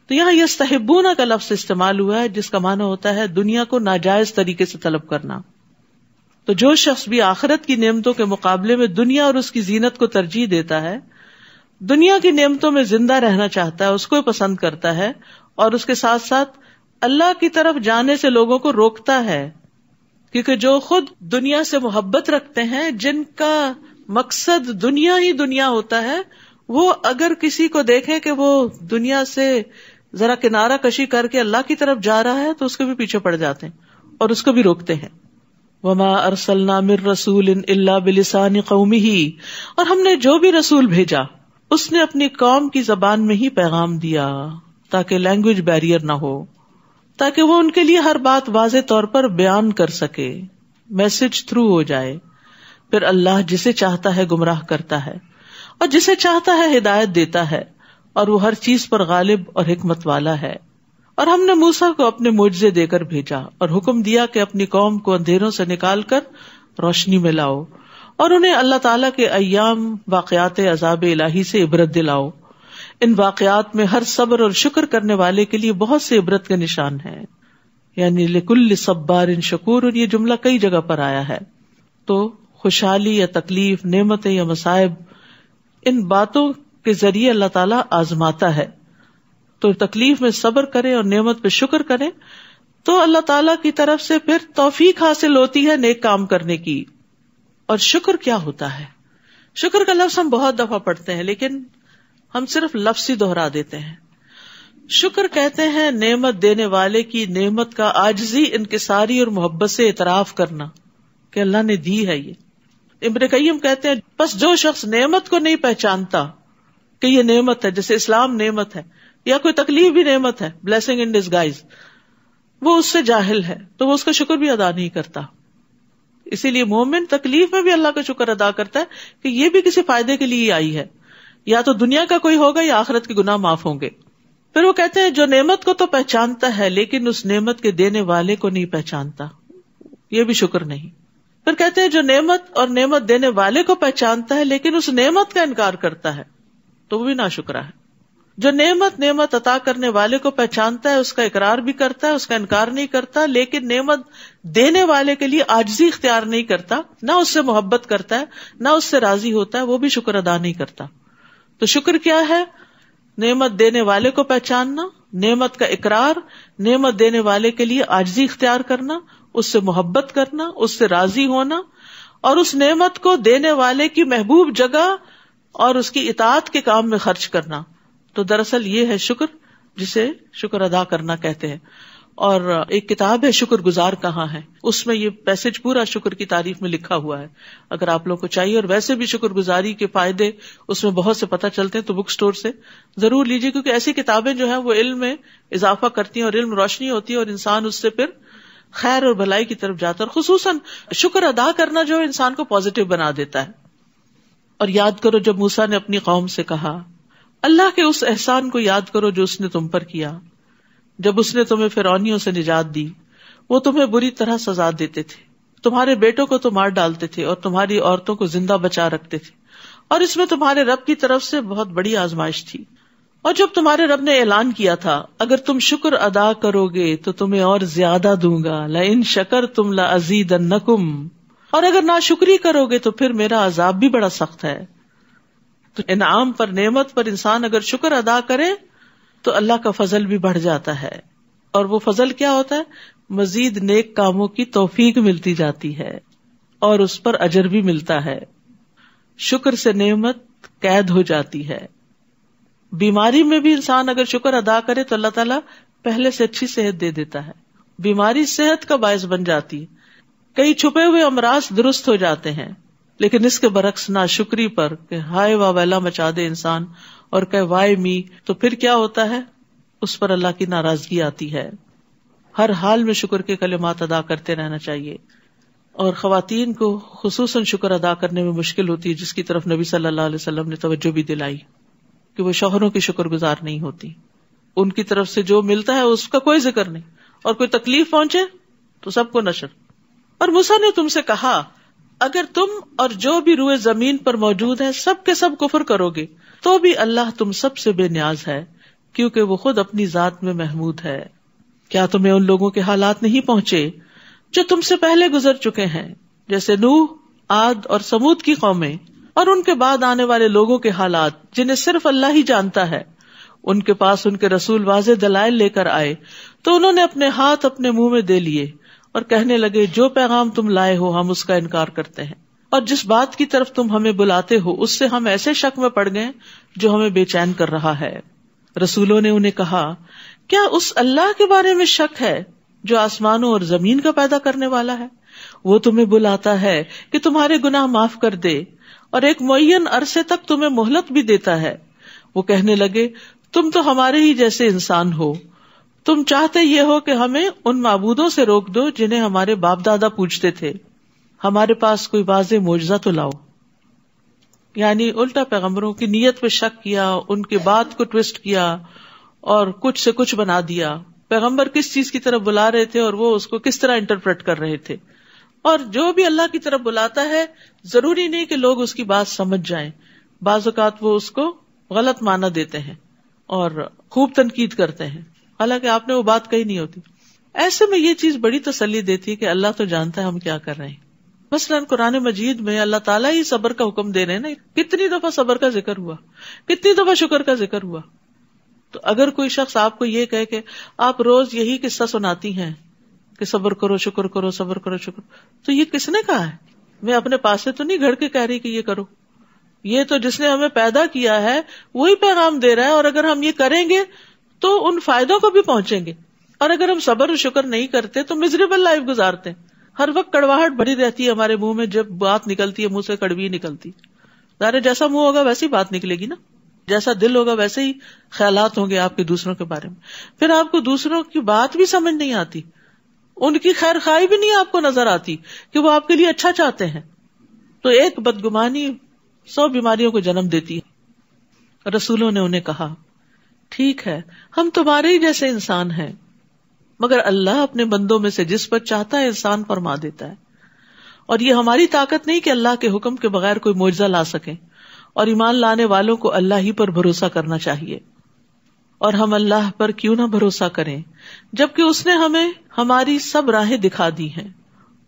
تو یہاں یستحبون کا لفظ استعمال ہوا ہے جس کا معنی ہوتا ہے دنیا کو ناجائز طریقے سے طلب کرنا. تو جو شخص بھی آخرت کی نعمتوں کے مقابلے میں دنیا اور اس کی زینت کو ترجیح دیتا ہے، دنیا کی نعمتوں میں زندہ رہنا چاہتا ہے، اس کو پسند کرتا ہے، اور اس کے ساتھ ساتھ اللہ کی طرف جانے سے لوگوں کو روکتا ہے، کیونکہ جو خود دنیا سے محبت رکھتے ہیں، جن کا مقصد دنیا ہی دنیا ہوتا ہے، وہ اگر کسی کو دیکھیں کہ وہ دنیا سے ذرا کنارہ کشی کر کے اللہ کی طرف جا رہا ہے تو اس کے بھی پیچھے پڑ جاتے ہیں اور اس کو بھی روکتے ہیں. وما ارسلنا من رسول الا بلسان قومه، اور ہم نے جو بھی رسول بھیجا اس نے اپنی قوم کی زبان میں ہی پیغام دیا تاکہ لینگویج بیریئر نہ ہو، تاکہ وہ ان کے لیے ہر بات واضح طور پر بیان کر سکے، میسج تھرو ہو جائے. پھر اللہ جسے چاہتا ہے گمراہ کرتا ہے اور جسے چاہتا ہے ہدایت دیتا ہے، اور وہ ہر چیز پر غالب اور حکمت والا ہے. اور ہم نے موسیٰ کو اپنے معجزے دے کر بھیجا اور حکم دیا کہ اپنی قوم کو اندھیروں سے نکال کر روشنی میں لاؤ، اور انہیں اللہ تعالیٰ کے ایام واقعات عذاب الہی سے عبرت دلاؤ. ان واقعات میں ہر صبر اور شکر کرنے والے کے لیے بہت سے عبرت کے نشان ہیں. یعنی لکل صبار شکور، اور یہ جملہ کئی جگہ پر آیا ہے. تو خوشحالی یا تکلیف، نعمتیں یا مصائب، ان باتوں کے ذریعے اللہ تعالیٰ آزماتا ہے. تو تکلیف میں صبر کریں اور نعمت پہ شکر کریں تو اللہ تعالیٰ کی طرف سے پھر توفیق حاصل ہوتی ہے نیک کام کرنے کی. اور شکر کیا ہوتا ہے؟ شکر کا لفظ ہم بہت دفعہ پڑھتے ہیں لیکن ہم صرف لفظ ہی دہرا دیتے ہیں. شکر کہتے ہیں نعمت دینے والے کی نعمت کا عاجزی، انکساری اور محبت سے اعتراف کرنا کہ اللہ نے دی ہے. یہ ابن قیم کہتے ہیں بس جو شخص نعمت کو نہیں پہچانتا کہ یہ نعمت ہے، جیسے اسلام نعمت ہے یا کوئی تکلیف بھی نعمت ہے، بلیسنگ ان ڈسگائز، وہ اس سے جاہل ہے تو وہ اس کا شکر بھی ادا نہیں کرتا. اسی لیے مومن تکلیف میں بھی اللہ کا شکر ادا کرتا ہے کہ یہ بھی کسی فائدے کے لیے آئی ہے، یا تو دنیا کا کوئی ہوگا یا آخرت کے گناہ معاف ہوں گے. پھر وہ کہتے ہیں جو نعمت کو تو پہچانتا ہے لیکن اس نعمت کے دینے والے کو نہیں پہچانتا، یہ بھی شکر نہیں. پھر کہتے ہیں جو نعمت اور نعمت دینے والے کو پہچانتا ہے لیکن اس نعمت کا انکار کرتا ہے تو وہ بھی ناشکرا ہے. جو نعمت عطا کرنے والے کو پہچانتا ہے، اس کا اقرار بھی کرتا ہے، اس کا انکار نہیں کرتا، لیکن نعمت دینے والے کے لیے عاجزی اختیار نہیں کرتا، نہ اس سے محبت کرتا ہے، نہ اس سے راضی ہوتا ہے، وہ بھی شکر ادا نہیں کرتا. تو شکر کیا ہے؟ نعمت دینے والے کو پہچاننا، نعمت کا اقرار، نعمت دینے والے کے لیے عاجزی اختیار کرنا، اس سے محبت کرنا، اس سے راضی ہونا، اور اس نعمت کو دینے والے کی محبوب جگہ اور اس کی اطاعت کے کام میں خرچ کرنا. تو دراصل یہ ہے شکر، جسے شکر ادا کرنا کہتے ہیں. اور ایک کتاب ہے شکر گزار کہاں ہے، اس میں یہ پیسج پورا شکر کی تعریف میں لکھا ہوا ہے، اگر آپ لوگوں کو چاہیے. اور ویسے بھی شکر گزاری کے فائدے اس میں بہت سے پتہ چلتے ہیں، تو بک سٹور سے ضرور لیجیے، کیونکہ ایسی کتابیں جو ہیں وہ علم میں اضافہ کرتی ہیں اور علم روشنی ہوتی ہے، اور انسان اس سے پھر خیر اور بھلائی کی طرف جاتا ہے. اور خصوصاً شکر ادا کرنا جو انسان کو پازیٹو بنا دیتا ہے. اور یاد کرو جب موسیٰ نے اپنی قوم سے کہا، اللہ کے اس احسان کو یاد کرو جو اس نے تم پر کیا، جب اس نے تمہیں فرعونیوں سے نجات دی. وہ تمہیں بری طرح سزا دیتے تھے، تمہارے بیٹوں کو تو مار ڈالتے تھے اور تمہاری عورتوں کو زندہ بچا رکھتے تھے، اور اس میں تمہارے رب کی طرف سے بہت بڑی آزمائش تھی. اور جب تمہارے رب نے اعلان کیا تھا اگر تم شکر ادا کرو گے تو تمہیں اور زیادہ دوں گا، لئن شکرتم لأزیدنکم، اور اگر ناشکری کرو گے تو پھر میرا عذاب بھی بڑا سخت ہے. تو انعام پر، نعمت پر انسان اگر شکر ادا کرے تو اللہ کا فضل بھی بڑھ جاتا ہے. اور وہ فضل کیا ہوتا ہے؟ مزید نیک کاموں کی توفیق ملتی جاتی ہے اور اس پر اجر بھی ملتا ہے. شکر سے نعمت قید ہو جاتی ہے. بیماری میں بھی انسان اگر شکر ادا کرے تو اللہ تعالیٰ پہلے سے اچھی صحت دے دیتا ہے. بیماری صحت کا باعث بن جاتی ہے. کئی چھپے ہوئے امراض درست ہو جاتے ہیں. لیکن اس کے برعکس ناشکری پر کہ ہائے واہ ویلا مچا دے انسان اور کہ وائے می، تو پھر کیا ہوتا ہے؟ اس پر اللہ کی ناراضگی آتی ہے. ہر حال میں شکر کے کلمات ادا کرتے رہنا چاہیے. اور خواتین کو خصوصاً شکر ادا کرنے میں مشکل ہوتی ہے، جس کی طرف نبی صلی اللہ علیہ وسلم نے توجہ بھی دلائی کہ وہ شوہروں کی شکر گزار نہیں ہوتی. ان کی طرف سے جو ملتا ہے اس کا کوئی ذکر نہیں، اور کوئی تکلیف پہنچے تو سب کو نشر. اور موسیٰ نے تم سے کہا اگر تم اور جو بھی روئے زمین پر موجود ہیں سب کے سب کفر کرو گے تو بھی اللہ تم سب سے بے نیاز ہے، کیونکہ وہ خود اپنی ذات میں محمود ہے. کیا تمہیں ان لوگوں کے حالات نہیں پہنچے جو تم سے پہلے گزر چکے ہیں، جیسے نوح، عاد اور سمود کی قومیں، اور ان کے بعد آنے والے لوگوں کے حالات جنہیں صرف اللہ ہی جانتا ہے. ان کے پاس ان کے رسول واضح دلائل لے کر آئے تو انہوں نے اپنے ہاتھ اپنے منہ میں دے لیے اور کہنے لگے جو پیغام تم لائے ہو ہم اس کا انکار کرتے ہیں، اور جس بات کی طرف تم ہمیں بلاتے ہو اس سے ہم ایسے شک میں پڑ گئے جو ہمیں بے چین کر رہا ہے. رسولوں نے انہیں کہا کیا اس اللہ کے بارے میں شک ہے جو آسمانوں اور زمین کا پیدا کرنے والا ہے؟ وہ تمہیں بلاتا ہے کہ تمہارے گناہ معاف کر دے اور ایک معین عرصے تک تمہیں مہلت بھی دیتا ہے. وہ کہنے لگے تم تو ہمارے ہی جیسے انسان ہو، تم چاہتے یہ ہو کہ ہمیں ان معبودوں سے روک دو جنہیں ہمارے باپ دادا پوجتے تھے، ہمارے پاس کوئی واضح معجزہ تو لاؤ. یعنی الٹا پیغمبروں کی نیت پہ شک کیا، ان کے بات کو ٹویسٹ کیا اور کچھ سے کچھ بنا دیا. پیغمبر کس چیز کی طرف بلا رہے تھے اور وہ اس کو کس طرح انٹرپریٹ کر رہے تھے. اور جو بھی اللہ کی طرف بلاتا ہے ضروری نہیں کہ لوگ اس کی بات سمجھ جائیں، بعض اوقات وہ اس کو غلط معنی دیتے ہیں اور خوب تنقید کرتے ہیں، حالانکہ آپ نے وہ بات کہی نہیں ہوتی. ایسے میں یہ چیز بڑی تسلی دیتی ہے کہ اللہ تو جانتا ہے ہم کیا کر رہے ہیں. مثلاً قرآن مجید میں اللہ تعالیٰ ہی صبر کا حکم دے رہے ہیں نا. کتنی دفعہ صبر کا ذکر ہوا، کتنی دفعہ شکر کا ذکر ہوا. تو اگر کوئی شخص آپ کو یہ کہے کہ آپ روز یہی قصہ سناتی ہیں کہ صبر کرو شکر کرو صبر کرو شکر، تو یہ کس نے کہا ہے؟ میں اپنے پاس سے تو نہیں گھڑ کے کہہ رہی کہ یہ کرو. یہ تو جس نے ہمیں پیدا کیا ہے وہی پیغام دے رہا ہے، اور اگر ہم یہ کریں گے تو ان فائدوں کو بھی پہنچیں گے. اور اگر ہم صبر و شکر نہیں کرتے تو مزریبل لائف گزارتے ہیں. ہر وقت کڑواہٹ بڑی رہتی ہے ہمارے منہ میں، جب بات نکلتی ہے منہ سے کڑوی نکلتی. ظاہر جیسا منہ ہوگا ویسی بات نکلے گی نا، جیسا دل ہوگا ویسے ہی خیالات ہوں گے آپ کے دوسروں کے بارے میں. پھر آپ کو دوسروں کی بات بھی سمجھ نہیں آتی. ان کی خیر خواہی بھی نہیں آپ کو نظر آتی کہ وہ آپ کے لیے اچھا چاہتے ہیں. تو ایک بدگمانی 100 بیماریوں کو جنم دیتی ہے. رسولوں نے انہیں کہا ٹھیک ہے ہم تمہارے ہی جیسے انسان ہیں، مگر اللہ اپنے بندوں میں سے جس پر چاہتا ہے انسان فرما دیتا ہے، اور یہ ہماری طاقت نہیں کہ اللہ کے حکم کے بغیر کوئی معجزہ لا سکیں، اور ایمان لانے والوں کو اللہ ہی پر بھروسہ کرنا چاہیے. اور ہم اللہ پر کیوں نہ بھروسہ کریں جبکہ اس نے ہمیں ہماری سب راہیں دکھا دی ہیں،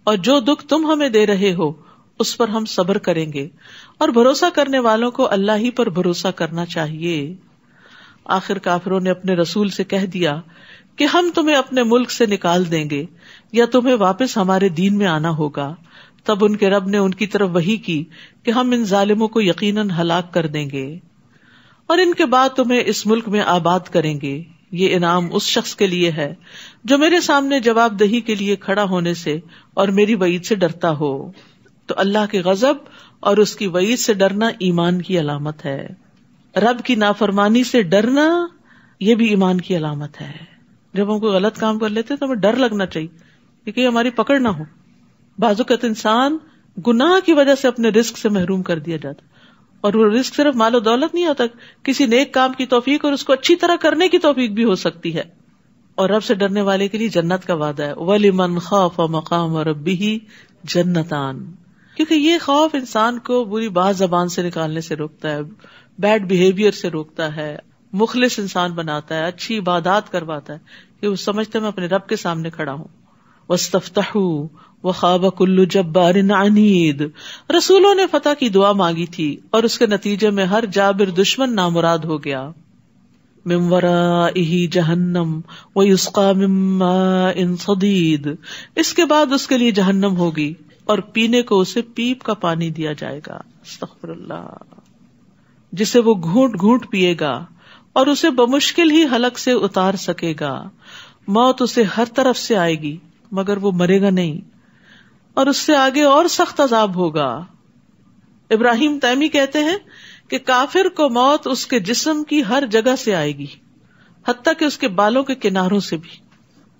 اور جو دکھ تم ہمیں دے رہے ہو اس پر ہم صبر کریں گے، اور بھروسہ کرنے والوں کو اللہ ہی پر بھروسہ کرنا چاہیے. آخر کافروں نے اپنے رسول سے کہہ دیا کہ ہم تمہیں اپنے ملک سے نکال دیں گے یا تمہیں واپس ہمارے دین میں آنا ہوگا. تب ان کے رب نے ان کی طرف وحی کی کہ ہم ان ظالموں کو یقیناً ہلاک کر دیں گے، اور ان کے بعد تمہیں اس ملک میں آباد کریں گے. یہ انعام اس شخص کے لیے ہے جو میرے سامنے جواب دہی کے لیے کھڑا ہونے سے اور میری وعید سے ڈرتا ہو. تو اللہ کے غضب اور اس کی وعید سے ڈرنا ایمان کی علامت ہے. رب کی نافرمانی سے ڈرنا یہ بھی ایمان کی علامت ہے. جب ہم کوئی غلط کام کر لیتے تو ہمیں ڈر لگنا چاہیے کیونکہ ہماری پکڑ نہ ہو. بعض اوقات انسان گناہ کی وجہ سے اپنے رزق سے محروم کر دیا جاتا، اور وہ رزق صرف مال و دولت نہیں ہوتا، کسی نیک کام کی توفیق اور اس کو اچھی طرح کرنے کی توفیق بھی ہو سکتی ہے. اور رب سے ڈرنے والے کے لیے جنت کا وعدہ ہے. وَلِمَنْ خَافَ مَقَامَ رَبِّهِ جَنَّتَانِ، کیونکہ یہ خوف انسان کو بری بات زبان سے نکالنے سے روکتا ہے، بیڈ بیہیویئر سے روکتا ہے، مخلص انسان بناتا ہے، اچھی عبادات کرواتا ہے کہ وہ سمجھتے میں اپنے رب کے سامنے کھڑا ہوں. وَاسْتَفْتَحُوا وَخَابَ كُلُّ جَبَّارٍ عَنِيدٍ، رسولوں نے فتح کی دعا مانگی تھی اور اس کے نتیجے میں ہر جابر دشمن نامراد ہو گیا. مِن وَرَائِهِ جَهَنَّمُ وَيُسْقَى مِن مَّاءٍ صَدِيدٍ، اس کے بعد اس کے لیے جہنم ہوگی اور پینے کو اسے پیپ کا پانی دیا جائے گا، استغفر اللہ، جسے وہ گھونٹ گھونٹ پیے گا اور اسے بمشکل ہی حلق سے اتار سکے گا. موت اسے ہر طرف سے آئے گی مگر وہ مرے گا نہیں، اور اس سے آگے اور سخت عذاب ہوگا. ابراہیم تیمی کہتے ہیں کہ کافر کو موت اس کے جسم کی ہر جگہ سے آئے گی، حتیٰ کہ اس کے بالوں کے کناروں سے بھی.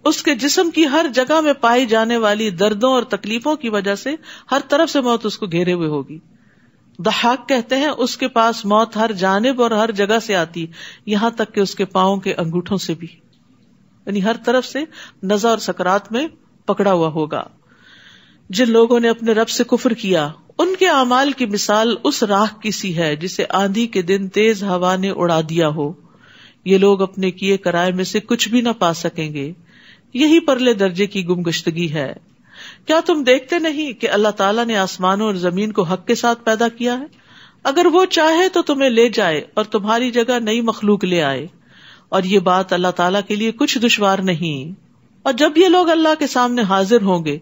اس کے جسم کی ہر جگہ میں پائی جانے والی دردوں اور تکلیفوں کی وجہ سے ہر طرف سے موت اس کو گھیرے ہوئے ہوگی. ضحاک کہتے ہیں اس کے پاس موت ہر جانب اور ہر جگہ سے آتی، یہاں تک کہ اس کے پاؤں کے انگوٹھوں سے بھی، یعنی ہر طرف سے نزع اور سکرات میں پکڑا ہوا ہوگا. جن لوگوں نے اپنے رب سے کفر کیا ان کے اعمال کی مثال اس راکھ کی سی ہے جسے آندھی کے دن تیز ہوا نے اڑا دیا ہو. یہ لوگ اپنے کیے کرائے میں سے کچھ بھی نہ پا سکیں گے، یہی پرلے درجے کی گمگشتگی ہے. کیا تم دیکھتے نہیں کہ اللہ تعالیٰ نے آسمانوں اور زمین کو حق کے ساتھ پیدا کیا ہے؟ اگر وہ چاہے تو تمہیں لے جائے اور تمہاری جگہ نئی مخلوق لے آئے، اور یہ بات اللہ تعالیٰ کے لیے کچھ دشوار نہیں. اور جب یہ لوگ اللہ کے سامنے حاضر ہوں گے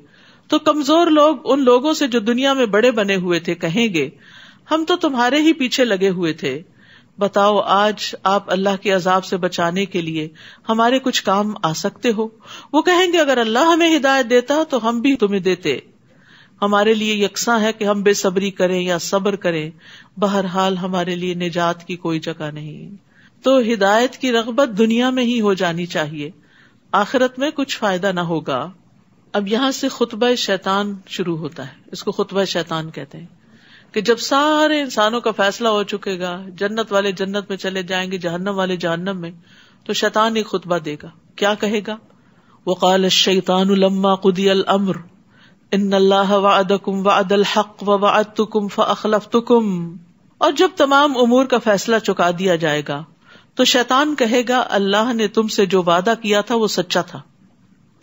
تو کمزور لوگ ان لوگوں سے جو دنیا میں بڑے بنے ہوئے تھے کہیں گے ہم تو تمہارے ہی پیچھے لگے ہوئے تھے، بتاؤ آج آپ اللہ کے عذاب سے بچانے کے لیے ہمارے کچھ کام آ سکتے ہو؟ وہ کہیں گے اگر اللہ ہمیں ہدایت دیتا تو ہم بھی تمہیں دیتے، ہمارے لیے یکساں ہے کہ ہم بے صبری کریں یا صبر کریں، بہرحال ہمارے لیے نجات کی کوئی جگہ نہیں. تو ہدایت کی رغبت دنیا میں ہی ہو جانی چاہیے، آخرت میں کچھ فائدہ نہ ہوگا. اب یہاں سے خطبہ شیطان شروع ہوتا ہے، اس کو خطبہ شیطان کہتے ہیں کہ جب سارے انسانوں کا فیصلہ ہو چکے گا، جنت والے جنت میں چلے جائیں گے، جہنم والے جہنم میں، تو شیطان ایک خطبہ دے گا. کیا کہے گا؟ وقال الشیطان لما قضی الامر ان اللہ وعدکم وعد الحق ووعدتکم فاخلفتکم. اور جب تمام امور کا فیصلہ چکا دیا جائے گا تو شیطان کہے گا اللہ نے تم سے جو وعدہ کیا تھا وہ سچا تھا،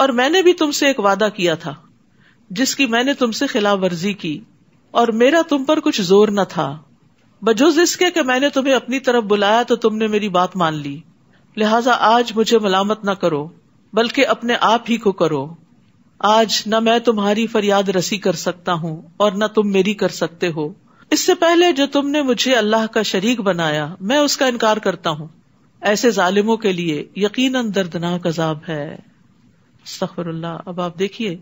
اور میں نے بھی تم سے ایک وعدہ کیا تھا جس کی میں نے تم سے خلاف ورزی کی، اور میرا تم پر کچھ زور نہ تھا، بجز اس کے کہ میں نے تمہیں اپنی طرف بلایا تو تم نے میری بات مان لی، لہٰذا آج مجھے ملامت نہ کرو بلکہ اپنے آپ ہی کو کرو. آج نہ میں تمہاری فریاد رسی کر سکتا ہوں اور نہ تم میری کر سکتے ہو. اس سے پہلے جو تم نے مجھے اللہ کا شریک بنایا میں اس کا انکار کرتا ہوں. ایسے ظالموں کے لیے یقیناً دردناک عذاب ہے. استغفر اللہ. اب آپ دیکھیے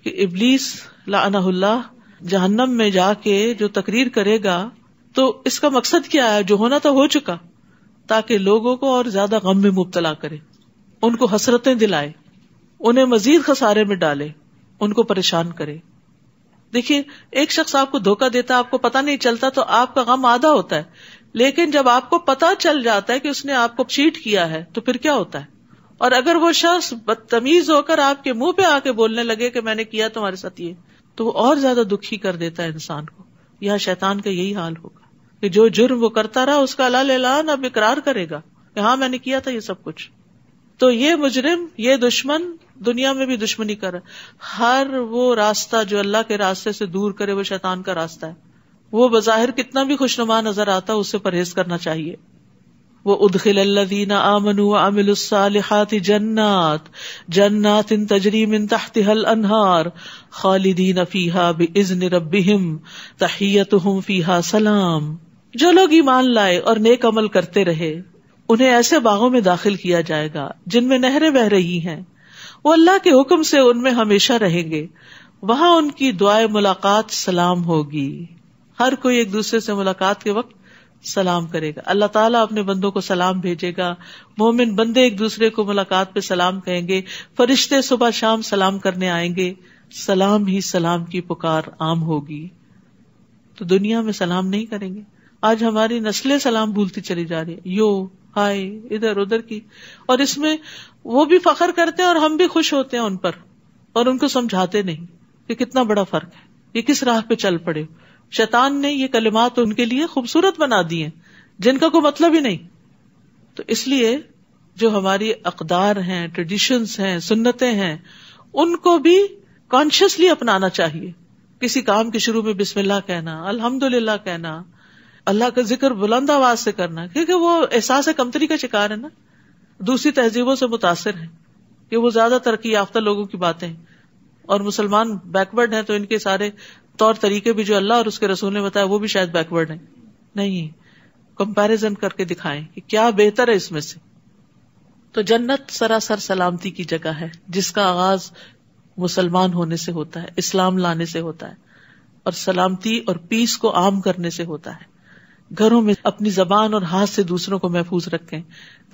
کہ ابلیس لعنہ اللہ جہنم میں جا کے جو تقریر کرے گا تو اس کا مقصد کیا ہے؟ جو ہونا تھا ہو چکا، تاکہ لوگوں کو اور زیادہ غم میں مبتلا کرے، ان کو حسرتیں دلائے، انہیں مزید خسارے میں ڈالے، ان کو پریشان کرے. دیکھیے ایک شخص آپ کو دھوکہ دیتا، آپ کو پتہ نہیں چلتا تو آپ کا غم آدھا ہوتا ہے، لیکن جب آپ کو پتہ چل جاتا ہے کہ اس نے آپ کو چیٹ کیا ہے تو پھر کیا ہوتا ہے. اور اگر وہ شخص بدتمیز ہو کر آپ کے منہ پہ آ کے بولنے لگے کہ میں نے کیا تمہارے ساتھ یہ، تو وہ اور زیادہ دکھی کر دیتا ہے انسان کو. یا شیطان کا یہی حال ہوگا کہ جو جرم وہ کرتا رہا اس کا اعلان اب اقرار کرے گا کہ ہاں میں نے کیا تھا یہ سب کچھ. تو یہ مجرم، یہ دشمن دنیا میں بھی دشمنی کر رہا ہے. ہر وہ راستہ جو اللہ کے راستے سے دور کرے وہ شیطان کا راستہ ہے. وہ بظاہر کتنا بھی خوشنما نظر آتا ہے اس سے پرہیز کرنا چاہیے. وہ ادخل الذین آمنوا وعملوا الصالحات جنات تجری من تحتها الانہار خالدین فیہا باذن ربہم تحیتہم فیہا سلام. جو لوگ ایمان لائے اور نیک عمل کرتے رہے انہیں ایسے باغوں میں داخل کیا جائے گا جن میں نہریں بہ رہی ہیں، وہ اللہ کے حکم سے ان میں ہمیشہ رہیں گے. وہاں ان کی دعائے ملاقات سلام ہوگی. ہر کوئی ایک دوسرے سے ملاقات کے وقت سلام کرے گا. اللہ تعالیٰ اپنے بندوں کو سلام بھیجے گا. مومن بندے ایک دوسرے کو ملاقات پہ سلام کہیں گے. فرشتے صبح شام سلام کرنے آئیں گے. سلام ہی سلام کی پکار عام ہوگی. تو دنیا میں سلام نہیں کریں گے. آج ہماری نسلیں سلام بھولتی چلی جا رہی ہے، یو ہائے ادھر ادھر کی، اور اس میں وہ بھی فخر کرتے ہیں اور ہم بھی خوش ہوتے ہیں ان پر، اور ان کو سمجھاتے نہیں کہ کتنا بڑا فرق ہے، یہ کس راہ پہ چل پڑے. شیطان نے یہ کلمات ان کے لیے خوبصورت بنا دی ہیں جن کا کوئی مطلب ہی نہیں. تو اس لیے جو ہماری اقدار ہیں، ٹریڈیشنز ہیں، سنتیں ہیں، ان کو بھی کانشیسلی اپنانا چاہیے. کسی کام کے شروع میں بسم اللہ کہنا، الحمدللہ کہنا، اللہ کا ذکر بلند آواز سے کرنا، کیونکہ وہ احساس کمتری کا شکار ہے نا، دوسری تہذیبوں سے متاثر ہیں کہ وہ زیادہ ترقی یافتہ لوگوں کی باتیں ہیں، اور مسلمان بیکورڈ ہیں تو ان کے سارے طور طریقے بھی جو اللہ اور اس کے رسول نے بتایا وہ بھی شاید بیکورڈ ہیں. نہیں، کمپیریزن کر کے دکھائیں کہ کیا بہتر ہے اس میں سے. تو جنت سراسر سلامتی کی جگہ ہے جس کا آغاز مسلمان ہونے سے ہوتا ہے، اسلام لانے سے ہوتا ہے، اور سلامتی اور پیس کو عام کرنے سے ہوتا ہے. گھروں میں اپنی زبان اور ہاتھ سے دوسروں کو محفوظ رکھیں،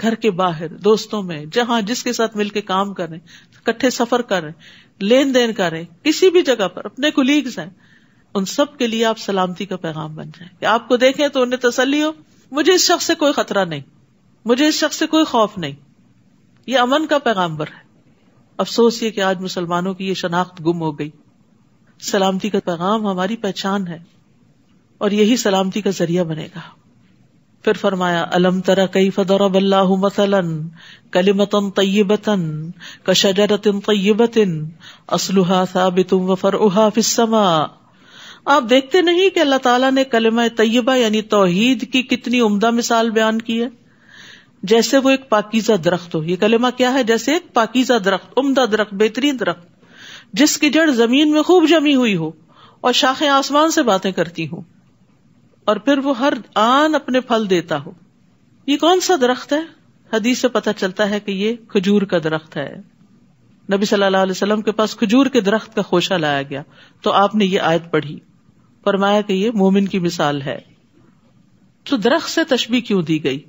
گھر کے باہر، دوستوں میں، جہاں جس کے ساتھ مل کے کام کریں، اکٹھے سفر کریں، لین دین کریں، کسی بھی جگہ پر اپنے کولیگز ہیں، ان سب کے لیے آپ سلامتی کا پیغام بن جائیں کہ آپ کو دیکھیں تو انہیں تسلی ہو مجھے اس شخص سے کوئی خطرہ نہیں، مجھے اس شخص سے کوئی خوف نہیں. یہ امن کا پیغامبر ہے. افسوس یہ کہ آج مسلمانوں کی یہ شناخت گم ہو گئی. سلامتی کا پیغام ہماری پہچان ہے اور یہی سلامتی کا ذریعہ بنے گا. پھر فرمایا الم تر کیف ضرب اللہ مثلا کلمۃ طیبۃ کشجرۃ طیبۃ اصلها ثابت وفرعها فی السماء. آپ دیکھتے نہیں کہ اللہ تعالیٰ نے کلمہ طیبہ یعنی توحید کی کتنی عمدہ مثال بیان کی ہے، جیسے وہ ایک پاکیزہ درخت ہو. یہ کلمہ کیا ہے؟ جیسے ایک پاکیزہ درخت، عمدہ درخت، بہترین درخت جس کی جڑ زمین میں خوب جمی ہوئی ہو اور شاخیں آسمان سے باتیں کرتی ہوں، اور پھر وہ ہر آن اپنے پھل دیتا ہو. یہ کون سا درخت ہے؟ حدیث سے پتہ چلتا ہے کہ یہ کھجور کا درخت ہے. نبی صلی اللہ علیہ وسلم کے پاس کھجور کے درخت کا خوشہ لایا گیا تو آپ نے یہ آیت پڑھی، فرمایا کہ یہ مومن کی مثال ہے. تو درخت سے تشبیہ کیوں دی گئی؟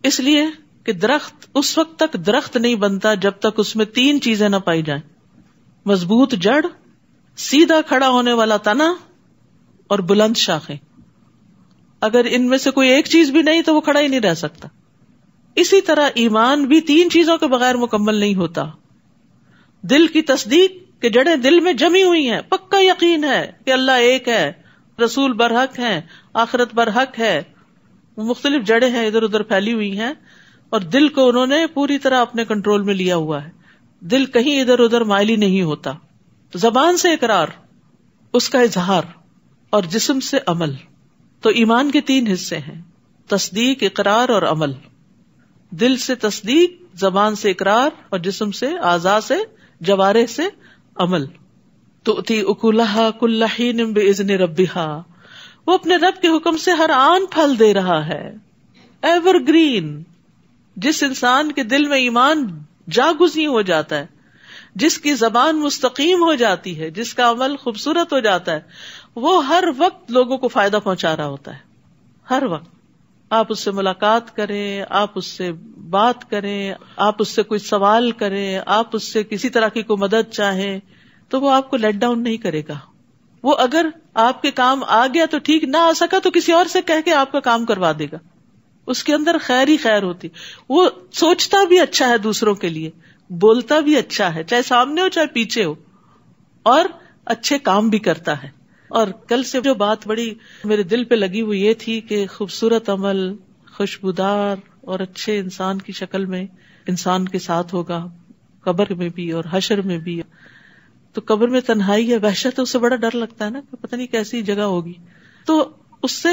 اس لیے کہ درخت اس وقت تک درخت نہیں بنتا جب تک اس میں تین چیزیں نہ پائی جائیں: مضبوط جڑ، سیدھا کھڑا ہونے والا تنا اور بلند شاخیں. اگر ان میں سے کوئی ایک چیز بھی نہیں تو وہ کھڑا ہی نہیں رہ سکتا. اسی طرح ایمان بھی تین چیزوں کے بغیر مکمل نہیں ہوتا. دل کی تصدیق کہ جڑیں دل میں جمی ہوئی ہیں، پکا یقین ہے کہ اللہ ایک ہے، رسول برحق ہیں، آخرت برحق ہے، وہ مختلف جڑیں ہیں ادھر ادھر پھیلی ہوئی ہیں اور دل کو انہوں نے پوری طرح اپنے کنٹرول میں لیا ہوا ہے. دل کہیں ادھر ادھر مائل ہی نہیں ہوتا. زبان سے اقرار، اس کا اظہار، اور جسم سے عمل. تو ایمان کے تین حصے ہیں: تصدیق، اقرار اور عمل. دل سے تصدیق، زبان سے اقرار اور جسم سے، اعضاء سے، جوارح سے عمل. تؤتی اکلہا کل حین باذن ربہا، وہ اپنے رب کے حکم سے ہر آن پھل دے رہا ہے. Ever green. جس انسان کے دل میں ایمان جاگزیں ہو جاتا ہے، جس کی زبان مستقیم ہو جاتی ہے، جس کا عمل خوبصورت ہو جاتا ہے، وہ ہر وقت لوگوں کو فائدہ پہنچا رہا ہوتا ہے. ہر وقت آپ اس سے ملاقات کریں، آپ اس سے بات کریں، آپ اس سے کوئی سوال کریں، آپ اس سے کسی طرح کی کوئی مدد چاہیں، تو وہ آپ کو لیٹ ڈاؤن نہیں کرے گا. وہ اگر آپ کے کام آ گیا تو ٹھیک، نہ آ سکا تو کسی اور سے کہہ کے آپ کا کام کروا دے گا. اس کے اندر خیر ہی خیر ہوتی. وہ سوچتا بھی اچھا ہے دوسروں کے لیے، بولتا بھی اچھا ہے، چاہے سامنے ہو چاہے پیچھے ہو، اور اچھے کام بھی کرتا ہے. اور کل سے جو بات بڑی میرے دل پہ لگی وہ یہ تھی کہ خوبصورت عمل خوشبودار اور اچھے انسان کی شکل میں انسان کے ساتھ ہوگا، قبر میں بھی اور حشر میں بھی. تو قبر میں تنہائی ہے، وحشت ہے، اس سے بڑا ڈر لگتا ہے نا کہ پتہ نہیں کیسی جگہ ہوگی. تو اس سے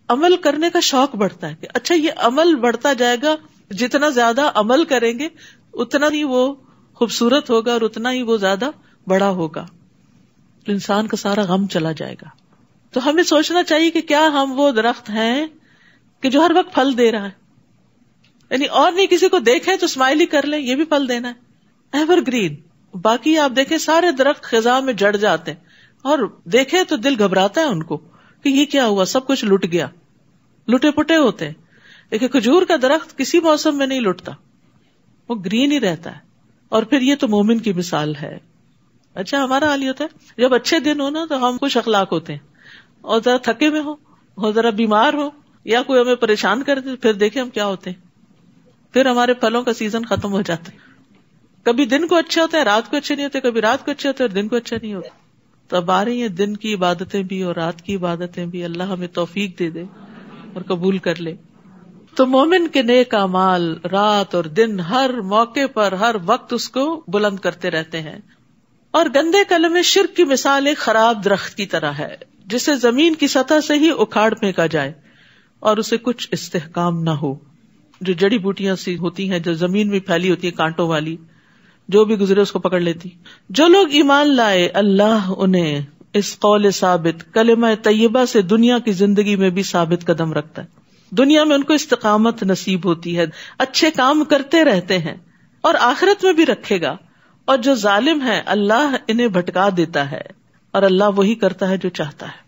عمل کرنے کا شوق بڑھتا ہے کہ اچھا یہ عمل بڑھتا جائے گا، جتنا زیادہ عمل کریں گے اتنا ہی وہ خوبصورت ہوگا اور اتنا ہی وہ زیادہ بڑا ہوگا. تو انسان کا سارا غم چلا جائے گا. تو ہمیں سوچنا چاہیے کہ کیا ہم وہ درخت ہیں کہ جو ہر وقت پھل دے رہا ہے، یعنی اور نہیں کسی کو دیکھیں تو اسمائل ہی کر لیں، یہ بھی پھل دینا ہے، ایور گرین. باقی آپ دیکھیں سارے درخت خزاں میں جڑ جاتے ہیں، اور دیکھیں تو دل گھبراتا ہے ان کو کہ یہ کیا ہوا، سب کچھ لٹ گیا، لٹے پٹے ہوتے ہیں. لیکن کھجور کا درخت کسی موسم میں نہیں لٹتا، وہ گرین ہی رہتا ہے. اور پھر یہ تو مومن کی مثال ہے. اچھا ہمارا حال یہ ہوتا ہے جب اچھے دن ہو نا تو ہم خوش اخلاق ہوتے ہیں، اور ذرا تھکے میں ہو، ذرا بیمار ہو، یا کوئی ہمیں پریشان کر دے، پھر دیکھیں ہم کیا ہوتے ہیں، پھر ہمارے پھلوں کا سیزن ختم ہو جاتا ہے. کبھی دن کو اچھے ہوتے ہیں، رات کو اچھے نہیں ہوتے، کبھی رات کو اچھے ہوتے ہیں اور دن کو اچھا نہیں ہوتا. تو اب آ رہی ہیں دن کی عبادتیں بھی اور رات کی عبادتیں بھی. اللہ ہمیں توفیق دے دے اور قبول کر لے. تو مومن کے نیک اعمال رات اور دن ہر موقع پر ہر وقت اس کو بلند کرتے رہتے ہیں. اور گندے کلمے شرک کی مثال ایک خراب درخت کی طرح ہے جسے زمین کی سطح سے ہی اکھاڑ پھینکا جائے اور اسے کچھ استحکام نہ ہو. جو جڑی بوٹیاں سی ہوتی ہیں جو زمین میں پھیلی ہوتی ہیں کانٹوں والی، جو بھی گزرے اس کو پکڑ لیتی. جو لوگ ایمان لائے اللہ انہیں اس قول ثابت کلمہ طیبہ سے دنیا کی زندگی میں بھی ثابت قدم رکھتا ہے. دنیا میں ان کو استقامت نصیب ہوتی ہے، اچھے کام کرتے رہتے ہیں، اور آخرت میں بھی رکھے گا. اور جو ظالم ہے اللہ انہیں بھٹکا دیتا ہے، اور اللہ وہی کرتا ہے جو چاہتا ہے.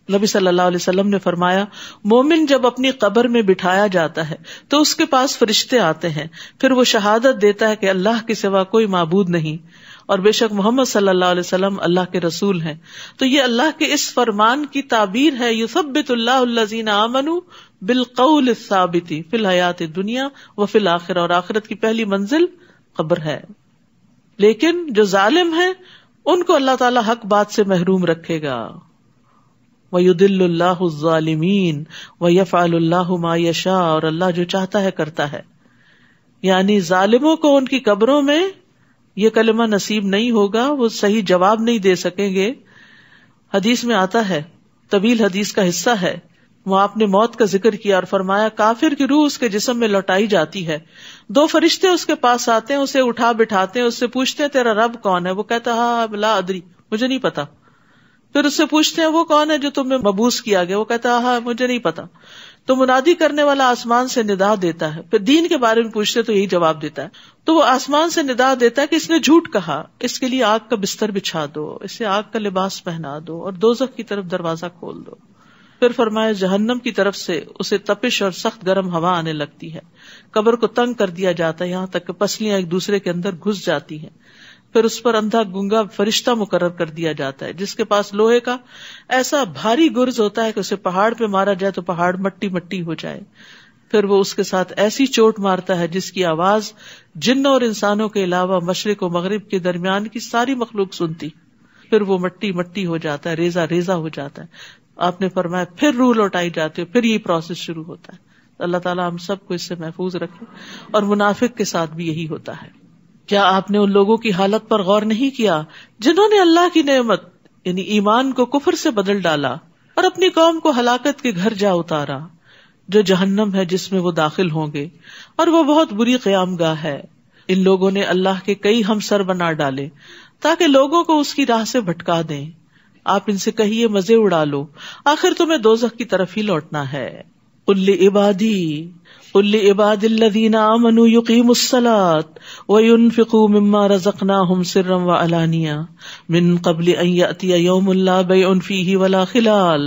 نبی صلی اللہ علیہ وسلم نے فرمایا مومن جب اپنی قبر میں بٹھایا جاتا ہے تو اس کے پاس فرشتے آتے ہیں، پھر وہ شہادت دیتا ہے کہ اللہ کے سوا کوئی معبود نہیں اور بے شک محمد صلی اللہ علیہ وسلم اللہ کے رسول ہیں. تو یہ اللہ کے اس فرمان کی تعبیر ہے یثبت اللہ الذین آمنوا بالقول الثابت فی الحیات الدنیا وفی الآخرہ، اور آخرت کی پہلی منزل قبر ہے. لیکن جو ظالم ہیں ان کو اللہ تعالی حق بات سے محروم رکھے گا. وَيُضِلُّ اللَّهُ الظَّالِمِينَ وَيَفْعَلُ اللَّهُ مَا يَشَاءُ، اور اللہ جو چاہتا ہے کرتا ہے. یعنی ظالموں کو ان کی قبروں میں یہ کلمہ نصیب نہیں ہوگا، وہ صحیح جواب نہیں دے سکیں گے. حدیث میں آتا ہے، طویل حدیث کا حصہ ہے، وہ آپ نے موت کا ذکر کیا اور فرمایا کافر کی روح اس کے جسم میں لوٹائی جاتی ہے، دو فرشتے اس کے پاس آتے ہیں، اسے اٹھا بٹھاتے ہیں، اس سے پوچھتے ہیں تیرا رب کون ہے؟ وہ کہتا ہاں لا ادری، مجھے نہیں پتا. پھر اس سے پوچھتے ہیں وہ کون ہے جو تمہیں مبعوث کیا گیا؟ وہ کہتا ہاں مجھے نہیں پتا. تو منادی کرنے والا آسمان سے ندا دیتا ہے. پھر دین کے بارے میں پوچھتے تو یہی جواب دیتا ہے. تو وہ آسمان سے ندا دیتا ہے کہ اس نے جھوٹ کہا، اس کے لیے آگ کا بستر بچھا دو، اسے آگ کا لباس پہنا دو اور دوزخ کی طرف دروازہ کھول دو. پھر فرمایا جہنم کی طرف سے اسے تپش اور سخت گرم ہوا آنے لگتی ہے. قبر کو تنگ کر دیا جاتا ہے یہاں تک کہ پسلیاں ایک دوسرے کے اندر گھس جاتی ہیں. پھر اس پر اندھا گنگا فرشتہ مقرر کر دیا جاتا ہے جس کے پاس لوہے کا ایسا بھاری گرز ہوتا ہے کہ اسے پہاڑ پہ مارا جائے تو پہاڑ مٹی مٹی ہو جائے. پھر وہ اس کے ساتھ ایسی چوٹ مارتا ہے جس کی آواز جنوں اور انسانوں کے علاوہ مشرق و مغرب کے درمیان کی ساری مخلوق سنتی. پھر وہ مٹی مٹی ہو جاتا ہے، ریزہ ریزہ ہو جاتا ہے. آپ نے فرمایا پھر روح لوٹائی جاتی ہے، پھر یہ پروسیس شروع ہوتا ہے. اللہ تعالیٰ ہم سب کو اس سے محفوظ رکھے. اور منافق کے ساتھ بھی یہی ہوتا ہے. کیا آپ نے ان لوگوں کی حالت پر غور نہیں کیا جنہوں نے اللہ کی نعمت یعنی ایمان کو کفر سے بدل ڈالا اور اپنی قوم کو ہلاکت کے گھر جا اتارا، جو جہنم ہے جس میں وہ داخل ہوں گے اور وہ بہت بری قیام گاہ ہے. ان لوگوں نے اللہ کے کئی ہمسر بنا ڈالے تاکہ لوگوں کو اس کی راہ سے بھٹکا دیں. آپ ان سے کہیے مزے اڑا لو، آخر تمہیں دوزخ کی طرف ہی لوٹنا ہے. قل لعبادی الذین آمنوا یقیموا الصلاة وینفقوا مما رزقناہم سرا وعلانیہ من قبل ان یأتی یوم لا بیع فیہ ولا خلال.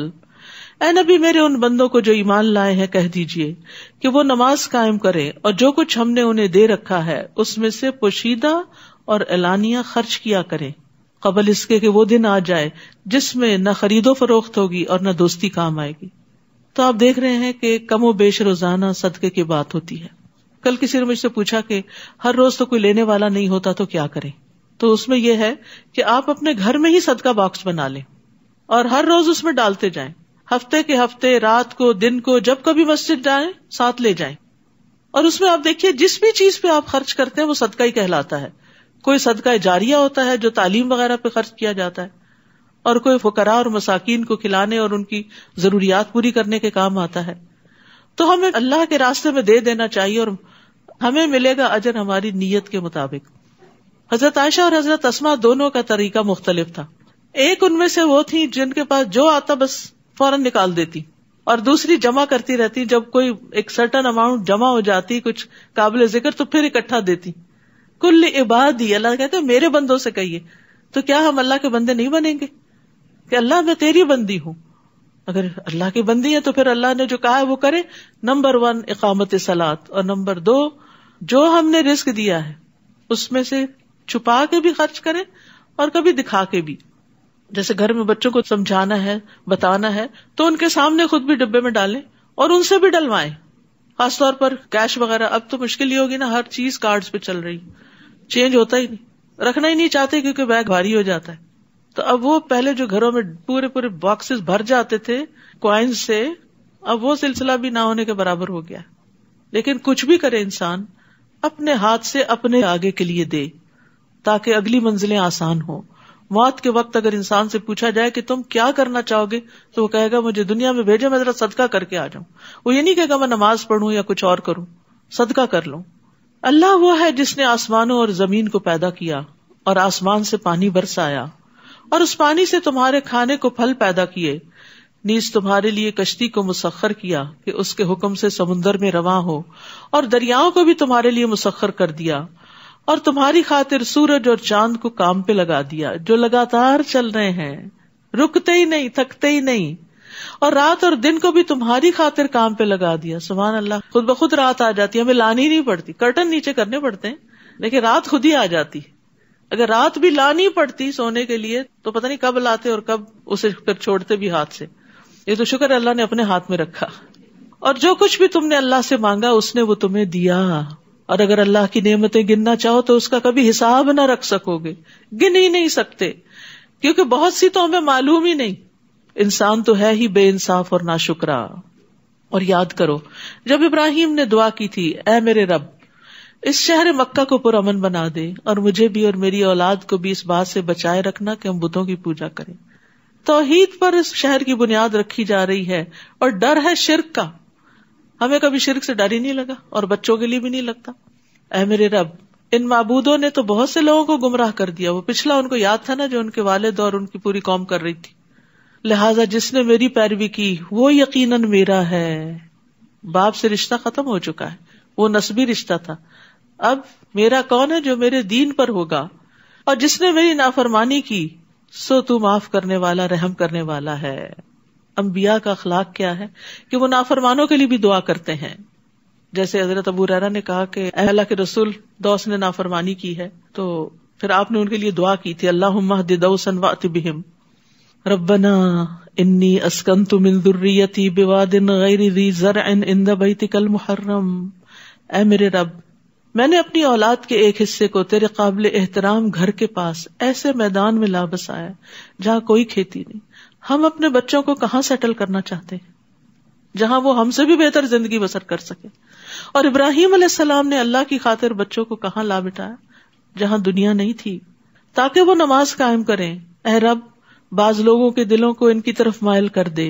اے نبی میرے ان بندوں کو جو ایمان لائے ہیں کہہ دیجئے کہ وہ نماز قائم کریں اور جو کچھ ہم نے انہیں دے رکھا ہے اس میں سے پوشیدہ اور اعلانیہ خرچ کیا کریں، قبل اس کے کہ وہ دن آ جائے جس میں نہ خرید و فروخت ہوگی اور نہ دوستی کام آئے گی۔ تو آپ دیکھ رہے ہیں کہ کم و بیش روزانہ صدقے کی بات ہوتی ہے۔ کل کسی نے مجھ سے پوچھا کہ ہر روز تو کوئی لینے والا نہیں ہوتا تو کیا کریں، تو اس میں یہ ہے کہ آپ اپنے گھر میں ہی صدقہ باکس بنا لیں اور ہر روز اس میں ڈالتے جائیں، ہفتے کے ہفتے، رات کو، دن کو، جب کبھی مسجد جائیں ساتھ لے جائیں، اور اس میں آپ دیکھیے جس بھی چیز پہ آپ خرچ کرتے ہیں وہ صدقہ ہی کہلاتا ہے۔ کوئی صدقہ جاریہ ہوتا ہے جو تعلیم وغیرہ پہ خرچ کیا جاتا ہے، اور کوئی فقراء اور مساکین کو کھلانے اور ان کی ضروریات پوری کرنے کے کام آتا ہے۔ تو ہمیں اللہ کے راستے میں دے دینا چاہیے اور ہمیں ملے گا اجر ہماری نیت کے مطابق۔ حضرت عائشہ اور حضرت اسماء دونوں کا طریقہ مختلف تھا۔ ایک ان میں سے وہ تھی جن کے پاس جو آتا بس فوراً نکال دیتی، اور دوسری جمع کرتی رہتی، جب کوئی ایک سرٹن اماؤنٹ جمع ہو جاتی کچھ قابل ذکر تو پھر اکٹھا دیتی۔ کل عبادی، اللہ کہتے ہیں میرے بندوں سے کہیے، تو کیا ہم اللہ کے بندے نہیں بنیں گے کہ اللہ میں تیری بندی ہوں؟ اگر اللہ کی بندی ہے تو پھر اللہ نے جو کہا ہے وہ کرے۔ نمبر 1 اقامت صلاۃ، اور نمبر 2 جو ہم نے رزق دیا ہے اس میں سے چھپا کے بھی خرچ کریں اور کبھی دکھا کے بھی۔ جیسے گھر میں بچوں کو سمجھانا ہے، بتانا ہے، تو ان کے سامنے خود بھی ڈبے میں ڈالیں اور ان سے بھی ڈلوائیں۔ خاص طور پر کیش وغیرہ اب تو مشکل ہی ہوگی نا، ہر چیز کارڈز پہ چل رہی، چینج ہوتا ہی نہیں، رکھنا ہی نہیں چاہتے کیونکہ بیگ بھاری ہو جاتا ہے۔ تو اب وہ پہلے جو گھروں میں پورے باکسز بھر جاتے تھے کوائنز سے، اب وہ سلسلہ بھی نہ ہونے کے برابر ہو گیا۔ لیکن کچھ بھی کرے انسان اپنے ہاتھ سے اپنے آگے کے لیے دے تاکہ اگلی منزلیں آسان ہوں۔ موت کے وقت اگر انسان سے پوچھا جائے کہ تم کیا کرنا چاہو گے تو وہ کہے گا مجھے دنیا میں بھیجے، میں ذرا صدقہ کر کے آ جاؤں۔ وہ یہ نہیں کہے گا میں نماز پڑھوں یا کچھ اور کروں، صدقہ کر لوں۔ اللہ وہ ہے جس نے آسمانوں اور زمین کو پیدا کیا اور آسمان سے پانی برسایا اور اس پانی سے تمہارے کھانے کو پھل پیدا کیے، نیز تمہارے لیے کشتی کو مسخر کیا کہ اس کے حکم سے سمندر میں رواں ہو، اور دریاؤں کو بھی تمہارے لیے مسخر کر دیا، اور تمہاری خاطر سورج اور چاند کو کام پہ لگا دیا جو لگاتار چل رہے ہیں، رکتے ہی نہیں، تھکتے ہی نہیں، اور رات اور دن کو بھی تمہاری خاطر کام پہ لگا دیا۔ سبحان اللہ، خود بخود رات آ جاتی ہے، ہمیں لانی نہیں پڑتی، کرٹن نیچے کرنے پڑتے ہیں لیکن رات خود ہی آ جاتی۔ اگر رات بھی لانی پڑتی سونے کے لیے تو پتہ نہیں کب لاتے اور کب اسے پھر چھوڑتے بھی ہاتھ سے۔ یہ تو شکر اللہ نے اپنے ہاتھ میں رکھا۔ اور جو کچھ بھی تم نے اللہ سے مانگا اس نے وہ تمہیں دیا، اور اگر اللہ کی نعمتیں گننا چاہو تو اس کا کبھی حساب نہ رکھ سکو گے، گن ہی نہیں سکتے، کیونکہ بہت سی تو ہمیں معلوم ہی نہیں۔ انسان تو ہے ہی بے انصاف اور ناشکرا۔ اور یاد کرو جب ابراہیم نے دعا کی تھی، اے میرے رب اس شہر مکہ کو پرامن بنا دے اور مجھے بھی اور میری اولاد کو بھی اس بات سے بچائے رکھنا کہ ہم بتوں کی پوجا کریں۔ توحید پر اس شہر کی بنیاد رکھی جا رہی ہے اور ڈر ہے شرک کا۔ ہمیں کبھی شرک سے ڈر ہی نہیں لگا اور بچوں کے لیے بھی نہیں لگتا۔ اے میرے رب ان معبودوں نے تو بہت سے لوگوں کو گمراہ کر دیا۔ وہ پچھلا ان کو یاد تھا نا جو ان کے والد اور ان کی پوری قوم کر رہی تھی، لہٰذا جس نے میری پیروی کی وہ یقیناً میرا ہے۔ باپ سے رشتہ ختم ہو چکا ہے، وہ نسبی رشتہ تھا، اب میرا کون ہے جو میرے دین پر ہوگا، اور جس نے میری نافرمانی کی سو تو معاف کرنے والا، رحم کرنے والا ہے۔ انبیاء کا اخلاق کیا ہے کہ وہ نافرمانوں کے لیے بھی دعا کرتے ہیں۔ جیسے حضرت ابو ہریرہ نے کہا کہ اے اللہ کے رسول، دوس نے نافرمانی کی ہے، تو پھر آپ نے ان کے لیے دعا کی تھی، اللہم اہد دوسا وأت بہم ربنا انی اسکنت من ذریتی بواد غیر ذی زرع عند بیتک المحرم۔ اے میرے رب میں نے اپنی اولاد کے ایک حصے کو تیرے قابل احترام گھر کے پاس ایسے میدان میں لا بسایا جہاں کوئی کھیتی نہیں۔ ہم اپنے بچوں کو کہاں سیٹل کرنا چاہتے ہیں جہاں وہ ہم سے بھی بہتر زندگی بسر کر سکے؟ اور ابراہیم علیہ السلام نے اللہ کی خاطر بچوں کو کہاں لا بٹایا؟ جہاں دنیا نہیں تھی، تاکہ وہ نماز قائم کریں۔ اے رب بعض لوگوں کے دلوں کو ان کی طرف مائل کر دے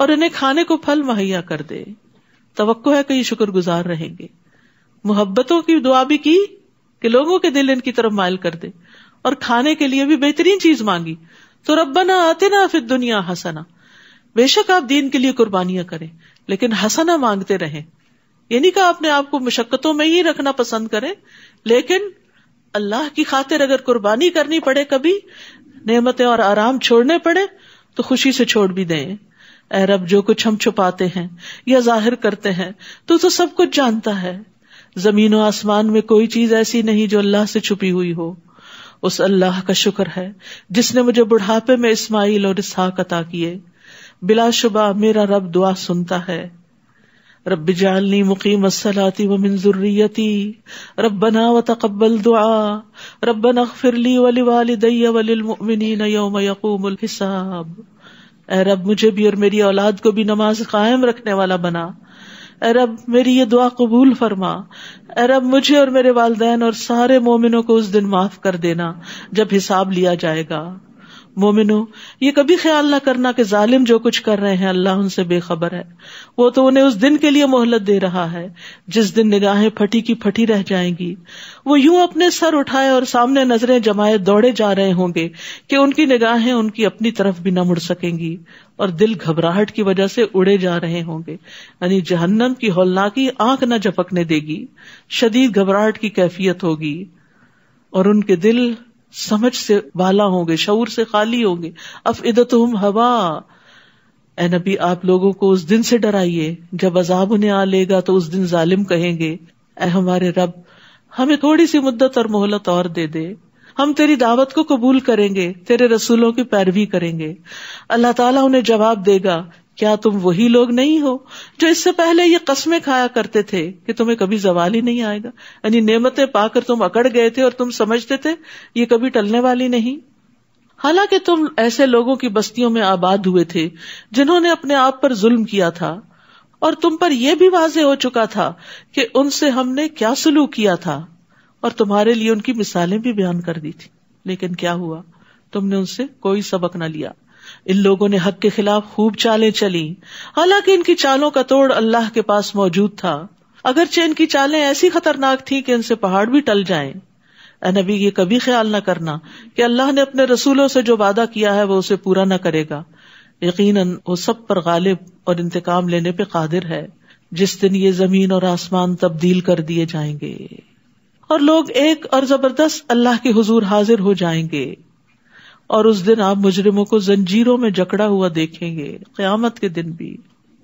اور انہیں کھانے کو پھل مہیا کر دے۔ توقع ہے کہ یہ شکر گزار رہیں گے۔ محبتوں کی دعا بھی کی کہ لوگوں کے دل ان کی طرف مائل کر دے، اور کھانے کے لیے بھی بہترین چیز مانگی تو ربنا آتنا فی الدنیا حسنہ۔ بے شک آپ دین کے لیے قربانیاں کریں لیکن حسنہ مانگتے رہیں، یعنی کہ اپنے آپ کو مشقتوں میں ہی رکھنا پسند کریں، لیکن اللہ کی خاطر اگر قربانی کرنی پڑے، کبھی نعمتیں اور آرام چھوڑنے پڑے تو خوشی سے چھوڑ بھی دیں۔ اے رب جو کچھ ہم چھپاتے ہیں یا ظاہر کرتے ہیں تو سب کچھ جانتا ہے. زمین و آسمان میں کوئی چیز ایسی نہیں جو اللہ سے چھپی ہوئی ہو. اس اللہ کا شکر ہے جس نے مجھے بڑھاپے میں اسماعیل اور اسحاق عطا کیے. بلا شبہ میرا رب دعا سنتا ہے. رب اجعلنی مقیم الصلاۃ ومن ذریتی ربنا وتقبل دعاء ربنا اغفر لی ولوالدی وللمؤمنین یوم یقوم الحساب. اے رب مجھے بھی اور میری اولاد کو بھی نماز قائم رکھنے والا بنا. اے رب میری یہ دعا قبول فرما. اے رب مجھے اور میرے والدین اور سارے مومنوں کو اس دن معاف کر دینا جب حساب لیا جائے گا. مومنوں یہ کبھی خیال نہ کرنا کہ ظالم جو کچھ کر رہے ہیں اللہ ان سے بے خبر ہے. وہ تو انہیں اس دن کے لیے مہلت دے رہا ہے جس دن نگاہیں پھٹی کی پھٹی رہ جائیں گی. وہ یوں اپنے سر اٹھائے اور سامنے نظریں جمائے دوڑے جا رہے ہوں گے کہ ان کی نگاہیں ان کی اپنی طرف بھی نہ مڑ سکیں گی اور دل گھبراہٹ کی وجہ سے اڑے جا رہے ہوں گے. یعنی جہنم کی ہولناکی آنکھ نہ جھپکنے دے گی. شدید گھبراہٹ کی کیفیت ہوگی اور ان کے دل سمجھ سے بالا ہوں گے, شعور سے خالی ہوں گے. افئدتہم ہوا. اے نبی آپ لوگوں کو اس دن سے ڈرائیے جب عذاب انہیں آ لے گا تو اس دن ظالم کہیں گے اے ہمارے رب ہمیں تھوڑی سی مدت اور مہلت اور دے دے, ہم تیری دعوت کو قبول کریں گے, تیرے رسولوں کی پیروی کریں گے. اللہ تعالیٰ انہیں جواب دے گا کیا تم وہی لوگ نہیں ہو جو اس سے پہلے یہ قسمیں کھایا کرتے تھے کہ تمہیں کبھی زوال ہی نہیں آئے گا. یعنی نعمتیں پا کر تم اکڑ گئے تھے اور تم سمجھتے تھے یہ کبھی ٹلنے والی نہیں. حالانکہ تم ایسے لوگوں کی بستیوں میں آباد ہوئے تھے جنہوں نے اپنے آپ پر ظلم کیا تھا اور تم پر یہ بھی واضح ہو چکا تھا کہ ان سے ہم نے کیا سلوک کیا تھا اور تمہارے لیے ان کی مثالیں بھی بیان کر دی تھی. لیکن کیا ہوا, تم نے ان سے کوئی سبق نہ لیا. ان لوگوں نے حق کے خلاف خوب چالیں چلی حالانکہ ان کی چالوں کا توڑ اللہ کے پاس موجود تھا. اگرچہ ان کی چالیں ایسی خطرناک تھیں کہ ان سے پہاڑ بھی ٹل جائیں. اے نبی یہ کبھی خیال نہ کرنا کہ اللہ نے اپنے رسولوں سے جو وعدہ کیا ہے وہ اسے پورا نہ کرے گا. یقیناً وہ سب پر غالب اور انتقام لینے پہ قادر ہے. جس دن یہ زمین اور آسمان تبدیل کر دیے جائیں گے اور لوگ ایک اور زبردست اللہ کے حضور حاضر ہو جائیں گے اور اس دن آپ مجرموں کو زنجیروں میں جکڑا ہوا دیکھیں گے, قیامت کے دن بھی.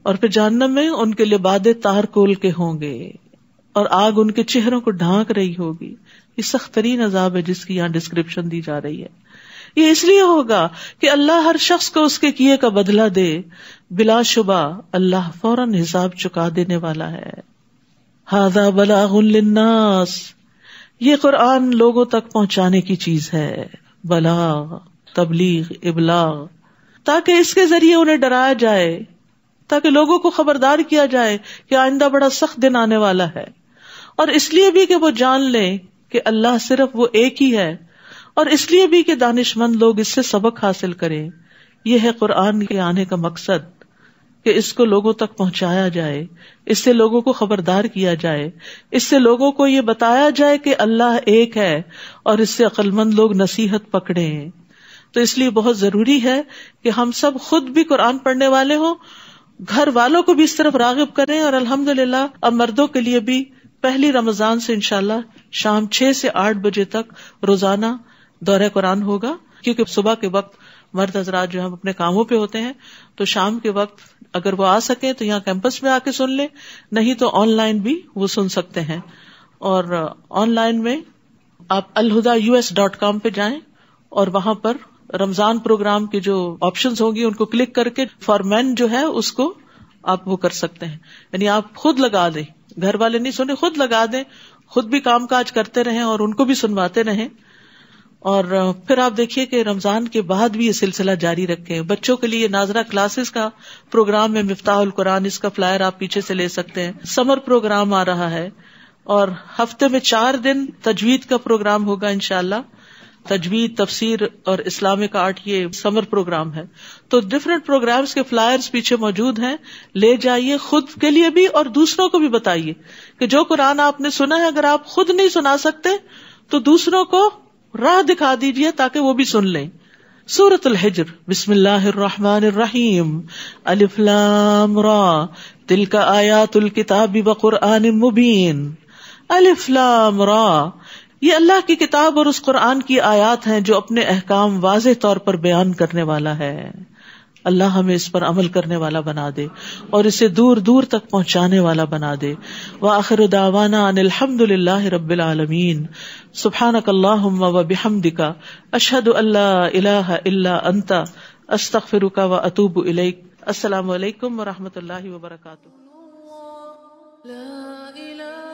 اور پھر جہنم میں ان کے لبادے تار کول کے ہوں گے اور آگ ان کے چہروں کو ڈھانک رہی ہوگی. یہ سخت ترین عذاب ہے جس کی یہاں ڈسکرپشن دی جا رہی ہے. یہ اس لیے ہوگا کہ اللہ ہر شخص کو اس کے کیے کا بدلہ دے. بلا شبہ اللہ فوراً حساب چکا دینے والا ہے. ھذا بلاغ للناس, یہ قرآن لوگوں تک پہنچانے کی چیز ہے. بلاغ, تبلیغ, ابلاغ, تاکہ اس کے ذریعے انہیں ڈرایا جائے, تاکہ لوگوں کو خبردار کیا جائے کہ آئندہ بڑا سخت دن آنے والا ہے. اور اس لیے بھی کہ وہ جان لیں کہ اللہ صرف وہ ایک ہی ہے, اور اس لیے بھی کہ دانش مند لوگ اس سے سبق حاصل کریں. یہ ہے قرآن کے آنے کا مقصد کہ اس کو لوگوں تک پہنچایا جائے, اس سے لوگوں کو خبردار کیا جائے, اس سے لوگوں کو یہ بتایا جائے کہ اللہ ایک ہے, اور اس سے عقل مند لوگ نصیحت پکڑیں. تو اس لیے بہت ضروری ہے کہ ہم سب خود بھی قرآن پڑھنے والے ہوں, گھر والوں کو بھی اس طرف راغب کریں. اور الحمدللہ اب مردوں کے لیے بھی پہلی رمضان سے انشاءاللہ شام 6 سے 8 بجے تک روزانہ دورہ قرآن ہوگا, کیونکہ صبح کے وقت مرد حضرات جو ہم اپنے کاموں پہ ہوتے ہیں, تو شام کے وقت اگر وہ آ سکیں تو یہاں کیمپس میں آ کے سن لیں, نہیں تو آن لائن بھی وہ سن سکتے ہیں. اور آن لائن میں آپ alhuda.us.com پہ جائیں اور وہاں پر رمضان پروگرام کی جو آپشنز ہوں گی ان کو کلک کر کے فار مین جو ہے اس کو آپ وہ کر سکتے ہیں. یعنی آپ خود لگا دیں, گھر والے نہیں سنیں, خود لگا دیں, خود بھی کام کاج کرتے رہیں اور ان کو بھی سنواتے رہیں. اور پھر آپ دیکھیے کہ رمضان کے بعد بھی یہ سلسلہ جاری رکھیں. بچوں کے لیے ناظرہ کلاسز کا پروگرام ہے, مفتاح القرآن, اس کا فلائر آپ پیچھے سے لے سکتے ہیں. سمر پروگرام آ رہا ہے اور ہفتے میں 4 دن تجوید کا پروگرام ہوگا انشاءاللہ. تجوید, تفسیر اور اسلامک آرٹ یہ سمر پروگرام ہے. تو ڈفرینٹ پروگرامز کے فلائرز پیچھے موجود ہیں, لے جائیے, خود کے لیے بھی اور دوسروں کو بھی بتائیے کہ جو قرآن آپ نے سنا ہے اگر آپ خود نہیں سنا سکتے تو دوسروں کو راہ دکھا دیجیے تاکہ وہ بھی سن لیں. سورۃ الحجر, بسم اللہ الرحمن الرحیم, الف لام را, تلک آیات الکتاب وقرآن مبین. الف لام را, یہ اللہ کی کتاب اور اس قرآن کی آیات ہیں جو اپنے احکام واضح طور پر بیان کرنے والا ہے. اللہ ہمیں اس پر عمل کرنے والا بنا دے اور اسے دور دور تک پہنچانے والا بنا دے. وآخر دعوانا ان الحمد للہ رب العالمین. سبحانک اللہم وبحمدک اشہد ان لا الہ الا انت استغفرک واتوب الیک. السلام علیکم ورحمۃ اللہ وبرکاتہ. لا إله